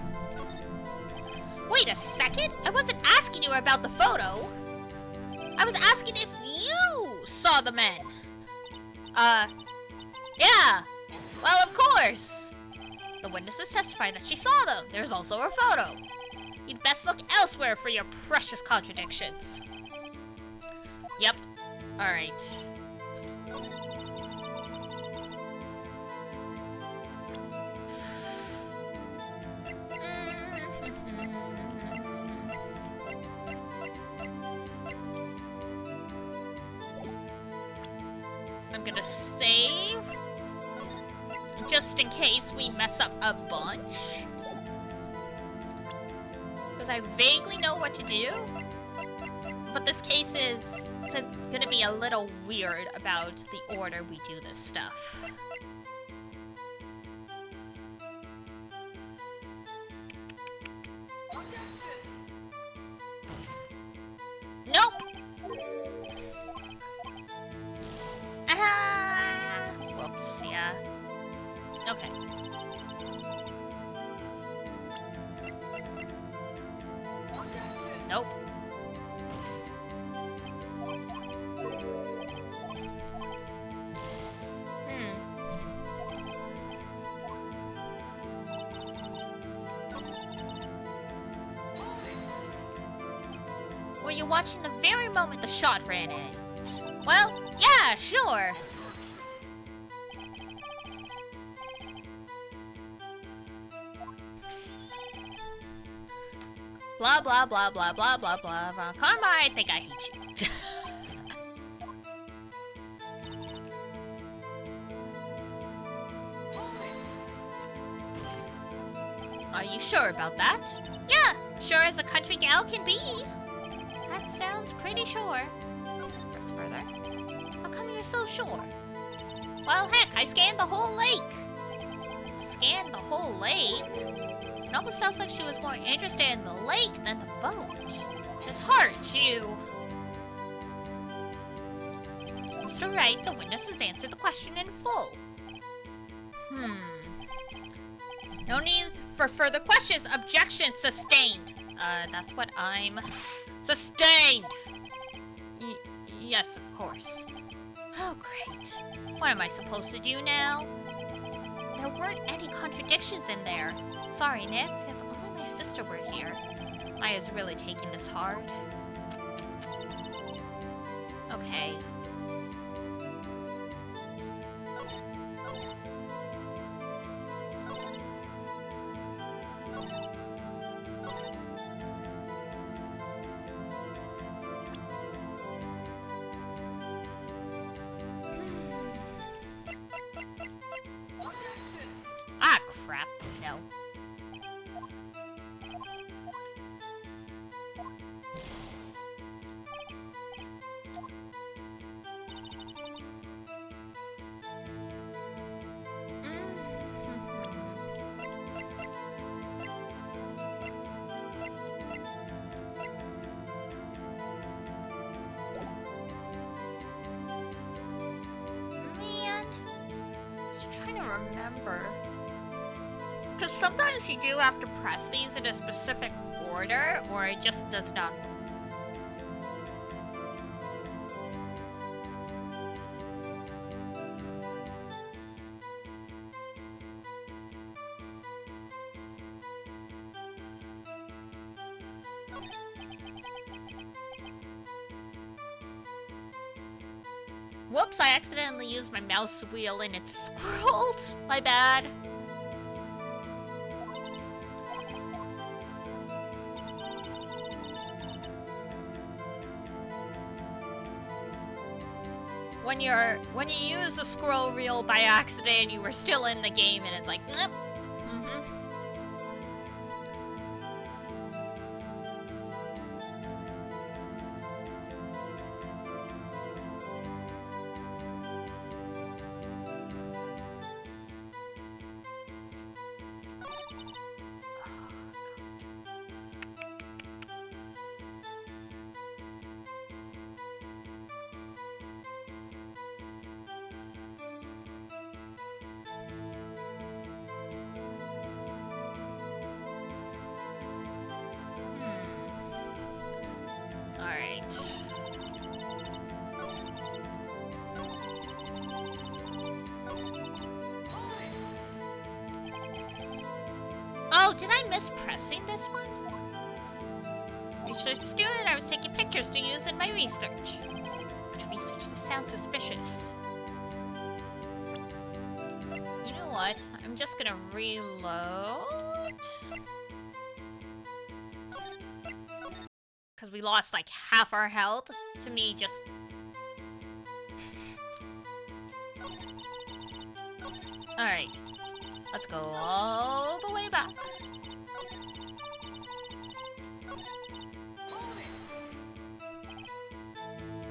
Wait a second. I wasn't asking you about the photo. I was asking if you saw the men. Yeah. Well, of course. The witnesses testified that she saw them. There's also a photo. You'd best look elsewhere for your precious contradictions. Yep. Alright. I'm gonna save. Just in case we mess up a bunch. Because I vaguely know what to do. But this case is gonna be a little weird about the order we do this stuff. Nope! Ah! Whoops, yeah. Okay. Nope. Were you watching the very moment the shot ran in? Well, yeah, sure. Blah, blah, blah, blah, blah, blah, blah, blah. Karma, I think I hate you. Are you sure about that? Yeah, sure as a country gal can be. That sounds pretty sure. First further. How come you're so sure? Well, heck, I scanned the whole lake. Scanned the whole lake? It almost sounds like she was more interested in the lake than the boat. It's hard to... Mr. Wright, the witness has answered the question in full. No need for further questions. Objection sustained. That's what I'm... Sustained! Yes, of course. Oh, great. What am I supposed to do now? There weren't any contradictions in there. Sorry, Nick. If only my sister were here. Maya's really taking this hard. Okay. Ah, crap. No. Man, I was trying to remember. Because sometimes you do have to press these in a specific order, or it just does not. Whoops, I accidentally used my mouse wheel and it scrolled. My bad. when you use the scroll wheel by accident and you were still in the game and it's like, nope. Oh, did I miss pressing this one? Research student, I was taking pictures to use in my research. Which research? This sounds suspicious. You know what? I'm just gonna reload. Because we lost like half our health. To me, just... Alright. Let's go all the way back.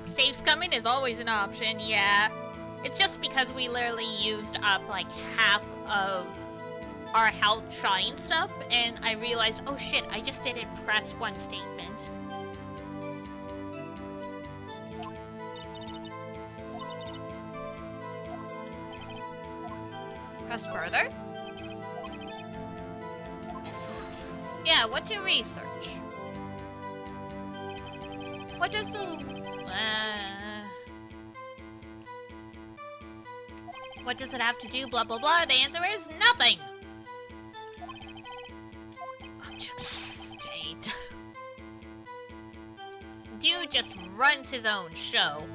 Saves coming is always an option, yeah. It's just because we literally used up like half of our health trying stuff, and I realized, oh shit, I just didn't press one statement. Press further? Yeah, what's your research? What does the... what does it have to do? Blah, blah, blah. The answer is nothing! Object state. Dude just runs his own show.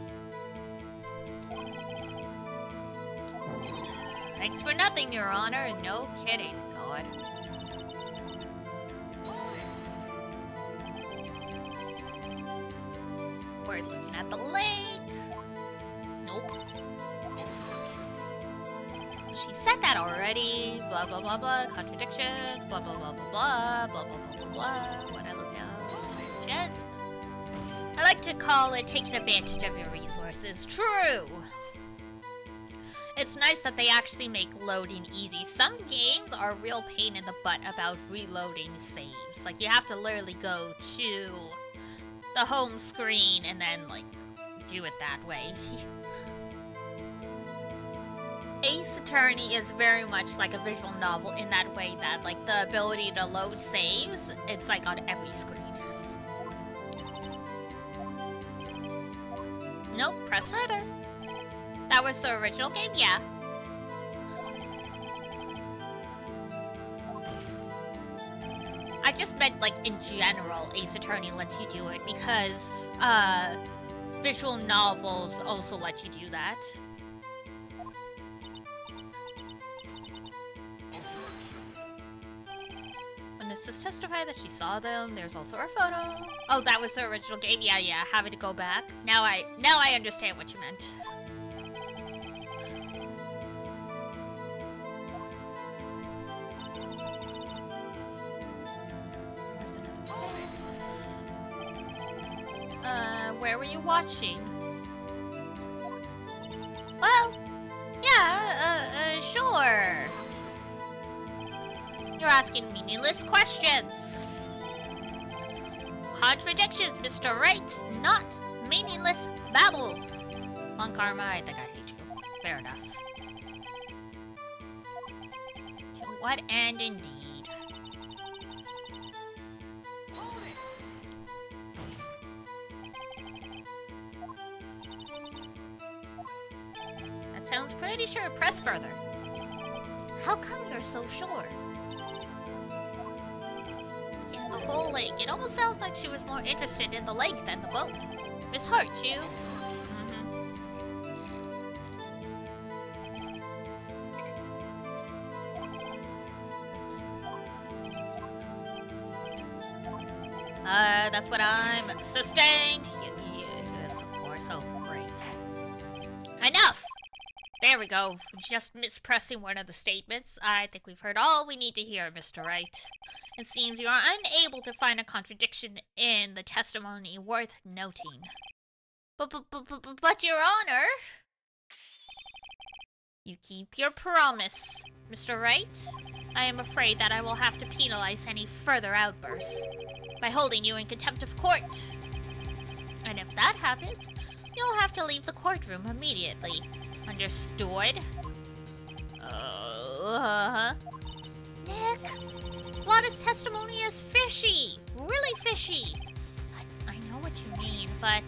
Thanks for nothing, Your Honor. No kidding, God. We're looking at the lake. Nope. She said that already. Blah, blah, blah, blah. Contradictions. Blah, blah, blah, blah, blah. Blah, blah, blah, blah, blah. When I look out, chance. I like to call it taking advantage of your resources. True. It's nice that they actually make loading easy. Some games are a real pain in the butt about reloading saves. Like, you have to literally go to the home screen and then, like, do it that way. Ace Attorney is very much like a visual novel in that way that, like, the ability to load saves, it's, like, on every screen. Nope, press further. That was the original game? Yeah. I just meant, like, in general, Ace Attorney lets you do it because, visual novels also let you do that. Witnesses testify that she saw them. There's also her photo. Oh, that was the original game? Yeah, yeah, having to go back. Now I understand what you meant. Where were you watching? Well, yeah, sure. You're asking meaningless questions. Contradictions, Mr. Right, not meaningless babble. On karma, I think I hate you. Fair enough. To what end, indeed? Sounds pretty sure. Press further. How come you're so sure? And the whole lake. It almost sounds like she was more interested in the lake than the boat. Miss Hart, you. That's what I'm sustained. Yes, of course. Oh, great. I there we go. Just mispressing one of the statements. I think we've heard all we need to hear, Mr. Wright. It seems you are unable to find a contradiction in the testimony worth noting. But Your Honor, you keep your promise, Mr. Wright. I am afraid that I will have to penalize any further outbursts by holding you in contempt of court. And if that happens, you'll have to leave the courtroom immediately. Understood? Nick, Lotta's testimony is fishy. Really fishy. I know what you mean, but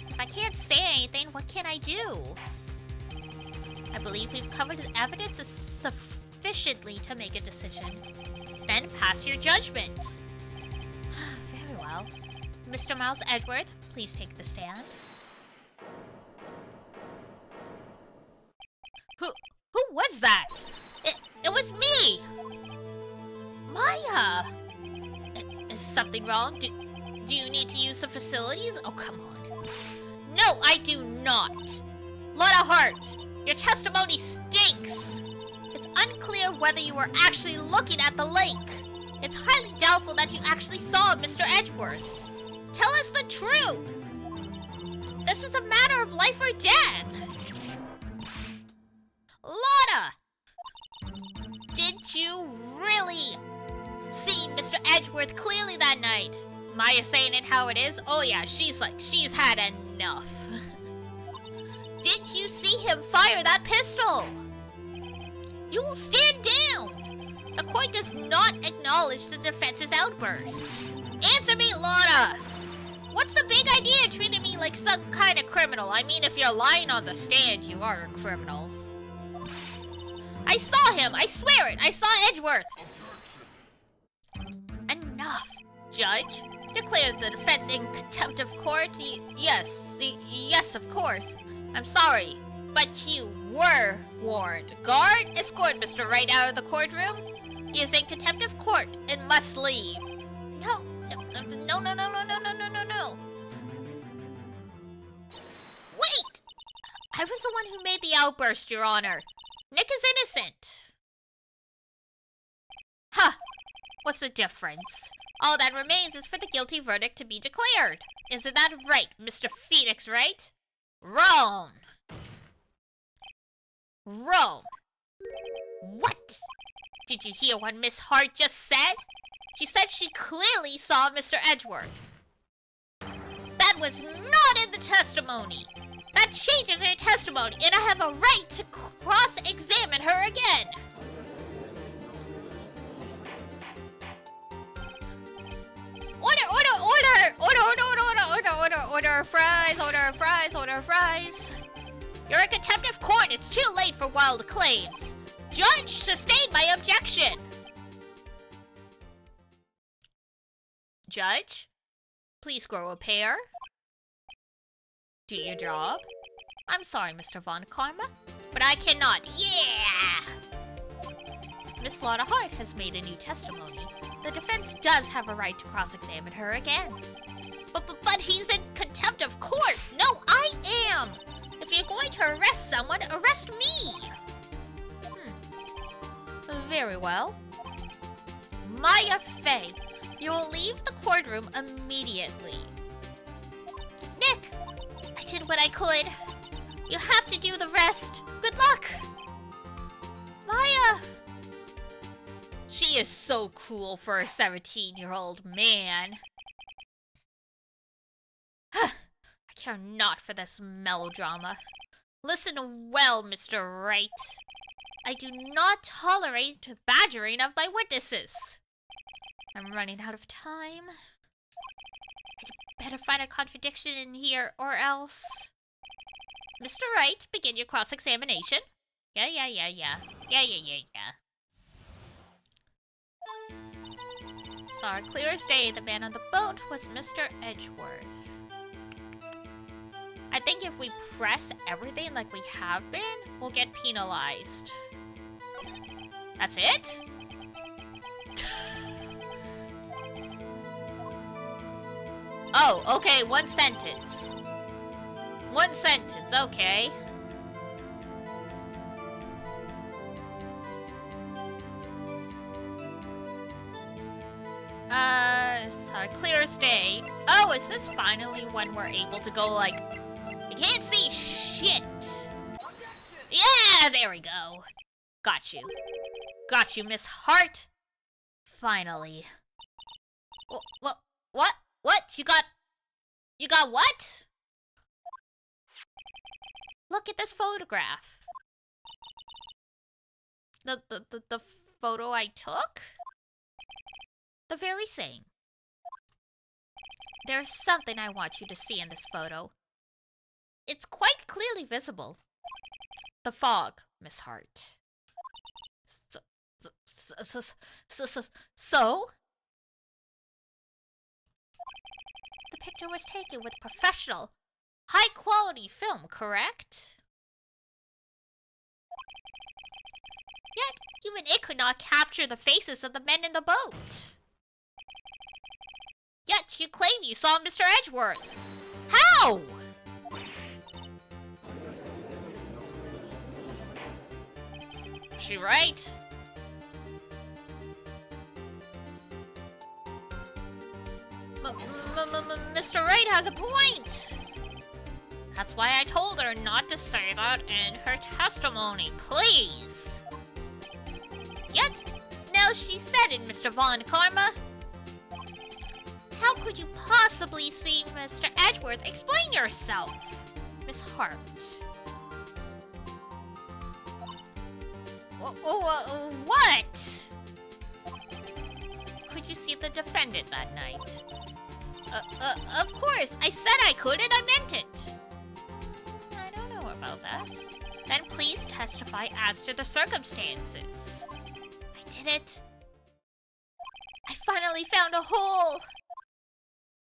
if I can't say anything, what can I do? I believe we've covered the evidence sufficiently to make a decision. Then pass your judgment. Very well. Mr. Miles Edgeworth, please take the stand. Who was that? It was me! Maya! Is something wrong? Do you need to use the facilities? Oh, come on. No, I do not! Lotta Hart, your testimony stinks! It's unclear whether you were actually looking at the lake. It's highly doubtful that you actually saw Mr. Edgeworth. Tell us the truth! This is a matter of life or death! Lotta! Did you really see Mr. Edgeworth clearly that night? Maya saying it how it is? Oh yeah, she's had enough. Did you see him fire that pistol? You will stand down! The court does not acknowledge the defense's outburst. Answer me, Lotta! What's the big idea treating me like some kind of criminal? I mean, if you're lying on the stand, you are a criminal. I saw him! I swear it! I saw Edgeworth! Enough, Judge. Declare the defense in contempt of court? Yes, of course. I'm sorry, but you were warned. Guard, escort Mr. Wright out of the courtroom. He is in contempt of court and must leave. No. Wait! I was the one who made the outburst, Your Honor. Nick is innocent. Huh. What's the difference? All that remains is for the guilty verdict to be declared. Isn't that right, Mr. Phoenix, right? Wrong. What? Did you hear what Miss Hart just said? She said she clearly saw Mr. Edgeworth. That was not in the testimony. That changes her testimony, and I have a right to cross-examine her again. Order, fries. You're in contempt of court. It's too late for wild claims. Judge, sustain my objection. Judge, please grow a pair. Do your job. I'm sorry, Mr. Von Karma, but I cannot. Yeah! Miss Lotta Hart has made a new testimony. The defense does have a right to cross-examine her again. But he's in contempt of court. No, I am. If you're going to arrest someone, arrest me. Very well. Maya Fey, you will leave the courtroom immediately. Nick, I did what I could. You have to do the rest. Good luck. Maya. She is so cool for a 17-year-old man. I care not for this melodrama. Listen well, Mr. Wright. I do not tolerate badgering of my witnesses. I'm running out of time. I'd better find a contradiction in here or else. Mr. Wright, begin your cross-examination. Yeah. Saw clear as day the man on the boat was Mr. Edgeworth. I think if we press everything like we have been, we'll get penalized. That's it? Oh, okay, one sentence. One sentence, okay. Clear as day. Oh, is this finally when we're able to go, like... I can't see shit! Yeah, there we go. Got you. Got you, Miss Hart. Finally. What? What? You got what? Look at this photograph. The photo I took? The very same. There's something I want you to see in this photo. It's quite clearly visible. The fog, Miss Hart. So? The picture was taken with professional, high-quality film, correct? Yet, even it could not capture the faces of the men in the boat. Yet, you claim you saw Mr. Edgeworth. How? Is she right? Mr. Wright has a point. That's why I told her not to say that in her testimony, please. Yet, now she said it, Mr. Von Karma. How could you possibly see Mr. Edgeworth? Explain yourself, Miss Hart. What? Could you see the defendant that night? Of course. I said I could and I meant it. I don't know about that. Then please testify as to the circumstances. I did it. I finally found a hole.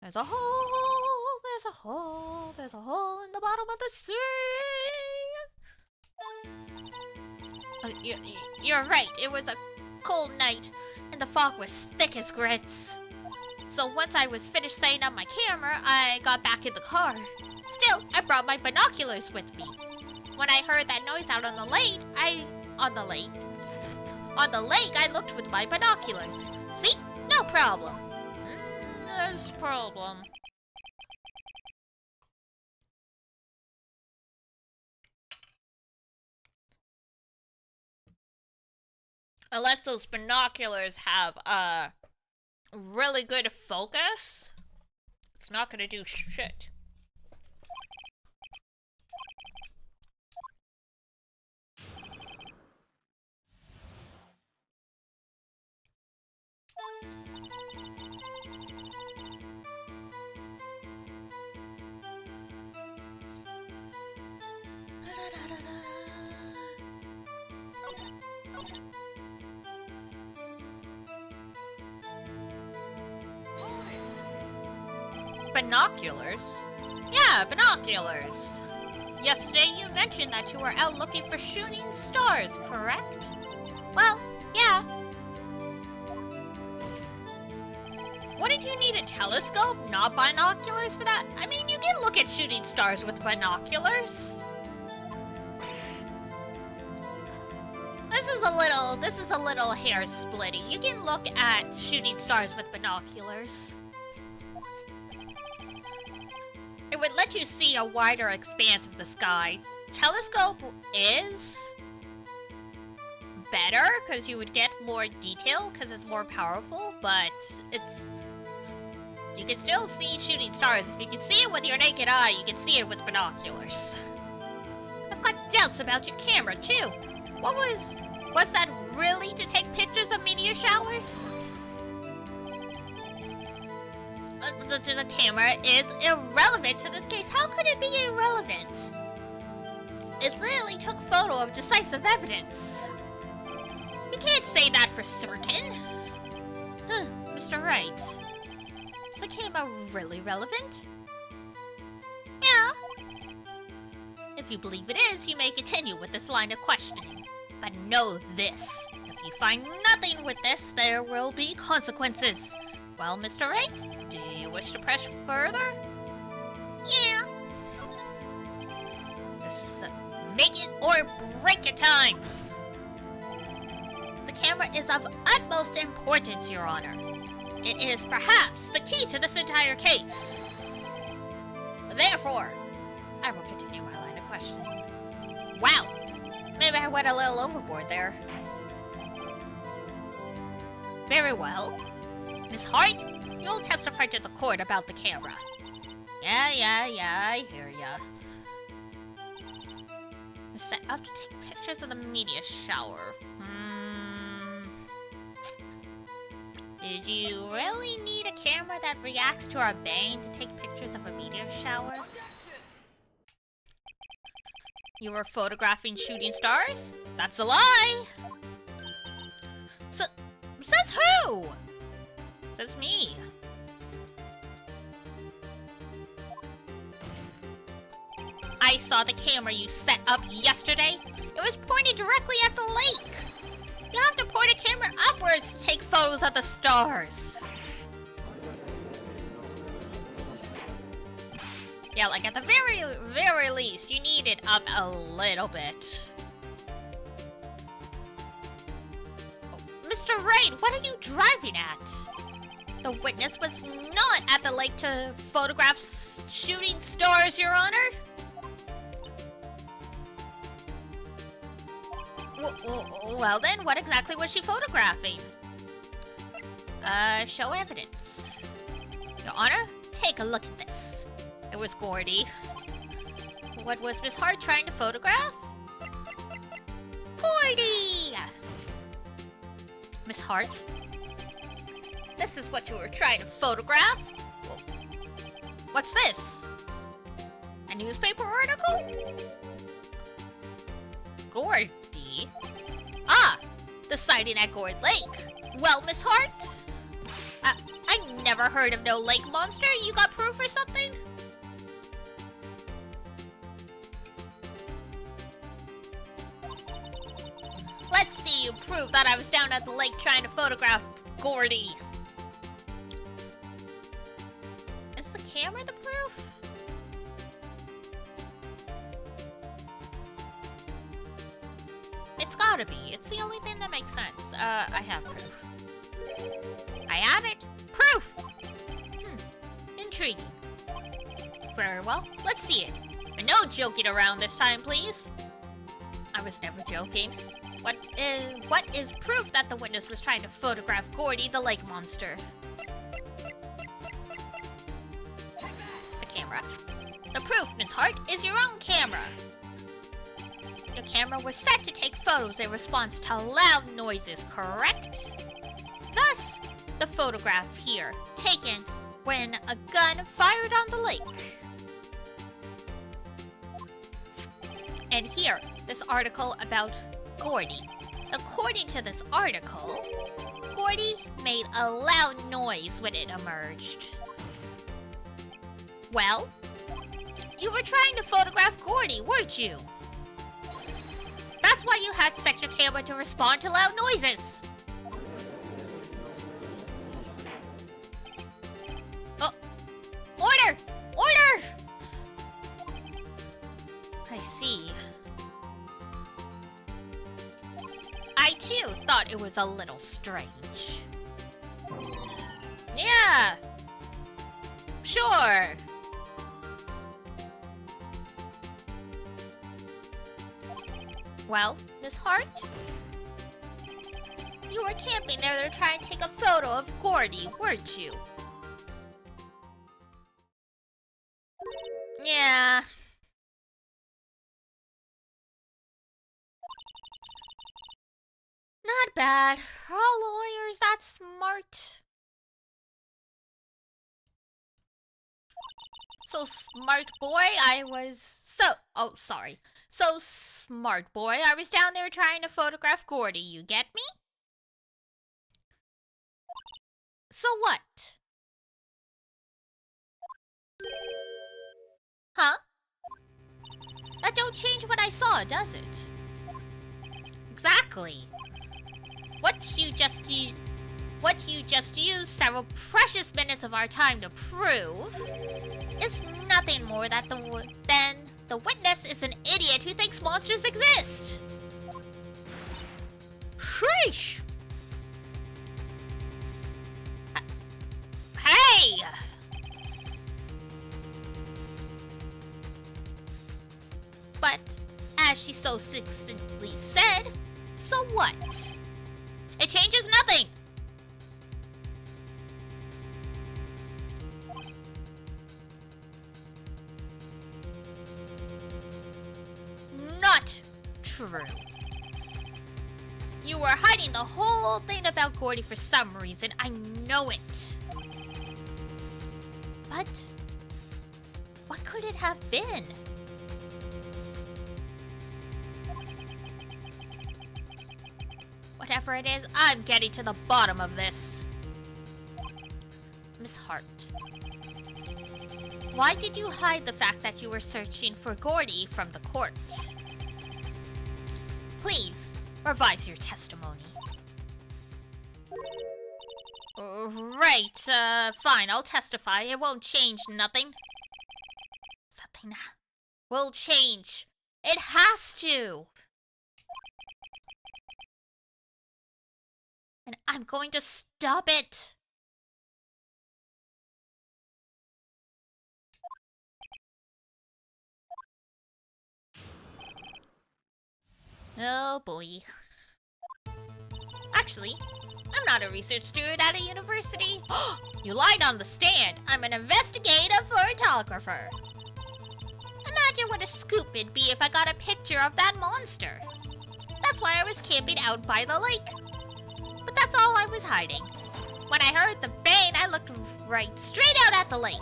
There's a hole, there's a hole, there's a hole in the bottom of the sea. You're right, it was a cold night, and the fog was thick as grits. So once I was finished setting up my camera, I got back in the car. Still, I brought my binoculars with me. When I heard that noise out on the lake, I looked with my binoculars. See? No problem. There's a problem. Unless those binoculars have really good focus, it's not gonna do shit. Binoculars? Yeah, binoculars. Yesterday you mentioned that you were out looking for shooting stars, correct? Well, yeah. What did you need, a telescope, not binoculars for that? I mean, you can look at shooting stars with binoculars. This is a little hair splitting. You can look at shooting stars with binoculars. It would let you see a wider expanse of the sky. Telescope is better because you would get more detail because it's more powerful, but you can still see shooting stars. If you can see it with your naked eye, you can see it with binoculars. I've got doubts about your camera too. Was that really to take pictures of meteor showers? The camera is irrelevant to this case. How could it be irrelevant? It literally took a photo of decisive evidence. You can't say that for certain. Mr. Wright. Is the camera really relevant? Yeah. If you believe it is, you may continue with this line of questioning. But know this. If you find nothing with this, there will be consequences. Well, Mr. Wright, do you wish to press further? Yeah. This make it or break it time. The camera is of utmost importance, Your Honor. It is perhaps the key to this entire case. Therefore, I will continue my line of questioning. Wow, maybe I went a little overboard there. Very well. Miss Hart, you'll testify to the court about the camera. Yeah, I hear ya. Set up to take pictures of the media shower. Did you really need a camera that reacts to our bang to take pictures of a meteor shower? You were photographing shooting stars? That's a lie! Says who? Says me. I saw the camera you set up yesterday. It was pointed directly at the lake. You have to point a camera upwards to take photos of the stars. Yeah, like at the very least, you need it up a little bit. Oh, Mr. Rain, what are you driving at? The witness was not at the lake to photograph shooting stars, Your Honor. Well then, what exactly was she photographing? Show evidence. Your Honor, take a look at this. It was Gordy. What was Miss Hart trying to photograph? Gordy! Miss Hart, this is what you were trying to photograph? What's this? A newspaper article? Gordy? Ah! The sighting at Gourd Lake. Well, Miss Hart? I never heard of no lake monster. You got proof or something? Let's see you prove that I was down at the lake trying to photograph Gordy. Is the camera the proof? It's gotta be. It's the only thing that makes sense. I have proof. I have it. Proof! Intriguing. Very well. Let's see it. And no joking around this time, please. I was never joking. What is proof that the witness was trying to photograph Gordy, the lake monster? The camera. The proof, Miss Hart, is your own camera. Your camera was set to take photos in response to loud noises, correct? Thus, the photograph here, taken when a gun fired on the lake. And here, this article about Gordy. According to this article, Gordy made a loud noise when it emerged. Well, you were trying to photograph Gordy, weren't you? That's why you had to set your camera to respond to loud noises. Oh, order! Order! I see. I too thought it was a little strange. Yeah. Sure. Well, Miss Hart? You were camping there to try and take a photo of Gordy, weren't you? Yeah. Not bad. Are all lawyers that smart? So smart boy, So smart boy, I was down there trying to photograph Gordy, you get me? So what? Huh? That don't change what I saw, does it? Exactly. What you just used several precious minutes of our time to prove is nothing more than the witness is an idiot who thinks monsters exist. Sheesh. so succinctly said. So what? It changes nothing! Not true. You were hiding the whole thing about Gordy for some reason. I know it. But what could it have been? Whatever it is, I'm getting to the bottom of this. Miss Hart. Why did you hide the fact that you were searching for Gordy from the court? Please, revise your testimony. Right, fine, I'll testify. It won't change nothing. Something will change. It has to! And I'm going to stop it! Oh boy. Actually, I'm not a research student at a university. You lied on the stand. I'm an investigative photographer. Imagine what a scoop it'd be if I got a picture of that monster. That's why I was camping out by the lake. But that's all I was hiding. When I heard the bang, I looked right straight out at the lake.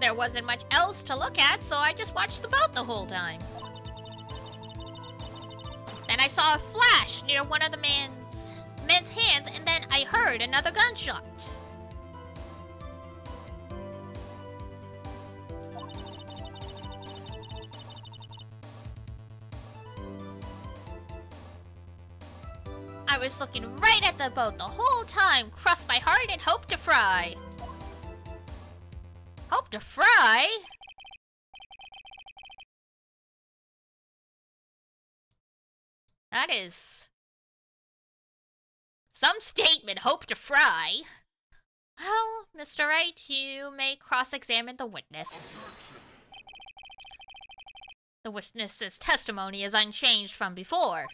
There wasn't much else to look at, so I just watched the boat the whole time. Then I saw a flash near one of the men's hands, and then I heard another gunshot. I was looking right at the boat the whole time, crossed my heart and hoped to fry. Hope to fry? That is some statement, hope to fry. Well, Mr. Wright, you may cross-examine the witness. The witness's testimony is unchanged from before.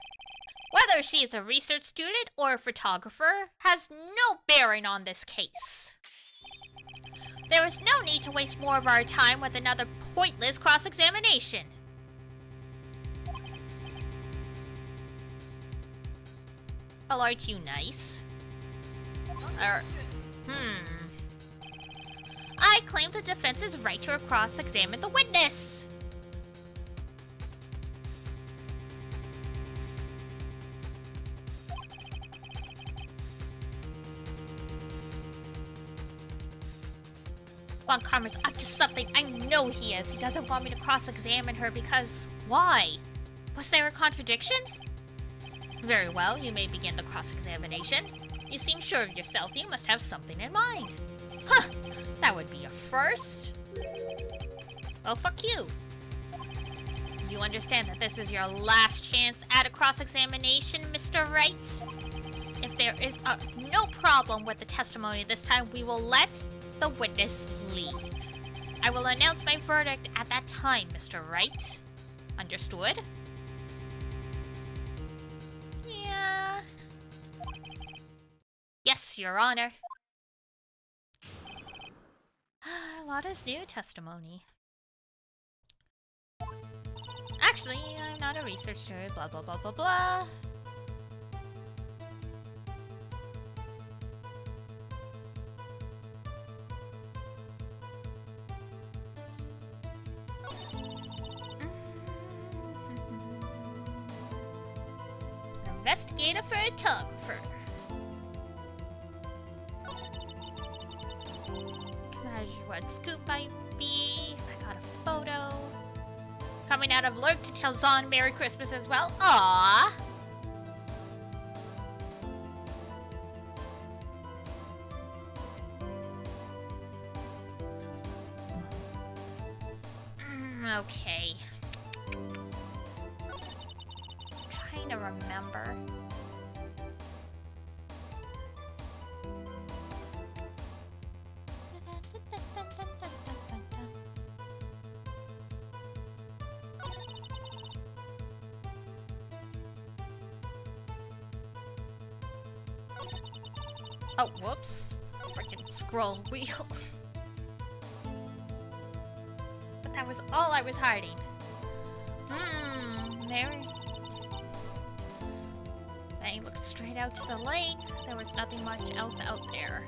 Whether she is a research student or a photographer has no bearing on this case. There is no need to waste more of our time with another pointless cross-examination. Well, aren't you nice? I claim the defense's right to cross-examine the witness. Von Karma's up to something. I know he is. He doesn't want me to cross-examine her because... Why? Was there a contradiction? Very well, you may begin the cross-examination. You seem sure of yourself. You must have something in mind. Huh! That would be a first. Well, fuck you. You understand that this is your last chance at a cross-examination, Mr. Wright? If there is no problem with the testimony this time, we will let the witness leave. I will announce my verdict at that time, Mr. Wright. Understood? Yeah. Yes, Your Honor. Lotta's new testimony. Actually, I'm not a research student, blah blah blah blah blah. Investigator photographer. Measure what scoop might be. I got a photo. Coming out of Lurk to tell Zahn Merry Christmas as well. Aww. Okay. Trying to remember. Oh, whoops. Freaking scroll wheel. But that was all I was hiding. Mary. I looked straight out to the lake. There was nothing much else out there.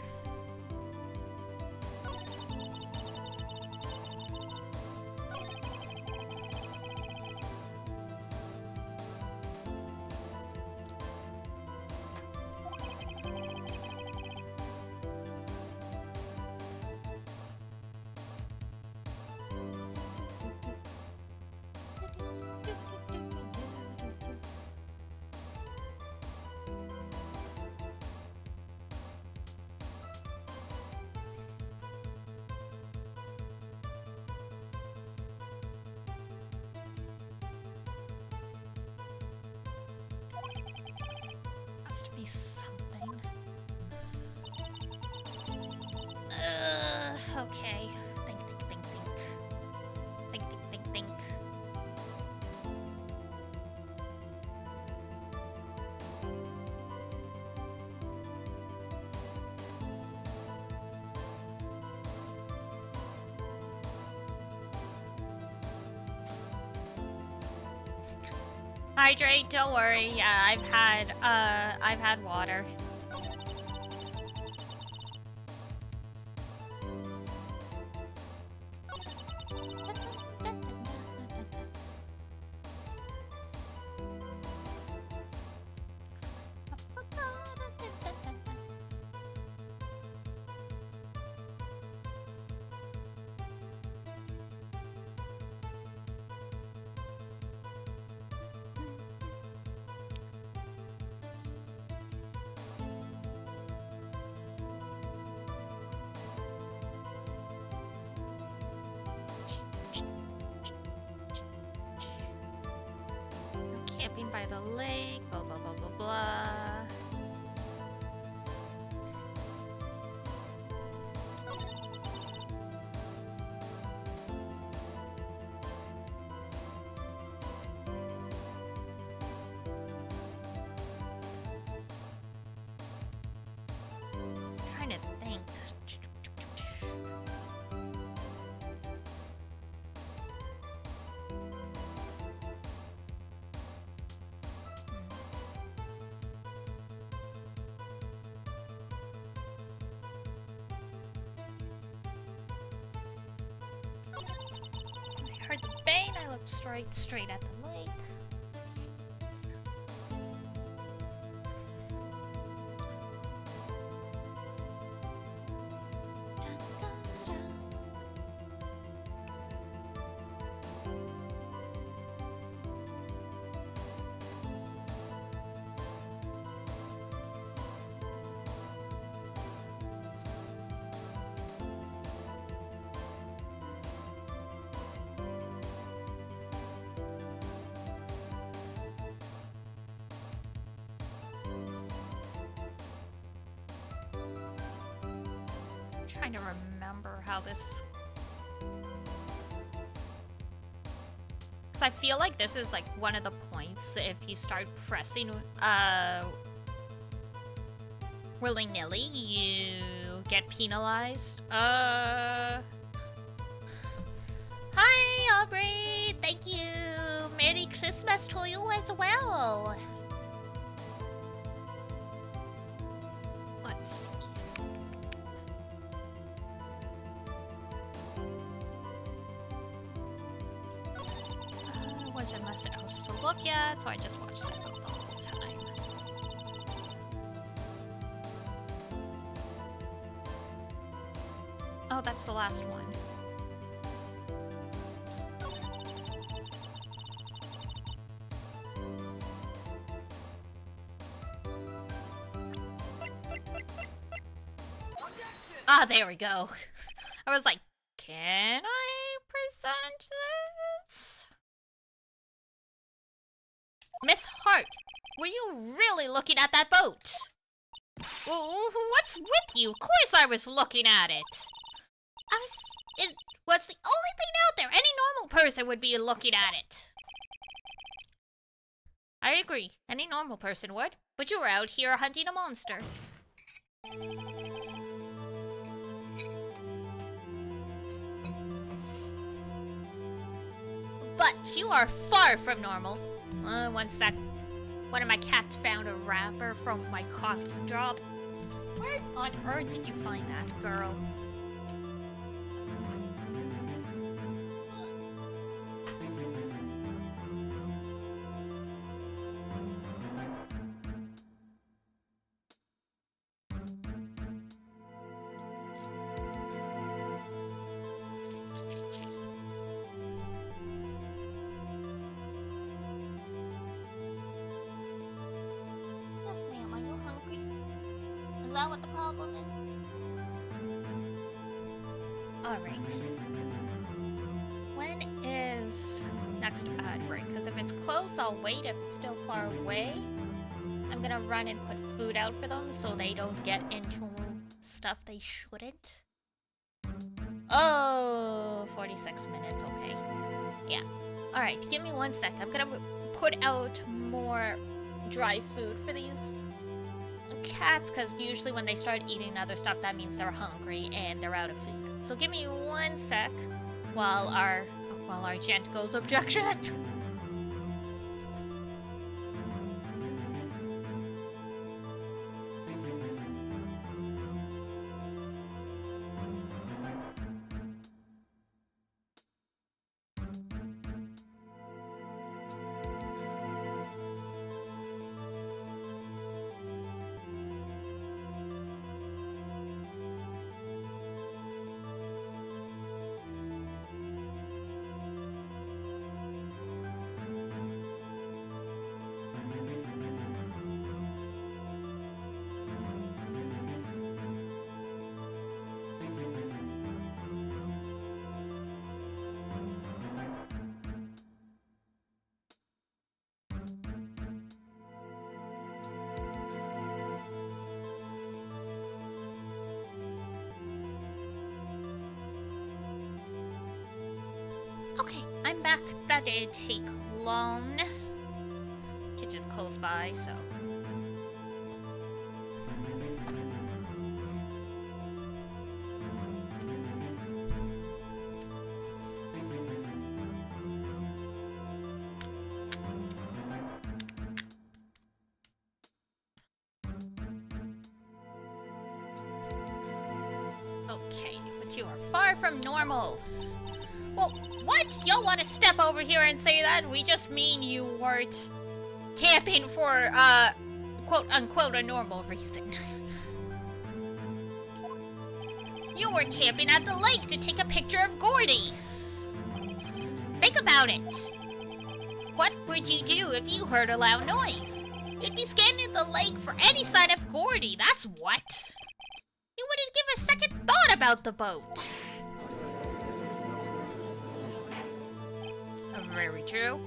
Must be something. Okay. Think. Think. Hydrate, don't worry. Yeah, I've had water. Camping by the lake, blah blah blah blah blah. Trying to think. I heard the bane, I looked straight at the lake. Trying to remember how this... Cause I feel like this is like one of the points if you start pressing willy-nilly, you get penalized. Hi Aubrey! Thank you! Merry Christmas to you as well! Let's see. Wasn't much else to look at, so I just watched that the whole time. Oh, that's the last one. Ah, there we go. I was like, can I present this? Miss Hart, were you really looking at that boat? What's with you? Of course I was looking at it. It was the only thing out there. Any normal person would be looking at it. I agree. Any normal person would. But you were out here hunting a monster. But you are far from normal. One sec. One of my cats found a wrapper from my costume job. Where on earth did you find that, girl? Is that what the problem is? Alright. When is next ad break? Because if it's close, I'll wait. If it's still far away, I'm gonna run and put food out for them so they don't get into stuff they shouldn't. Oh, 46 minutes, okay. Yeah. Alright, give me 1 sec. I'm gonna put out more dry food for these cats, because usually when they start eating other stuff, that means they're hungry and they're out of food. So give me 1 sec while our gent goes objection. Okay, I'm back. That did take long. Kitchen's close by, so. Okay, but you are far from normal. Well, what? Y'all want to step over here and say that? We just mean you weren't camping for, quote-unquote, a normal reason. You were camping at the lake to take a picture of Gordy. Think about it. What would you do if you heard a loud noise? You'd be scanning the lake for any sign of Gordy, that's what. You wouldn't give a second thought about the boat. Very true.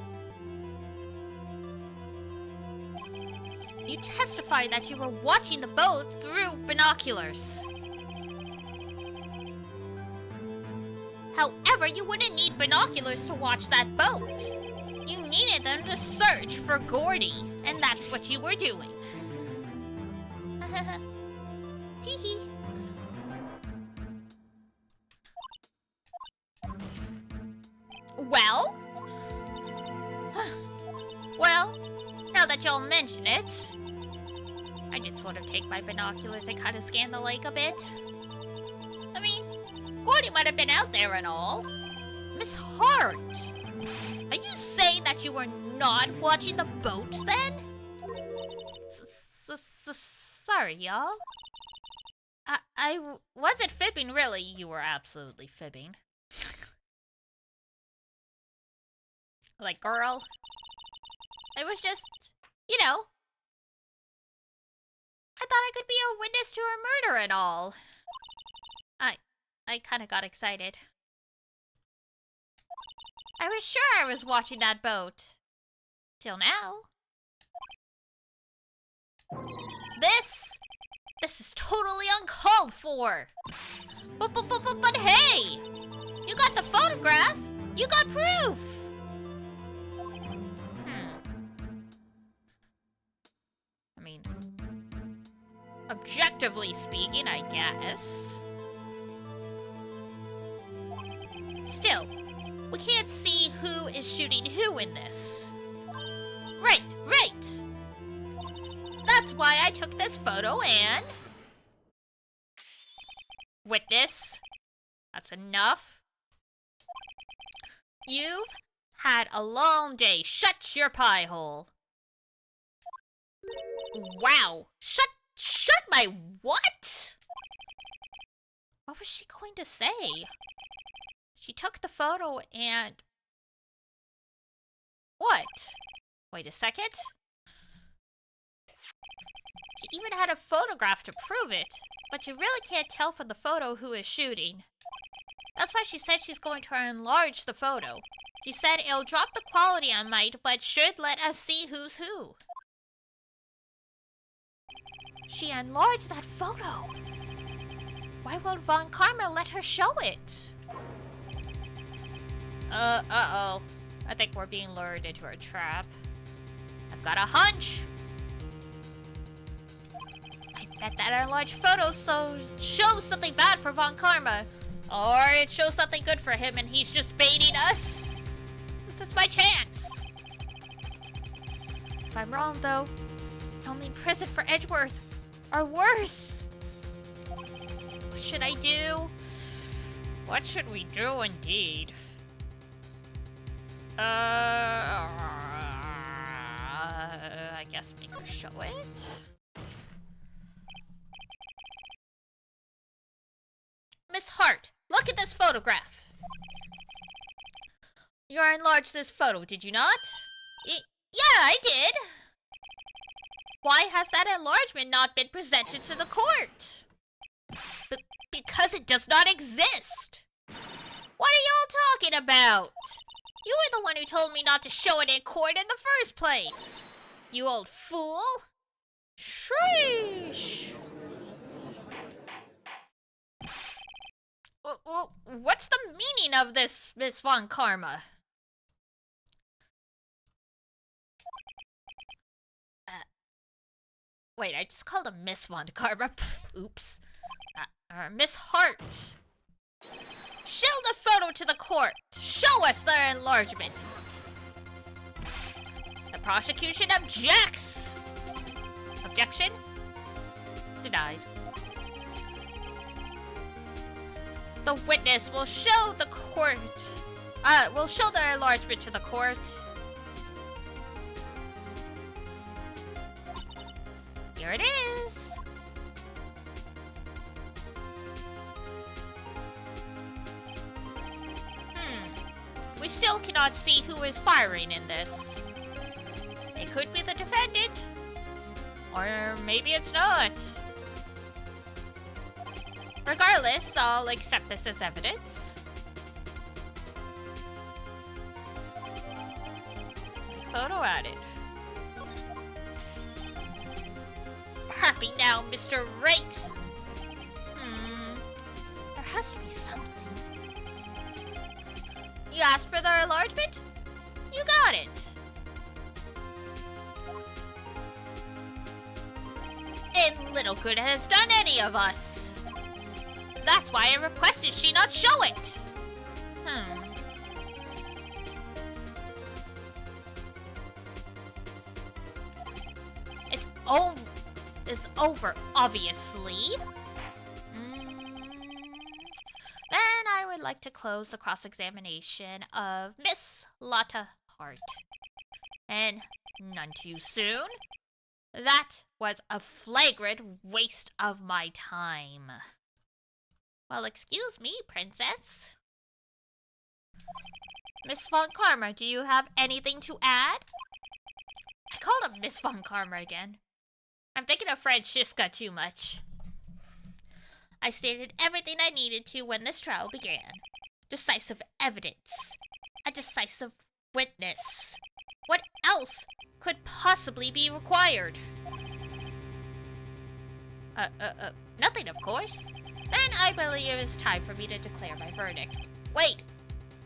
You testified that you were watching the boat through binoculars. However, you wouldn't need binoculars to watch that boat. You needed them to search for Gordy, and that's what you were doing. Teehee. Well? Well, now that y'all mention it, I did sort of take my binoculars and kind of scan the lake a bit. I mean, Gordy might have been out there and all. Miss Hart, are you saying that you were not watching the boat then? Sorry, y'all. I wasn't fibbing, really. You were absolutely fibbing. Like, girl. It was just, you know. I thought I could be a witness to her murder and all. I kind of got excited. I was sure I was watching that boat. Till now. This is totally uncalled for. But hey! You got the photograph! You got proof! I mean, a Objectively speaking, I guess. Still, we can't see who is shooting who in this. Right. That's why I took this photo and... Witness. That's enough. You've had a long day. Shut your pie hole. Wow. Shut my what? What was she going to say? She took the photo and... What? Wait a second. She even had a photograph to prove it, but you really can't tell from the photo who is shooting. That's why she said she's going to enlarge the photo. She said it'll drop the quality on might, but should let us see who's who. She enlarged that photo. Why won't Von Karma let her show it? Uh-oh. I think we're being lured into a trap. I've got a hunch. I bet that enlarged photo shows something bad for Von Karma. Or it shows something good for him and he's just baiting us. This is my chance. If I'm wrong, though, it'll mean prison for Edgeworth. Or worse. What should I do? What should we do indeed? I guess make her show it. Miss Hart, look at this photograph. You enlarged this photo, did you not? Yeah, I did. Why has that enlargement not been presented to the court? Because it does not exist. What are y'all talking about? You were the one who told me not to show it in court in the first place. You old fool. Sheesh. Well, what's the meaning of this, Miss Von Karma? Wait, I just called her Miss Von Karma. Oops. Miss Hart. Show the photo to the court. Show us the enlargement. The prosecution objects. Objection? Denied. The witness will show the court. Will show the enlargement to the court. Here it is. We still cannot see who is firing in this. It could be the defendant. Or maybe it's not. Regardless, I'll accept this as evidence. Photo added. Happy now, Mr. Right. There has to be something. You asked for the enlargement? You got it. And little good has done any of us. That's why I requested she not show it. It's over, obviously. Then I would like to close the cross-examination of Miss Lotta Hart. And none too soon. That was a flagrant waste of my time. Well, excuse me, princess. Miss Von Karma, do you have anything to add? I called her Miss Von Karma again. I'm thinking of Francisca too much. I stated everything I needed to when this trial began. Decisive evidence. A decisive witness. What else could possibly be required? Nothing, of course. Then I believe it is time for me to declare my verdict. Wait,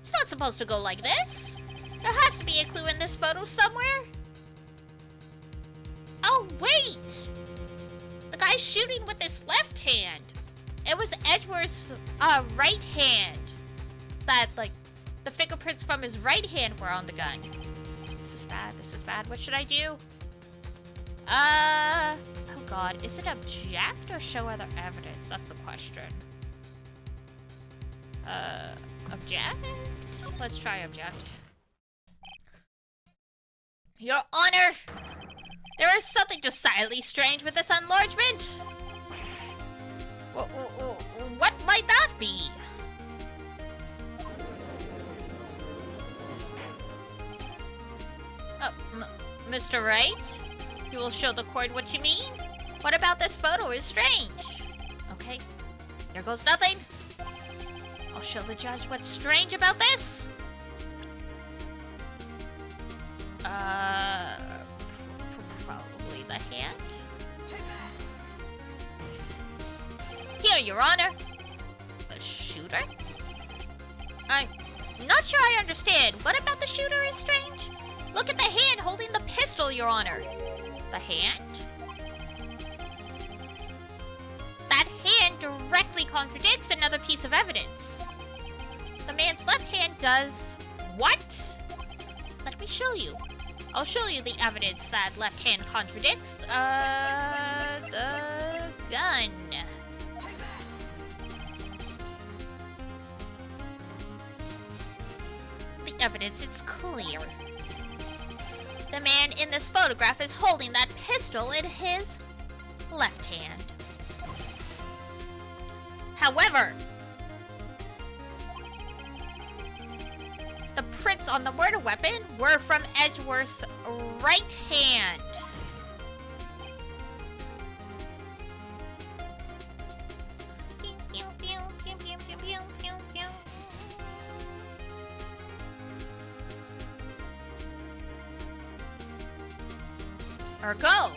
it's not supposed to go like this. There has to be a clue in this photo somewhere. Oh, wait! The guy guy shooting with his left hand? It was Edgeworth's right hand. That, like, the fingerprints from his right hand were on the gun. This is bad, this is bad. What should I do? Oh god, is it object or show other evidence? That's the question. Object? Let's try object. Your Honor! There is something decidedly strange with this enlargement! What might that be? Mr. Wright? You will show the court what you mean? What about this photo is strange? Okay, there goes nothing. I'll show the judge what's strange about this. Probably the hand. Here, Your Honor. The shooter? I'm not sure I understand. What about the shooter is strange? Look at the hand holding the pistol, Your Honor. The hand? That hand directly contradicts another piece of evidence. The man's left hand does what? Let me show you. I'll show you the evidence that left hand contradicts. The gun. The evidence is clear. The man in this photograph is holding that pistol in his left hand. However, the prints on the murder weapon were from Edgeworth's right hand. Ergo,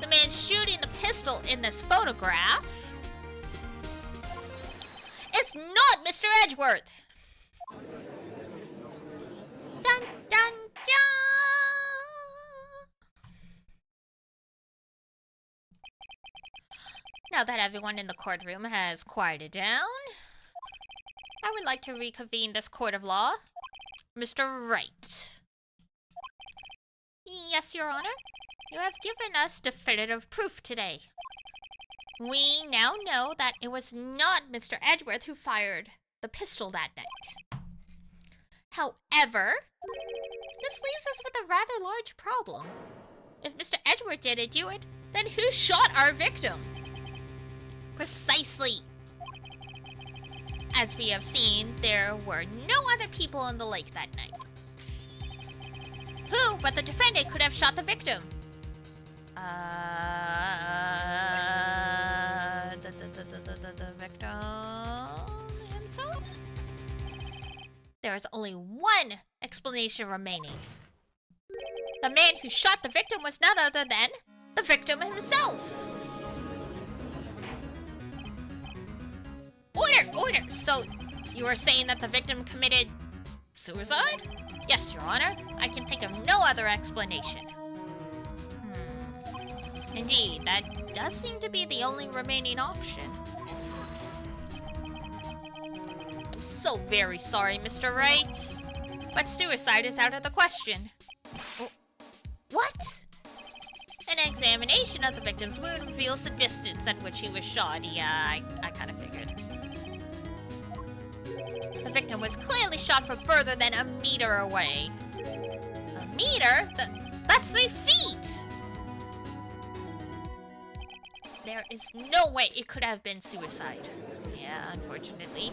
the man shooting the pistol in this photograph is not Mr. Edgeworth. Dun dun dun! Now that everyone in the courtroom has quieted down, I would like to reconvene this court of law. Mr. Wright. Yes, Your Honor. You have given us definitive proof today. We now know that it was not Mr. Edgeworth who fired the pistol that night. However, this leaves us with a rather large problem. If Mr. Edgeworth didn't do it, then who shot our victim? Precisely. As we have seen, there were no other people in the lake that night. Who but the defendant could have shot the victim? The victim himself? There is only one explanation remaining. The man who shot the victim was none other than the victim himself. Order! Order! So, you are saying that the victim committed suicide? Yes, Your Honor. I can think of no other explanation. Indeed, that does seem to be the only remaining option. I'm so very sorry, Mr. Wright. But suicide is out of the question. Oh, what? An examination of the victim's wound reveals the distance at which he was shot. Yeah, I kind of figured. The victim was clearly shot from further than a meter away. A meter? That's 3 feet! There is no way it could have been suicide. Yeah, unfortunately.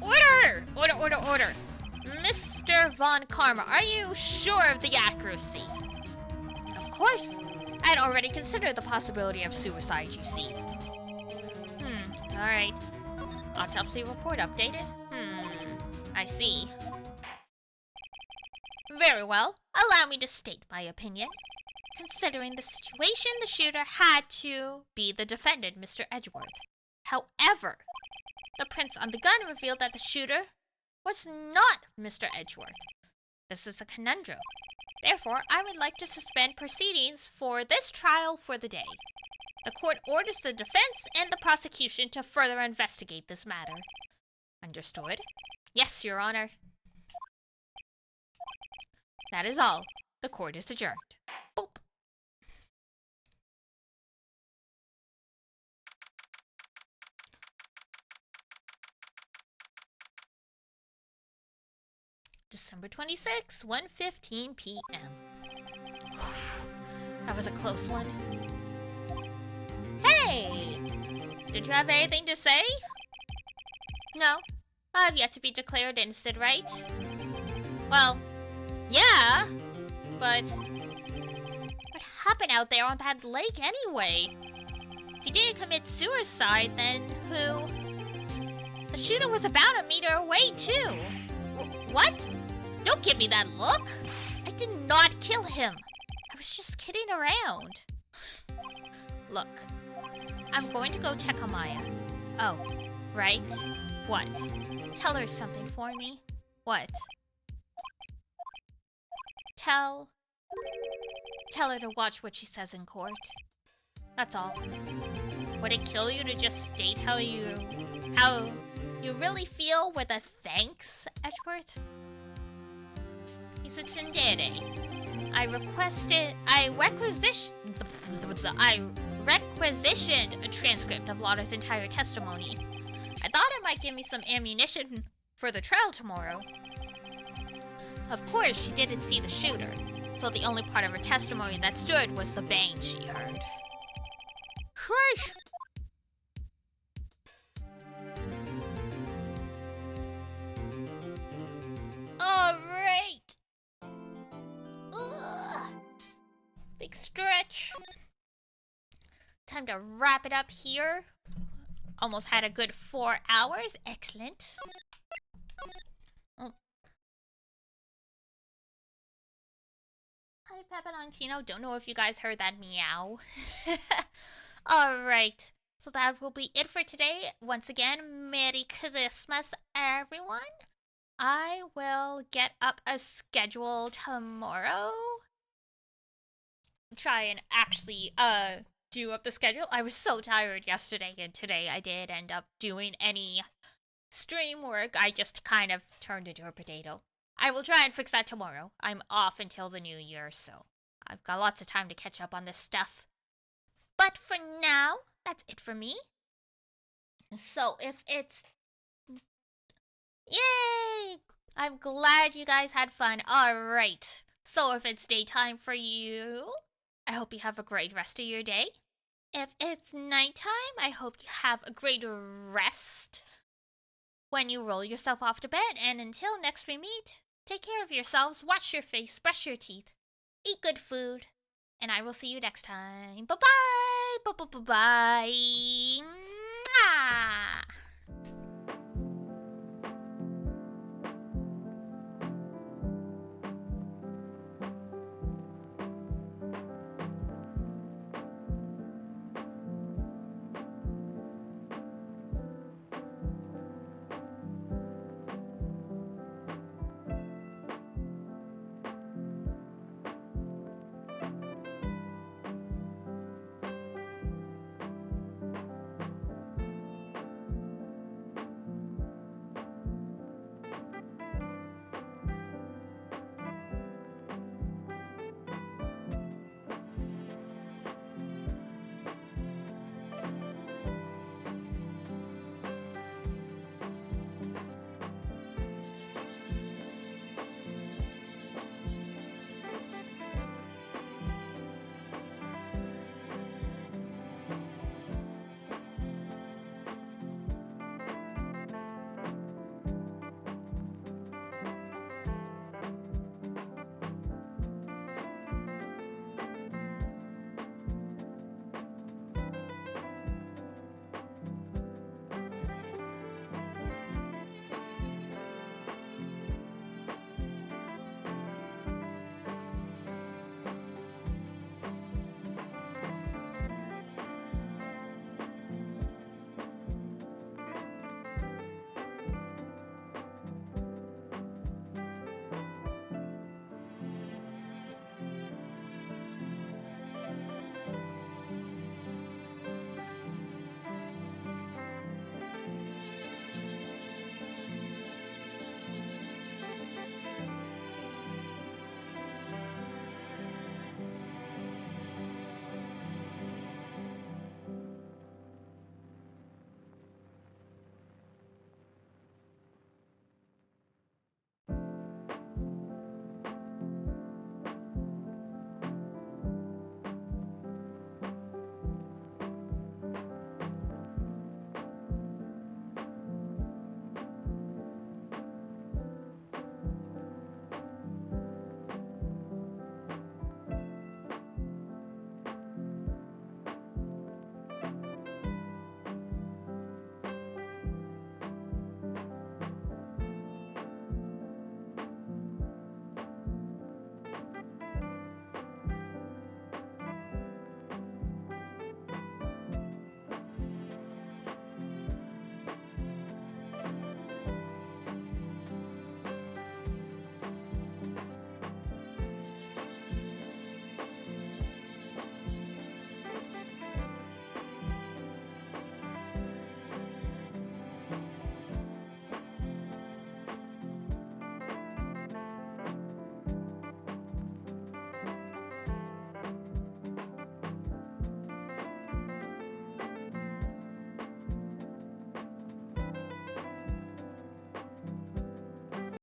Order! Order, order, order! Mr. Von Karma, are you sure of the accuracy? Of course. I had already considered the possibility of suicide, you see. Alright. Autopsy report updated? I see. Very well. Allow me to state my opinion. Considering the situation, the shooter had to be the defendant, Mr. Edgeworth. However, the prints on the gun revealed that the shooter was not Mr. Edgeworth. This is a conundrum. Therefore, I would like to suspend proceedings for this trial for the day. The court orders the defense and the prosecution to further investigate this matter. Understood? Yes, Your Honor. That is all. The court is adjourned. Boop. December 26, 1:15 p.m. That was a close one. Hey! Did you have anything to say? No. I have yet to be declared innocent, right? Well, yeah, but what happened out there on that lake anyway? If you didn't commit suicide, then who? The shooter was about a meter away, too. What? Don't give me that look! I did not kill him. I was just kidding around. Look, I'm going to go check on Maya. Oh, right? What? Tell her something for me. What? Tell her to watch what she says in court. That's all. Would it kill you to just state how you really feel with a thanks, Edgeworth? He's a tsundere. I requisitioned a transcript of Lauder's entire testimony. I thought it might give me some ammunition for the trial tomorrow. Of course, she didn't see the shooter, so the only part of her testimony that stood was the bang she heard. Whoosh! Alright! Big stretch. Time to wrap it up here. Almost had a good 4 hours. Excellent. Oh. Hi, Pepinoncino. Don't know if you guys heard that meow. Alright. So that will be it for today. Once again, Merry Christmas, everyone. I will get up a schedule tomorrow. Try and actually, do up the schedule. I was so tired yesterday, and today I did end up doing any stream work. I just kind of turned into a potato. I will try and fix that tomorrow. I'm off until the new year, so I've got lots of time to catch up on this stuff. But for now, that's it for me. So if it's... Yay! I'm glad you guys had fun. Alright. So if it's daytime for you, I hope you have a great rest of your day. If it's nighttime, I hope you have a great rest when you roll yourself off to bed. And until next we meet, take care of yourselves, wash your face, brush your teeth, eat good food, and I will see you next time. Bye-bye! Bye-bye-bye-bye!